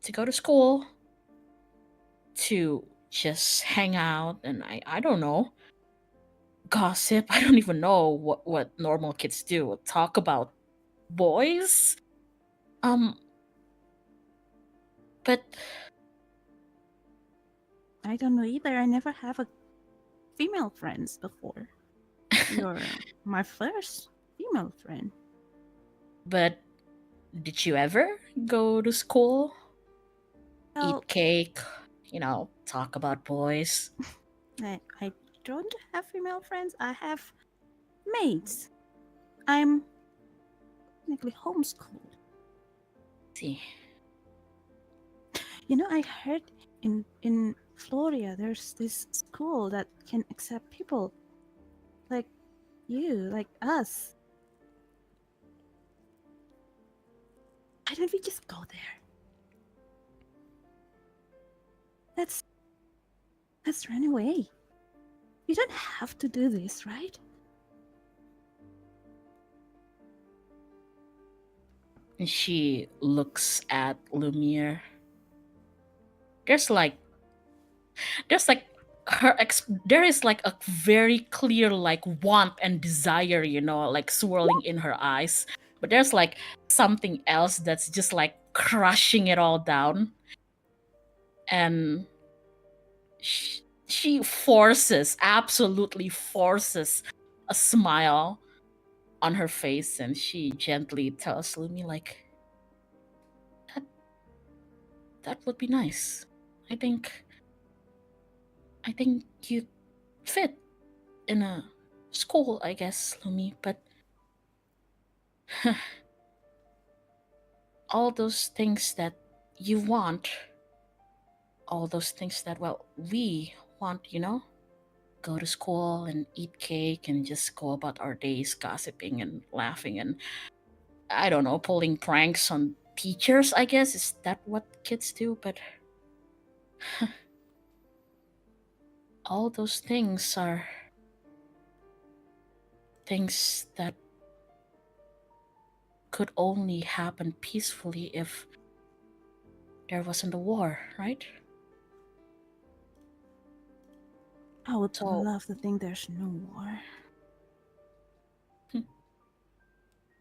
to go to school, to just hang out, and I don't know, gossip. I don't even know what normal kids do. Talk about boys. But I don't know either. I never have a female friends before. You're my first female friend. but did you ever go to school, Well, eat cake, talk about boys? I don't have female friends. I have mates. I'm technically homeschooled. See, I heard in Floria there's this school that can accept people like you, like us. Why don't we just go there? Let's run away. We don't have to do this, right? and she looks at Lumiere. There's like there is like a very clear like want and desire, like swirling in her eyes, but there's like something else that's just like crushing it all down. And she absolutely forces a smile on her face, and she gently tells Lumi like, that would be nice. I think you fit in a school, I guess, Lumi, but all those things that you want, all those things that, well, we want, go to school and eat cake and just go about our days gossiping and laughing and, I don't know, pulling pranks on teachers, I guess. Is that what kids do? But all those things are things that could only happen peacefully if there wasn't a war, right? I would So- love to think there's no war.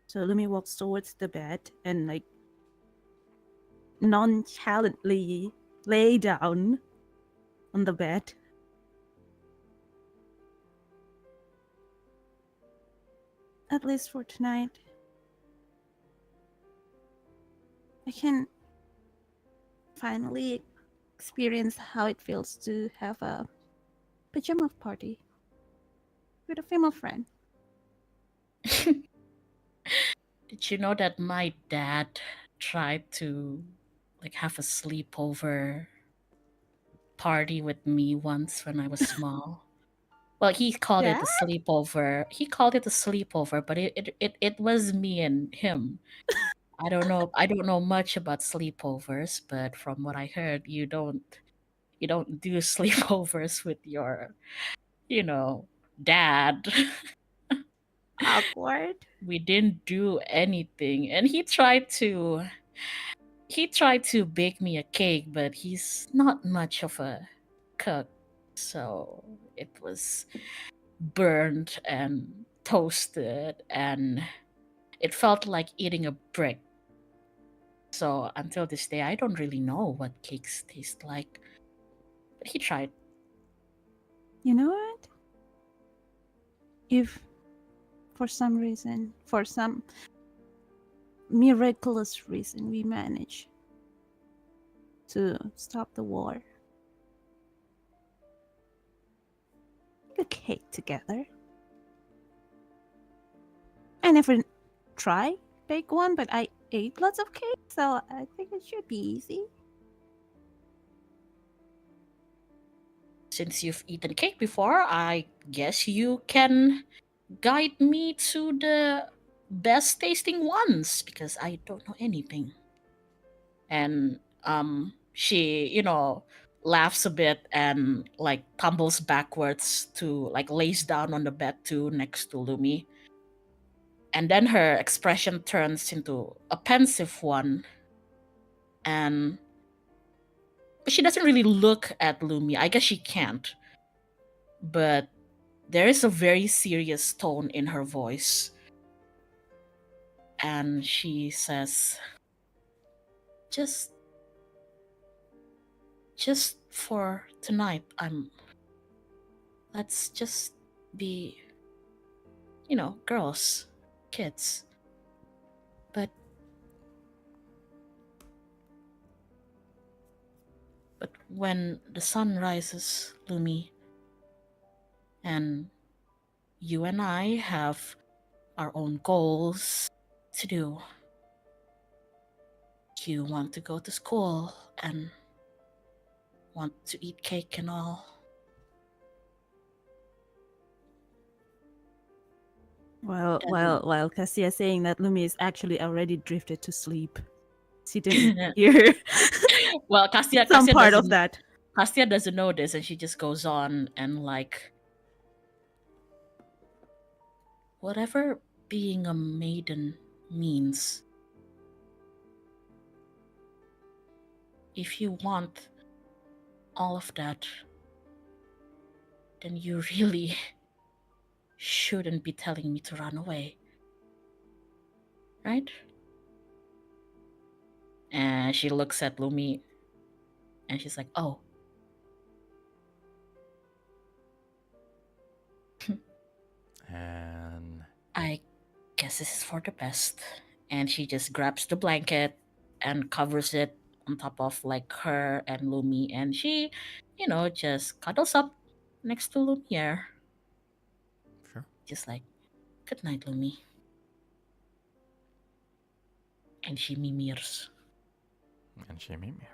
So Lumi walks towards the bed and like nonchalantly lay down on the bed. At least for tonight. I can finally experience how it feels to have a pajama party with a female friend. Did you know that my dad tried to like have a sleepover party with me once when I was small? Well, he called it a Dad? sleepover. He called it a sleepover, but it was me and him. I don't know. I don't know much about sleepovers, but from what I heard, you don't do sleepovers with your, you know, dad. Awkward. We didn't do anything, and he tried to bake me a cake, but he's not much of a cook, so it was burned and toasted, and it felt like eating a brick. So until this day, I don't really know what cakes taste like. But he tried. You know what? If for some reason, for some miraculous reason, we manage to stop the war, make a cake together. I never try bake one, but I ate lots of cake, so I think it should be easy. Since you've eaten cake before, I guess you can guide me to the best tasting ones because I don't know anything. And she, laughs a bit and like tumbles backwards to like lays down on the bed too next to Lumi. And then her expression turns into a pensive one. And but she doesn't really look at Lumi. I guess she can't. But there is a very serious tone in her voice. And she says, just for tonight, let's just be, girls, kids. But when the sun rises, Lumi, and you and I have our own goals to do. You want to go to school and want to eat cake and all. While Cassia is saying that, Lumi is actually already drifted to sleep. She didn't hear Well, Castia some part of that. Castia doesn't know this, and she just goes on and like, whatever being a maiden means, if you want all of that, then you really shouldn't be telling me to run away. Right? And she looks at Lumi and she's like, oh. And I guess this is for the best. And she just grabs the blanket and covers it on top of like her and Lumi, and she, just cuddles up next to Lumiere. sure. Just like, good night, Lumi. And she mimirs. And she mimirs.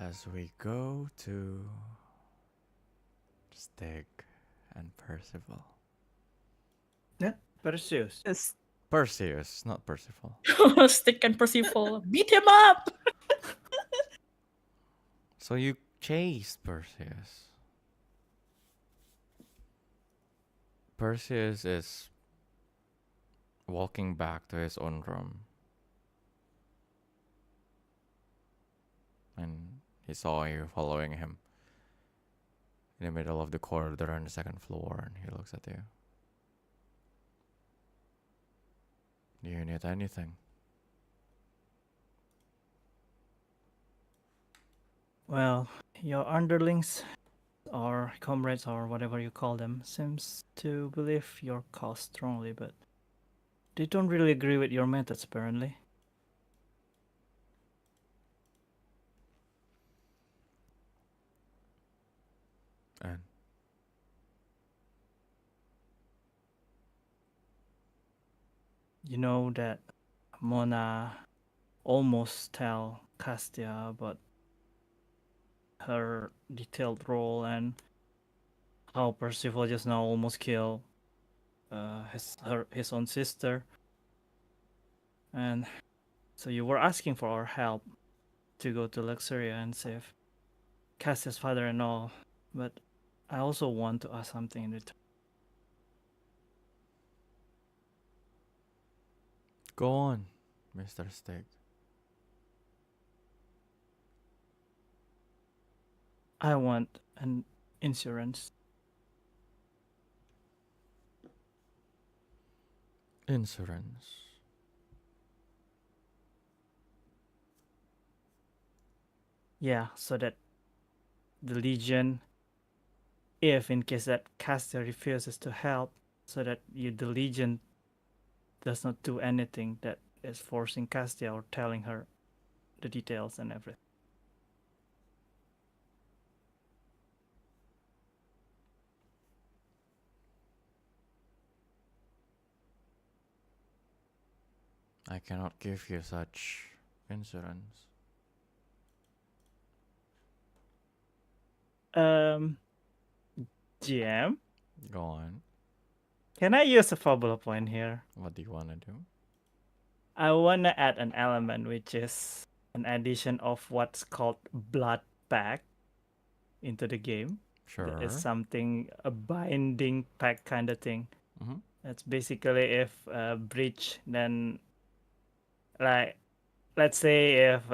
As we go to Stygg and Percival. Perseus. Yes. Perseus, not Percival. Stygg and Percival, beat him up! So you chased Perseus. Perseus is walking back to his own room. And he saw you following him in the middle of the corridor on the second floor, and he looks at you. Do you need anything? Well, your underlings or comrades or whatever you call them seems to believe your cause strongly, but they don't really agree with your methods apparently. And You know that Mona almost tell Castia about her detailed role and how Percival just now almost killed his own sister, and so you were asking for our help to go to Luxeria and save Castia's father and all, but I also want to ask something in return. go on, Mr. Stygg. I want an insurance. Insurance. Yeah, so that the Legion, if in case that Castia refuses to help, so that the Legion does not do anything that is forcing Castia or telling her the details and everything. I cannot give you such insurance. GM, Go on. can I use a Fabula point here? What do you wanna do? I wanna add an element which is an addition of what's called blood pact into the game. Sure. It's something a binding pact kind of thing. Mhm. That's basically if breach, then like let's say if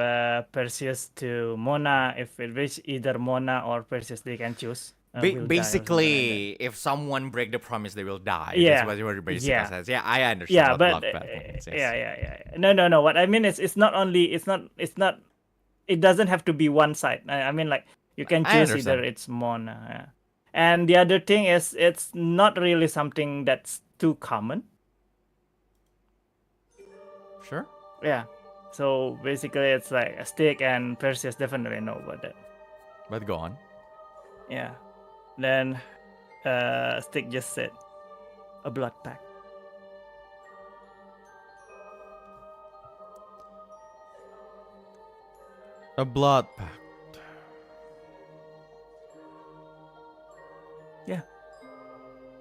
Perseus to Mona, if it reach either Mona or Perseus, they can choose. Will die or something like that. Basically, if someone break the promise, they will die. Yeah. That's what your basically Yeah. says. Yeah, I understand Yeah, what but blood pact means. Yes. yeah. No. What I mean is, it's not only it's not. It doesn't have to be one side. I mean, like you can I choose understand. either it's Mona. Yeah. And the other thing is, it's not really something that's too common. Sure. Yeah. So basically, it's like a Stygg and Perseus definitely know about that. But go on. Yeah. Then Stygg just said a blood pact. A blood pact. Yeah.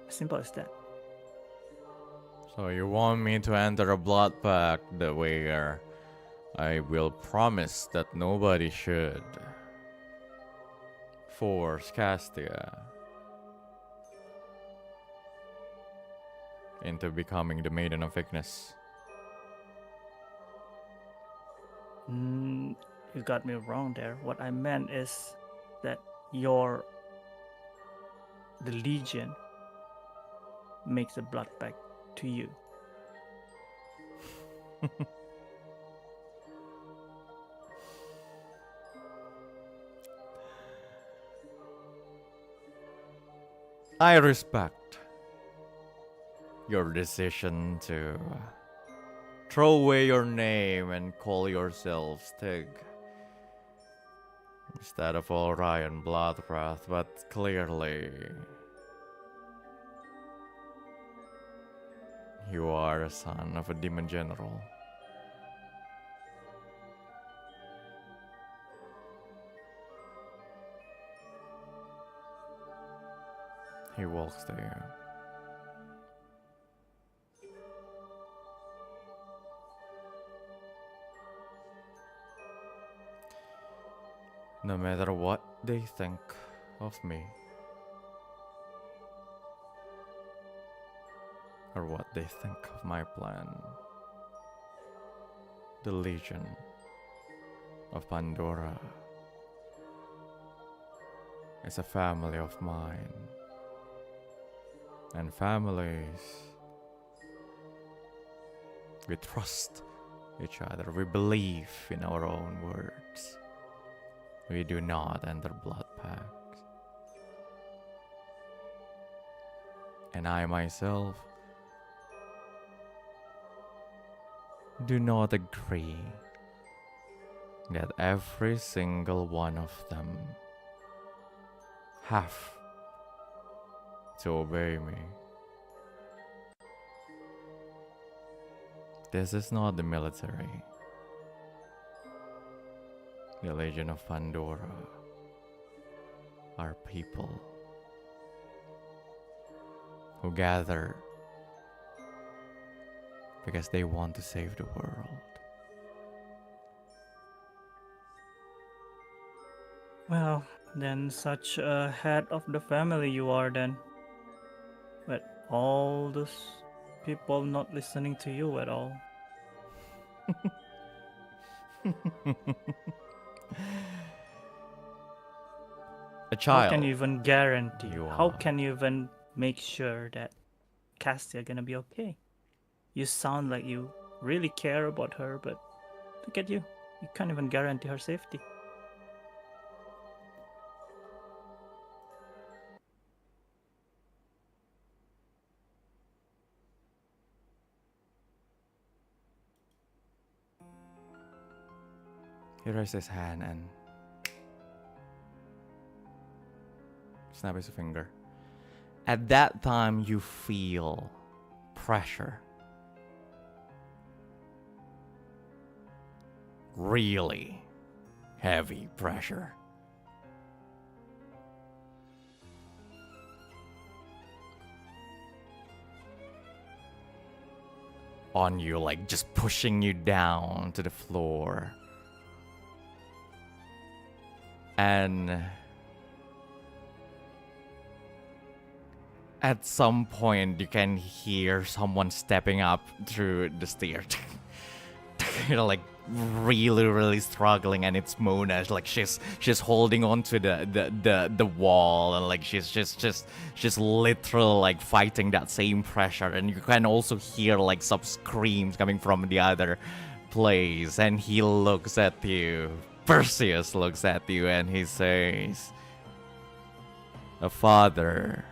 As simple as that. So you want me to enter a blood pact where I will promise that nobody should force Castia into becoming the Maiden of Ignis. You got me wrong there. What I meant is that the Legion makes a blood pact to you. I respect your decision to throw away your name and call yourself Stygg instead of Orion Bloodwrath, but clearly you are a son of a demon general. He walks there. No matter what they think of me, or what they think of my plan, the Legion of Pandora is a family of mine. And families, we trust each other. We believe in our own words. We do not enter blood pacts. And I myself do not agree that every single one of them have to obey me. This is not the military. The Legion of Pandora are people who gather because they want to save the world. Well, then such a head of the family you are then. But all those people not listening to you at all. A child. How can you even guarantee? You How are. can you even make sure that Castia gonna be okay? You sound like you really care about her, but look at you. You can't even guarantee her safety. He raised his hand and snap his finger. At that time, you feel pressure. Really heavy pressure. On you, like just pushing you down to the floor. And at some point, you can hear someone stepping up through the stairs. You know, like really struggling, and it's Mona. Like she's holding on to the wall, and like she's literally like fighting that same pressure. And you can also hear like some screams coming from the other place. And he looks at you. Perseus looks at you and he says, "A father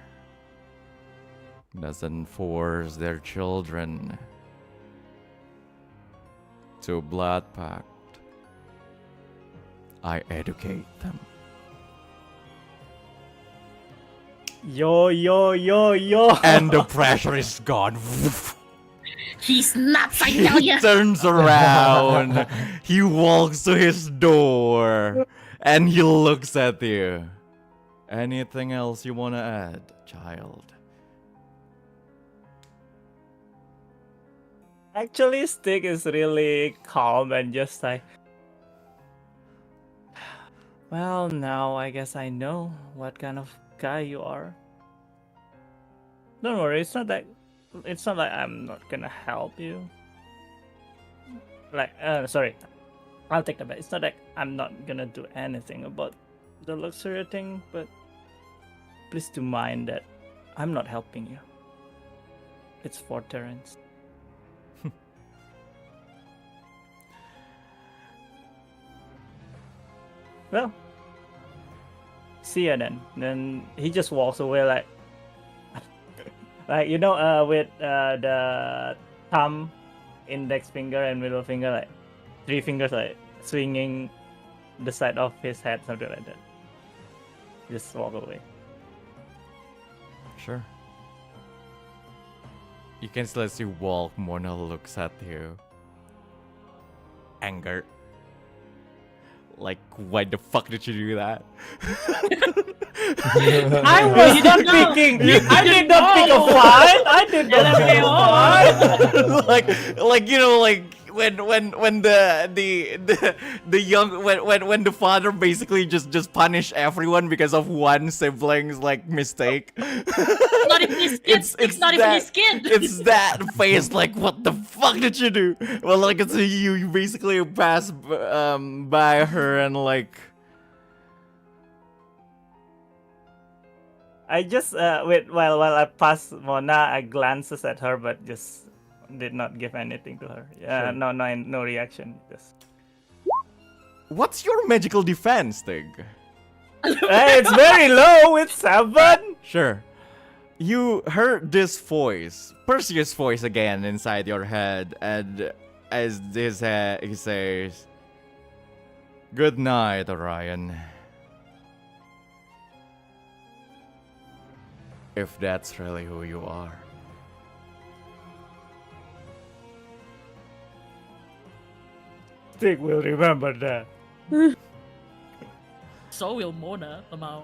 doesn't force their children to a blood pact. I educate them." Yo. And the pressure is gone. He's nuts, I tell He ya! turns around. He walks to his door. And he looks at you. Anything else you want to add, child? Actually, Stygg is really calm and just like, well, now I guess I know what kind of guy you are. Don't worry, it's not like I'm not gonna help you. Like, sorry, I'll take that back. It's not like I'm not gonna do anything about the Luxeria thing, but please do mind that I'm not helping you. It's for Terrence. Well, see ya then. Then he just walks away like, like with the thumb, index finger, and middle finger, like 3 fingers like swinging the side of his head, something like that. Just walk away. Sure. You can still as you walk, Mona looks at you. Anger. Like, why the fuck did you do that? I was not picking. I did not pick a fight. I did not pick a fight. like when the young when the father basically just punish everyone because of one sibling's like mistake. Not even his kid. It's not even his kid. It's that face like, what the fuck did you do? Well, like it's you basically pass by her and like. I just while I pass Mona, I glances at her, but just did not give anything to her. Yeah, Sure. no reaction. Just. What's your magical defense, Stygg? Hey, it's very low. It's 7. Sure. You heard this voice, Perseus' voice again inside your head, and as this he says, "Good night, Orion." If that's really who you are. Stygg will remember that. So will Mona, Lamau.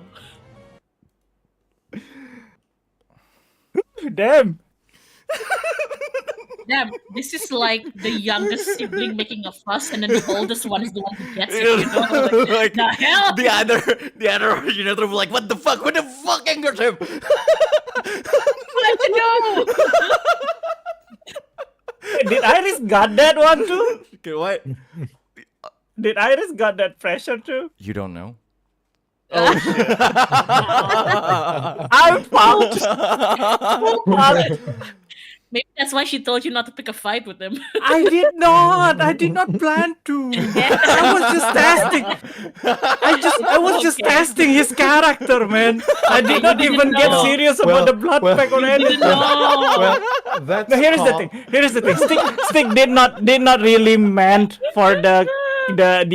Damn. Damn, this is like the youngest sibling making a fuss, and then the oldest one is the one who gets it. You know, like, the hell. the other originator was like, what the fuck angered him? I know. Did Iris got that one too? Okay, what? Did Iris got that pressure too? You don't know? Oh shit. I'm fucked. Maybe that's why she told you not to pick a fight with him. I did not plan to. I was just testing. I was just Okay. testing his character, man. I did not You even didn't get know. serious about the blood pack or anything. No. Well, that's No, here's the called- thing. Stygg did not really meant for the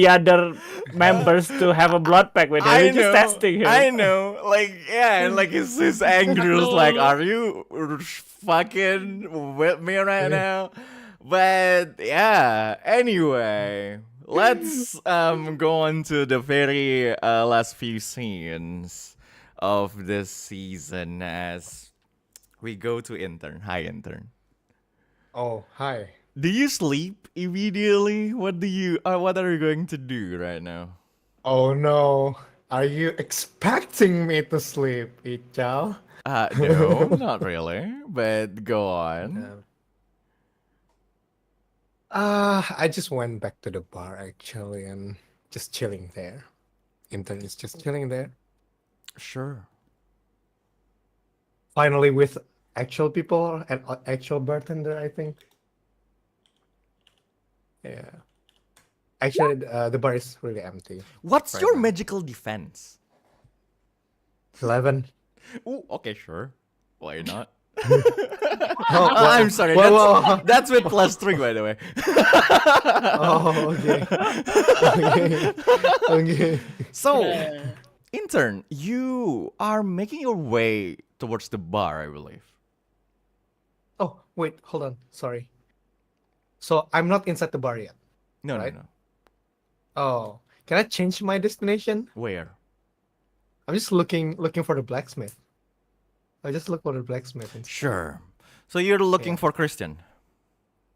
other members to have a blood pack with him. He's just testing him. I know. Like, yeah, and like his anger is like, are you fucking with me right now? But yeah, anyway, let's go on to the very last few scenes of this season as we go to Intern. Hi, Intern. Oh, hi. Do you sleep immediately? What are you going to do right now? Oh no. Are you expecting me to sleep, Ical? No, not really, but go on. I just went back to the bar actually and just chilling there. Intern is just chilling there. Sure. Finally with actual people and actual bartender, I think. Yeah. Actually, the bar is really empty. What's Right your now. magical defense? 11. Ooh, okay, sure. Why not? Oh, I'm sorry. Well, That's, well, that's with +3, by the way. oh, okay. Okay. So, Uh, Intern, you are making your way towards the bar, I believe. Oh, wait, hold on. Sorry. So I'm not inside the bar yet. No, Right. no, no. Oh, can I change my destination? Where? I'm just looking for the blacksmith. I just look for the blacksmith. Sure. So you're looking Yeah. for Christian.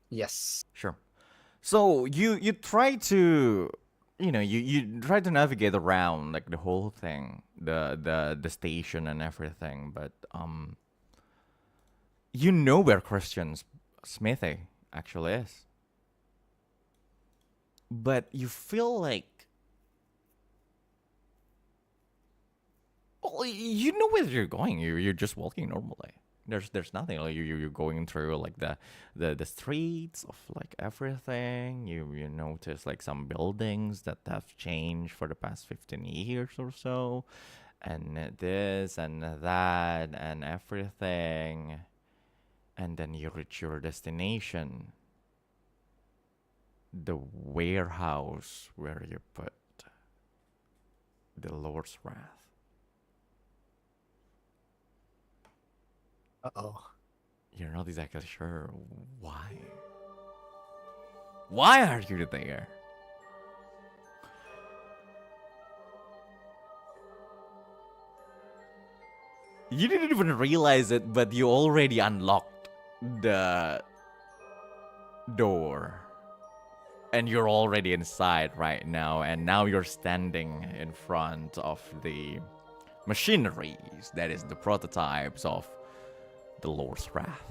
Yes. Sure. So you try to you try to navigate around like the whole thing, the station and everything, but you know where Christian's smithy actually is. But you feel like you know where you're going. You're just walking normally. There's nothing like you're going through like the streets of like everything. You notice like some buildings that have changed for the past 15 years or so, and this and that and everything, and then you reach your destination, the warehouse where you put the Lord's Wrath. Uh-oh. You're not exactly sure why. Why are you there? You didn't even realize it, but you already unlocked the door. And you're already inside right now, and now you're standing in front of the machineries, that is the prototypes of the Lord's Wrath.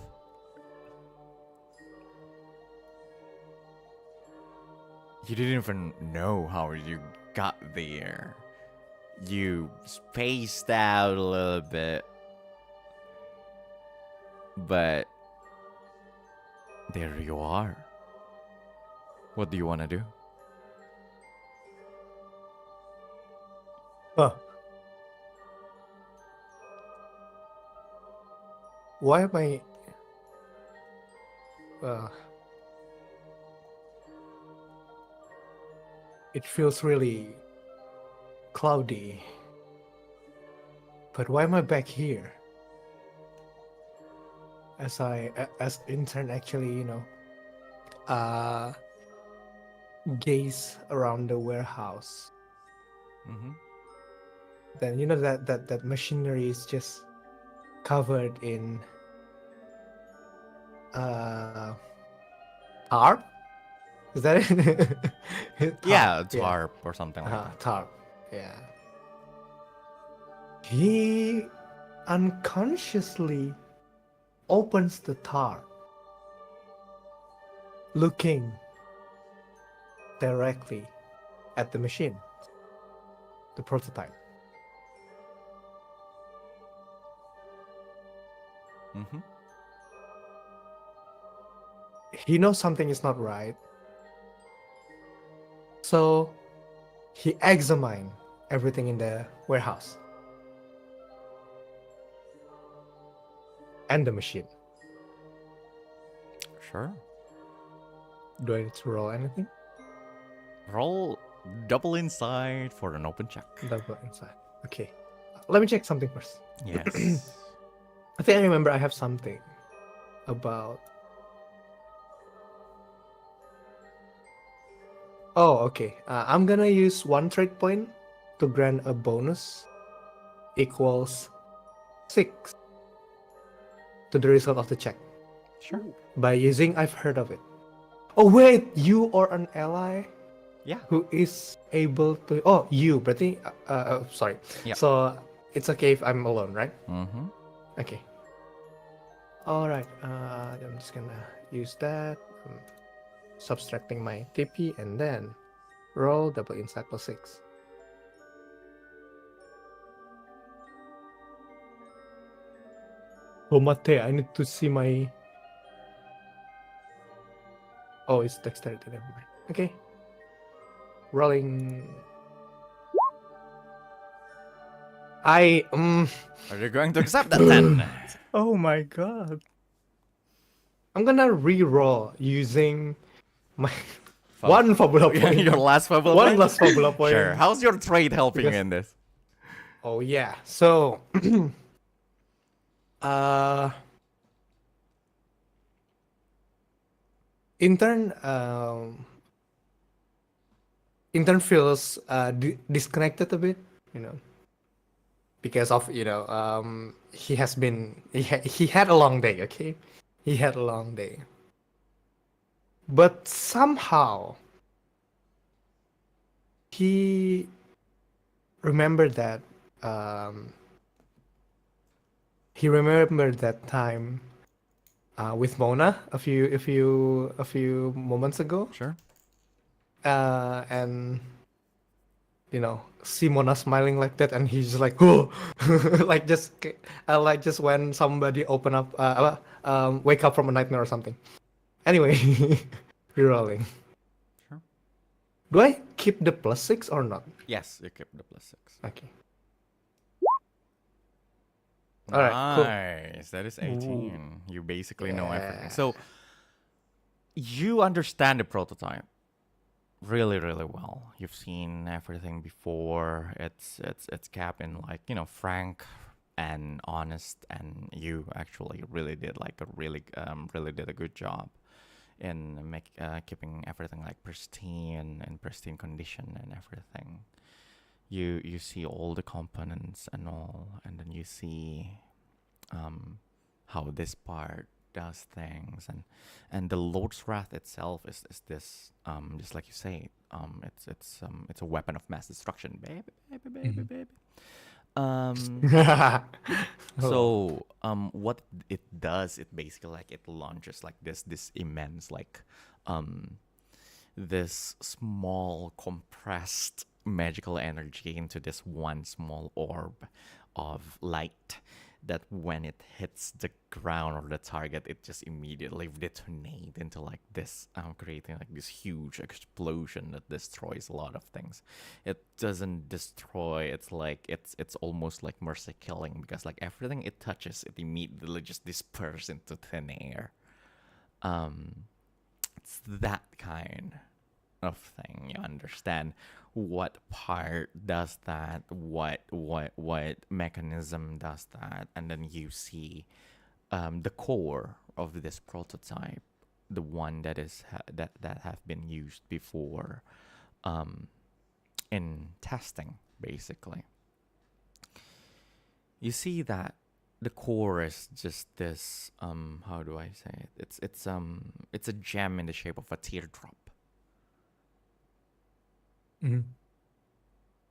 You didn't even know how you got there. You spaced out a little bit. But there you are. What do you want to do? Huh. Why am I... It feels really cloudy. But why am I back here? as intern actually, uh, gaze around the warehouse, Mm-hmm. then that machinery is just covered in uh tarp. Is that it? Yeah, Tarp. Yeah. tarp or something like that. Tarp. Yeah. He unconsciously opens the tarp, looking directly at the machine, the prototype. Mm-hmm. He knows something is not right, so he examines everything in the warehouse and the machine. Sure. Do I need to roll anything? Roll double inside for an open check. Double inside. Okay. Let me check something first. Yes. I think I remember I have something about. Oh, okay. I'm gonna use one trade point to grant a bonus equals 6 to the result of the check. Sure. By using I've heard of it. Oh wait, you or an ally Yeah. who is able to. Oh, you, berarti. Sorry. Yep. So it's okay if I'm alone, right? Mm-hmm. Okay. All right. I'm just gonna use that. Subtracting my TP and then roll double inside plus 6. Oh, Mate, I need to see my. Oh, it's dexterity. Never mind. Okay. Rolling. Are you going to accept that then? Oh my god. I'm gonna re-roll using my one Fabula point. Your last Fabula One point? last Fabula point. Sure. How's your trade helping Because- in this? Oh yeah. So intern intern feels disconnected a bit, because of he has been he had a long day. Okay, he had a long day, but somehow he remembered that time with Mona a few moments ago, Sure. and see Mona smiling like that, and he's just like, oh, like just when somebody wake up from a nightmare or something. Anyway, rerolling. Sure. Do I keep the +6 or not? Yes, you keep the +6. Okay. All right, cool. Nice. That is 18. You basically know everything. Yeah. So you understand the prototype really, really well. You've seen everything before. It's kept in frank and honest, and you actually really did really did a good job in keeping everything pristine condition and everything. You see all the components and all, and then you see how this part does things, and the Lord's Wrath itself is this just like you say, it's a weapon of mass destruction, baby. So what it does, it basically it launches this immense this small compressed magical energy into this one small orb of light that when it hits the ground or the target, it just immediately detonates into this creating this huge explosion that destroys a lot of things. It doesn't destroy, it's almost like mercy killing, because everything it touches, it immediately just disperses into thin air. It's that kind of thing. You understand what part does that, what mechanism does that, and then you see the core of this prototype, the one that is that have been used before in testing, basically. You see that the core is just this how do I say it? It's a gem in the shape of a teardrop. Mhm.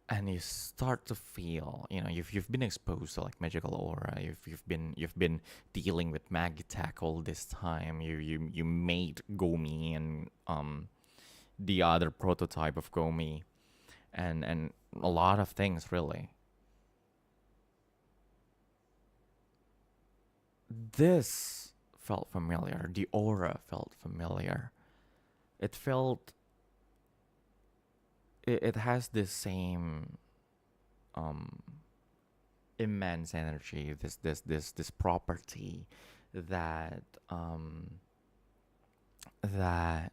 And you start to feel, you've been exposed to like magical aura. You've been dealing with Magitech all this time. You made Gomi and the other prototype of Gomi, and a lot of things really. This felt familiar. The aura felt familiar. It felt. It has this same immense energy, this property that that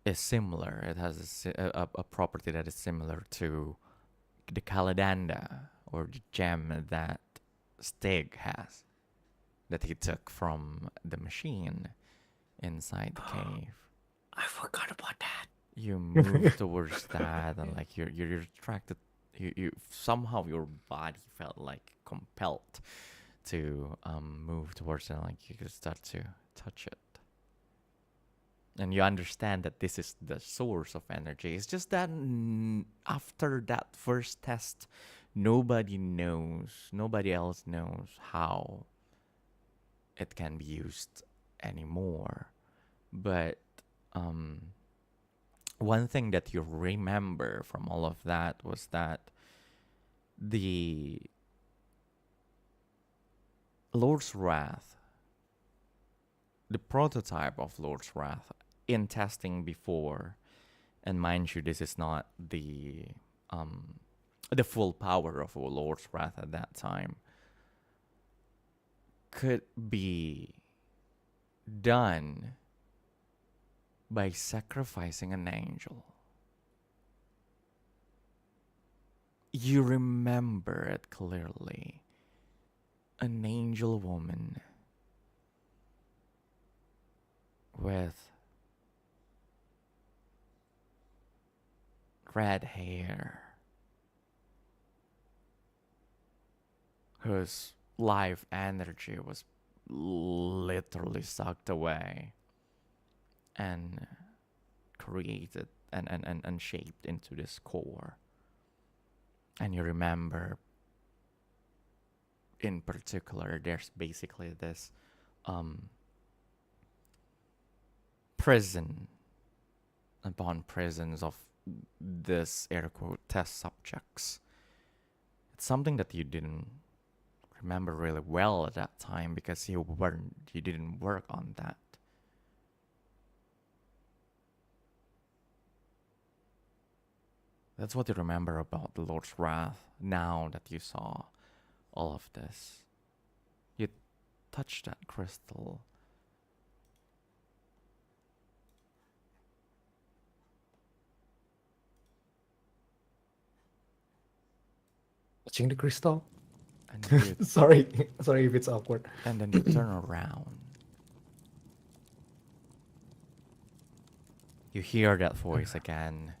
is similar. It has a property that is similar to the Caladanda, or the gem that Stygg has, that he took from the machine inside the cave. I forgot about that. You move towards that, and like you're attracted. You somehow your body felt like compelled to move towards it, and like you could start to touch it. And you understand that this is the source of energy. It's just that after that first test, nobody else knows how it can be used anymore. But one thing that you remember from all of that was that the Lord's Wrath, the prototype of Lord's Wrath in testing before, and mind you, this is not the full power of a Lord's Wrath at that time, could be done by sacrificing an angel. You remember it clearly. An angel woman with red hair, whose life energy was literally sucked away and created and shaped into this core. And you remember, in particular, there's basically this prison upon prisons of this air quote test subjects. It's something that you didn't remember really well at that time because you didn't work on that. That's what you remember about the Lord's Wrath now that you saw all of this. You touched that crystal. Touching the crystal. And you, Sorry if it's awkward. and then you turn around. You hear that voice again.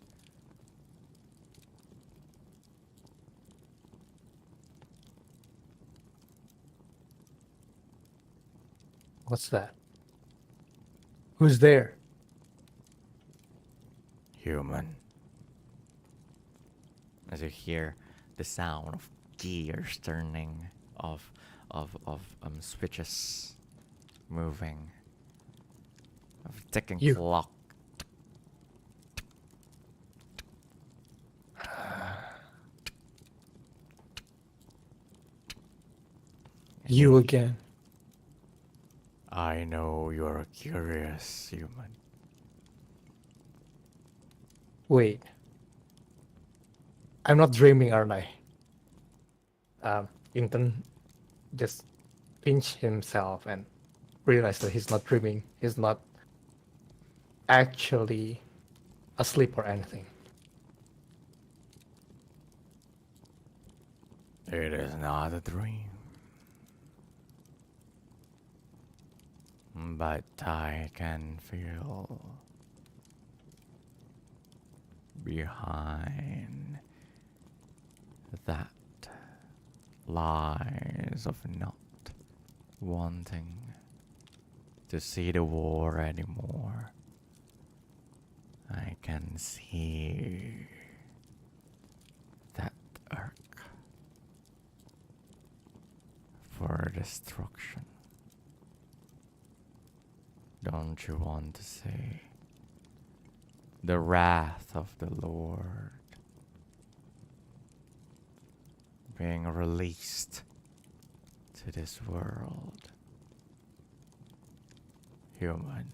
What's that? Who's there? Human. As you hear the sound of gears turning, of switches moving, of ticking You. clock. You again. I know you're a curious human. Wait. I'm not dreaming, aren't I? Intern just pinched himself and realized that he's not dreaming. He's not actually asleep or anything. It is not a dream. But I can feel behind that lies of not wanting to see the war anymore. I can see that arc for destruction. Don't you want to see the wrath of the Lord being released to this world? Human.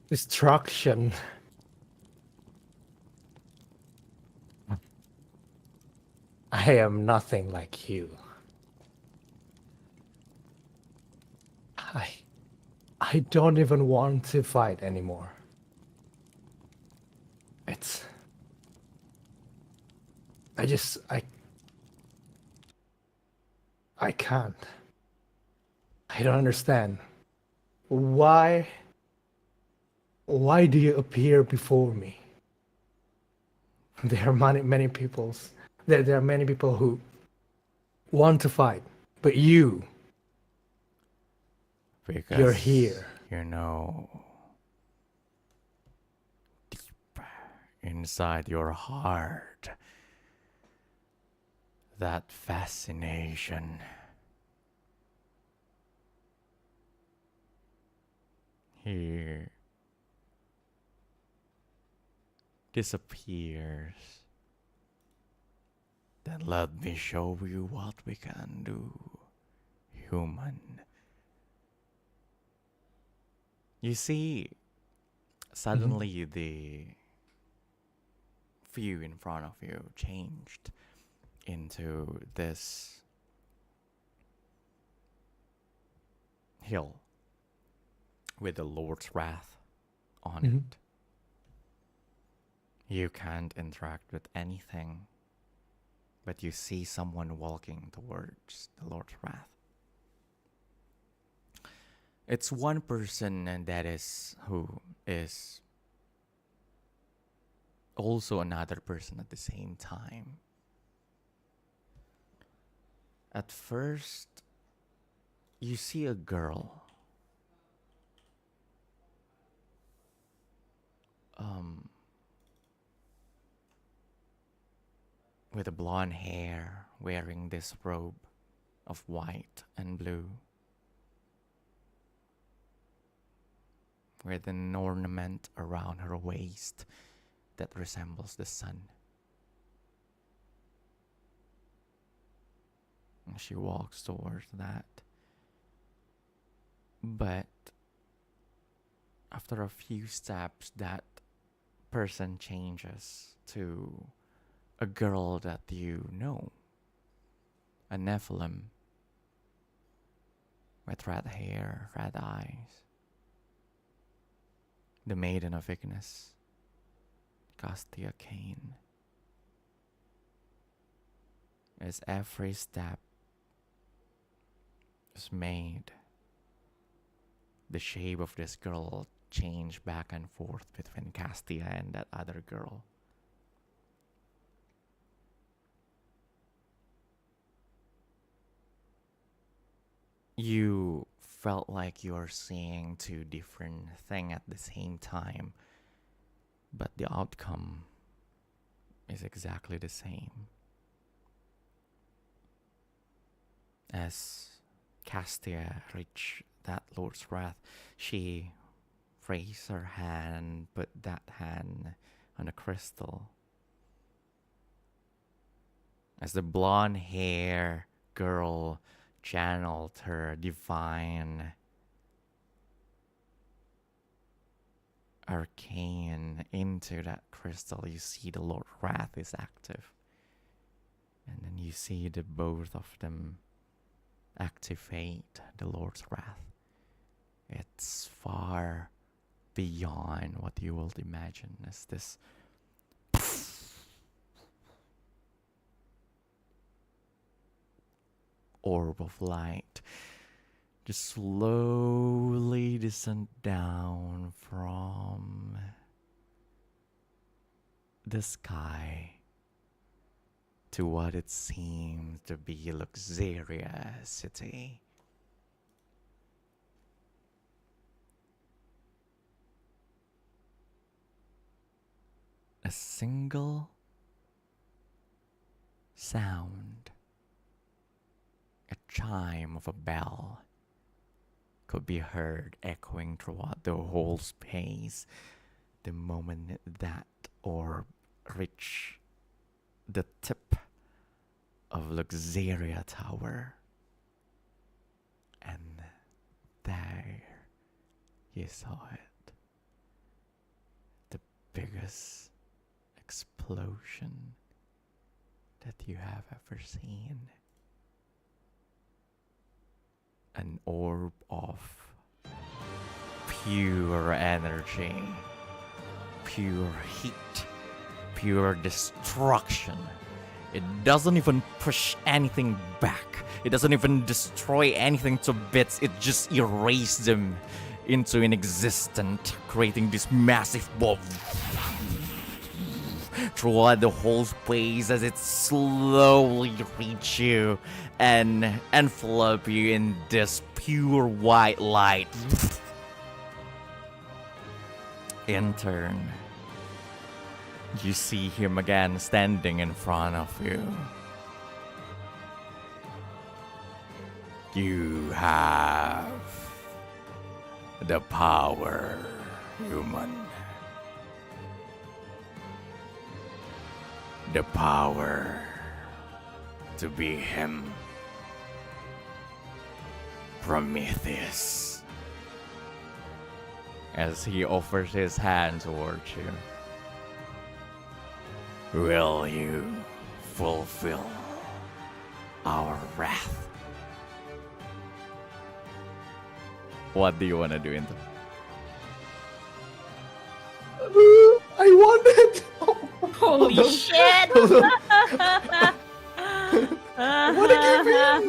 Destruction. I am nothing like you. I don't even want to fight anymore. I can't. I don't understand. Why do you appear before me? There are many peoples. There are many people who want to fight, but you're Because here. you know, deep inside your heart, that fascination here disappears. Then let me show you what we can do, human. You see, suddenly the view in front of you changed into this hill with the Lord's wrath on it. You can't interact with anything, but you see someone walking towards the Lord's wrath. It's one person, and that is who is also another person at the same time. At first, you see a girl. With a blonde hair, wearing this robe of white and blue, with an ornament around her waist that resembles the sun. And she walks towards that. But after a few steps, that person changes to a girl that you know, a Nephilim with red hair, red eyes, the Maiden of Ignis, Castia Cain. As every step is made, the shape of this girl changed back and forth between Castia and that other girl. You felt like you're seeing two different things at the same time, but the outcome is exactly the same. As Castia reached that Lord's wrath, she raised her hand, put that hand on a crystal. As the blonde hair girl channeled her divine arcane into that crystal, you see the Lord Wrath is active. And then you see the both of them activate the Lord's Wrath. It's far beyond what you will imagine as this orb of light just slowly descend down from the sky to what it seems to be Luxeria city. A single sound, a chime of a bell, could be heard echoing throughout the whole space the moment that orb reached the tip of Luxeria Tower. And there you saw it. The biggest explosion that you have ever seen. An orb of pure energy, pure heat, pure destruction. It doesn't even push anything back. It doesn't even destroy anything to bits. It just erases them into inexistent, creating this massive ball throughout the whole space as it slowly reaches you and envelop you in this pure white light. Intern, you see him again standing in front of you. You have the power, human. The power to be him. Prometheus. As he offers his hand towards you. Will you fulfill our wrath? What do you want to do, Intern? I want it! Holy shit! What a game!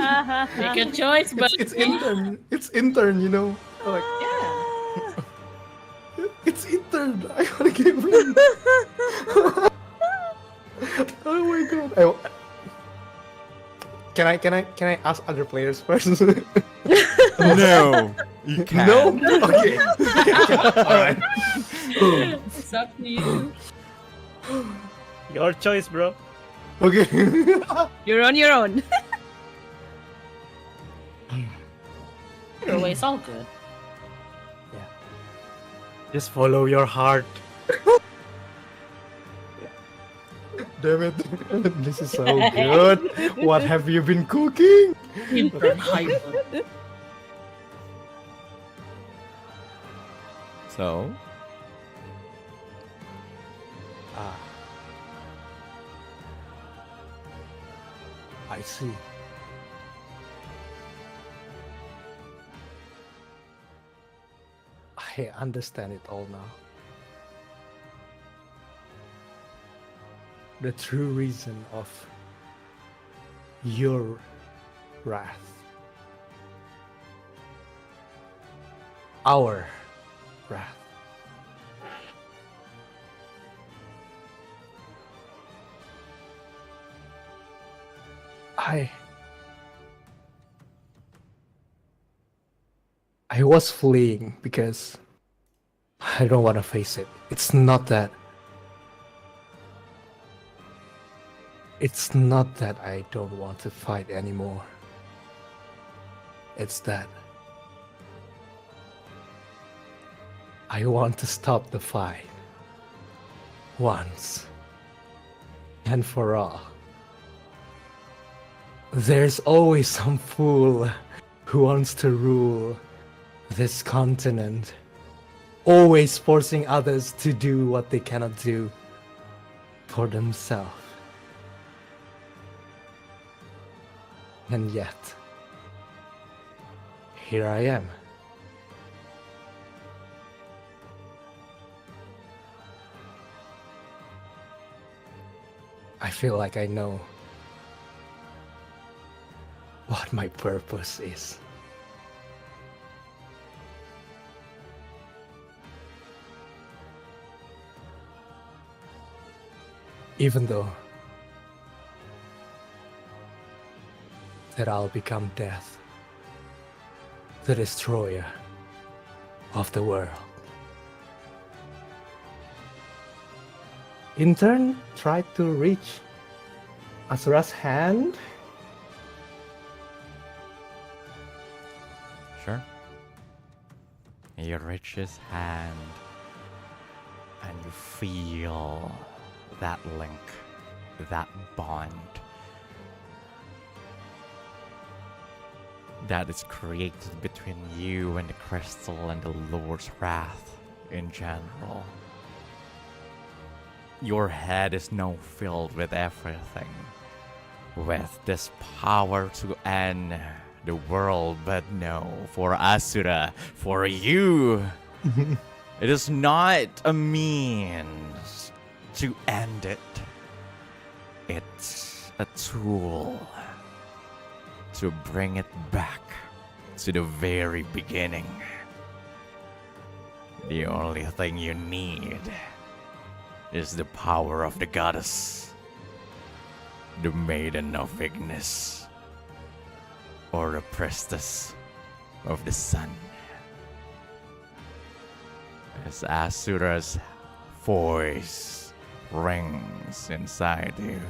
Make a choice, but It's intern. It's intern, you know. Like, yeah. it's intern. I want to give him. Oh my god. Can I ask other players first? No, you can't. No. Okay. Alright. It's up to you. Your choice, bro. Okay. You're on your own. Either way, it's all good. Just follow your heart. Damn it. This is so good. What have you been cooking? Intern hyper. So, I see. I understand it all now. The true reason of your wrath. Our wrath. I was fleeing because I don't want to face it. It's not that I don't want to fight anymore. It's that I want to stop the fight once and for all. There's always some fool who wants to rule this continent, always forcing others to do what they cannot do for themselves. And yet, here I am. I feel like I know what my purpose is. Even though that I'll become death, the destroyer of the world. Intern tried to reach Asura's hand. Sure. You reach his hand and you feel that link, that bond that is created between you and the crystal and the Lord's wrath in general. Your head is now filled with everything, with this power to end the world, but no, for Asura, for you, it is not a means to end it. It's a tool to bring it back to the very beginning. The only thing you need is the power of the goddess, the Maiden of Ignis, or the Priestess of the Sun. As Asura's voice rings inside you,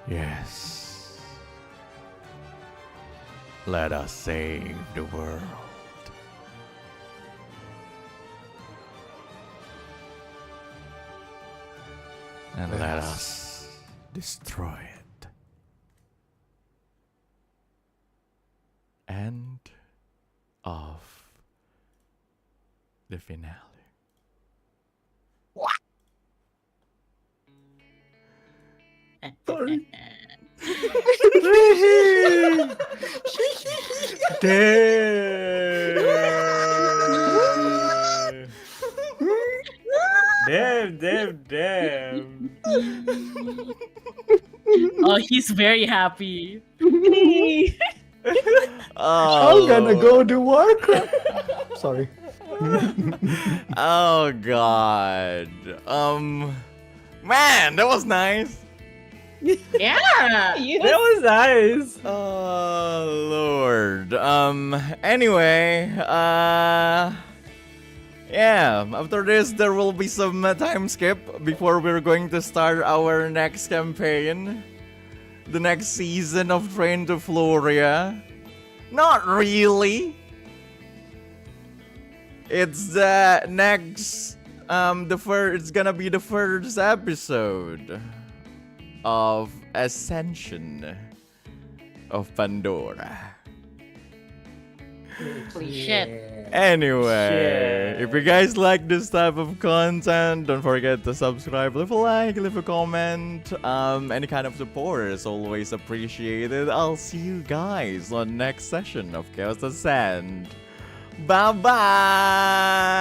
yes, let us save the world. And let us destroy it. End of the finale. Damn. Oh, he's very happy. I'm gonna go do Warcraft. Sorry. Oh god. Man, that was nice. Yeah. That was nice. Oh lord. Anyway, yeah, after this there will be some time skip before we're going to start our next campaign. The next season of Train to Floria. Not really. It's the next it's gonna be the first episode of Ascension of Pandora. Holy shit. Anyway, if you guys like this type of content, don't forget to subscribe, leave a like, leave a comment. Any kind of support is always appreciated. I'll see you guys on next session of Chaos Ascent. Bye bye.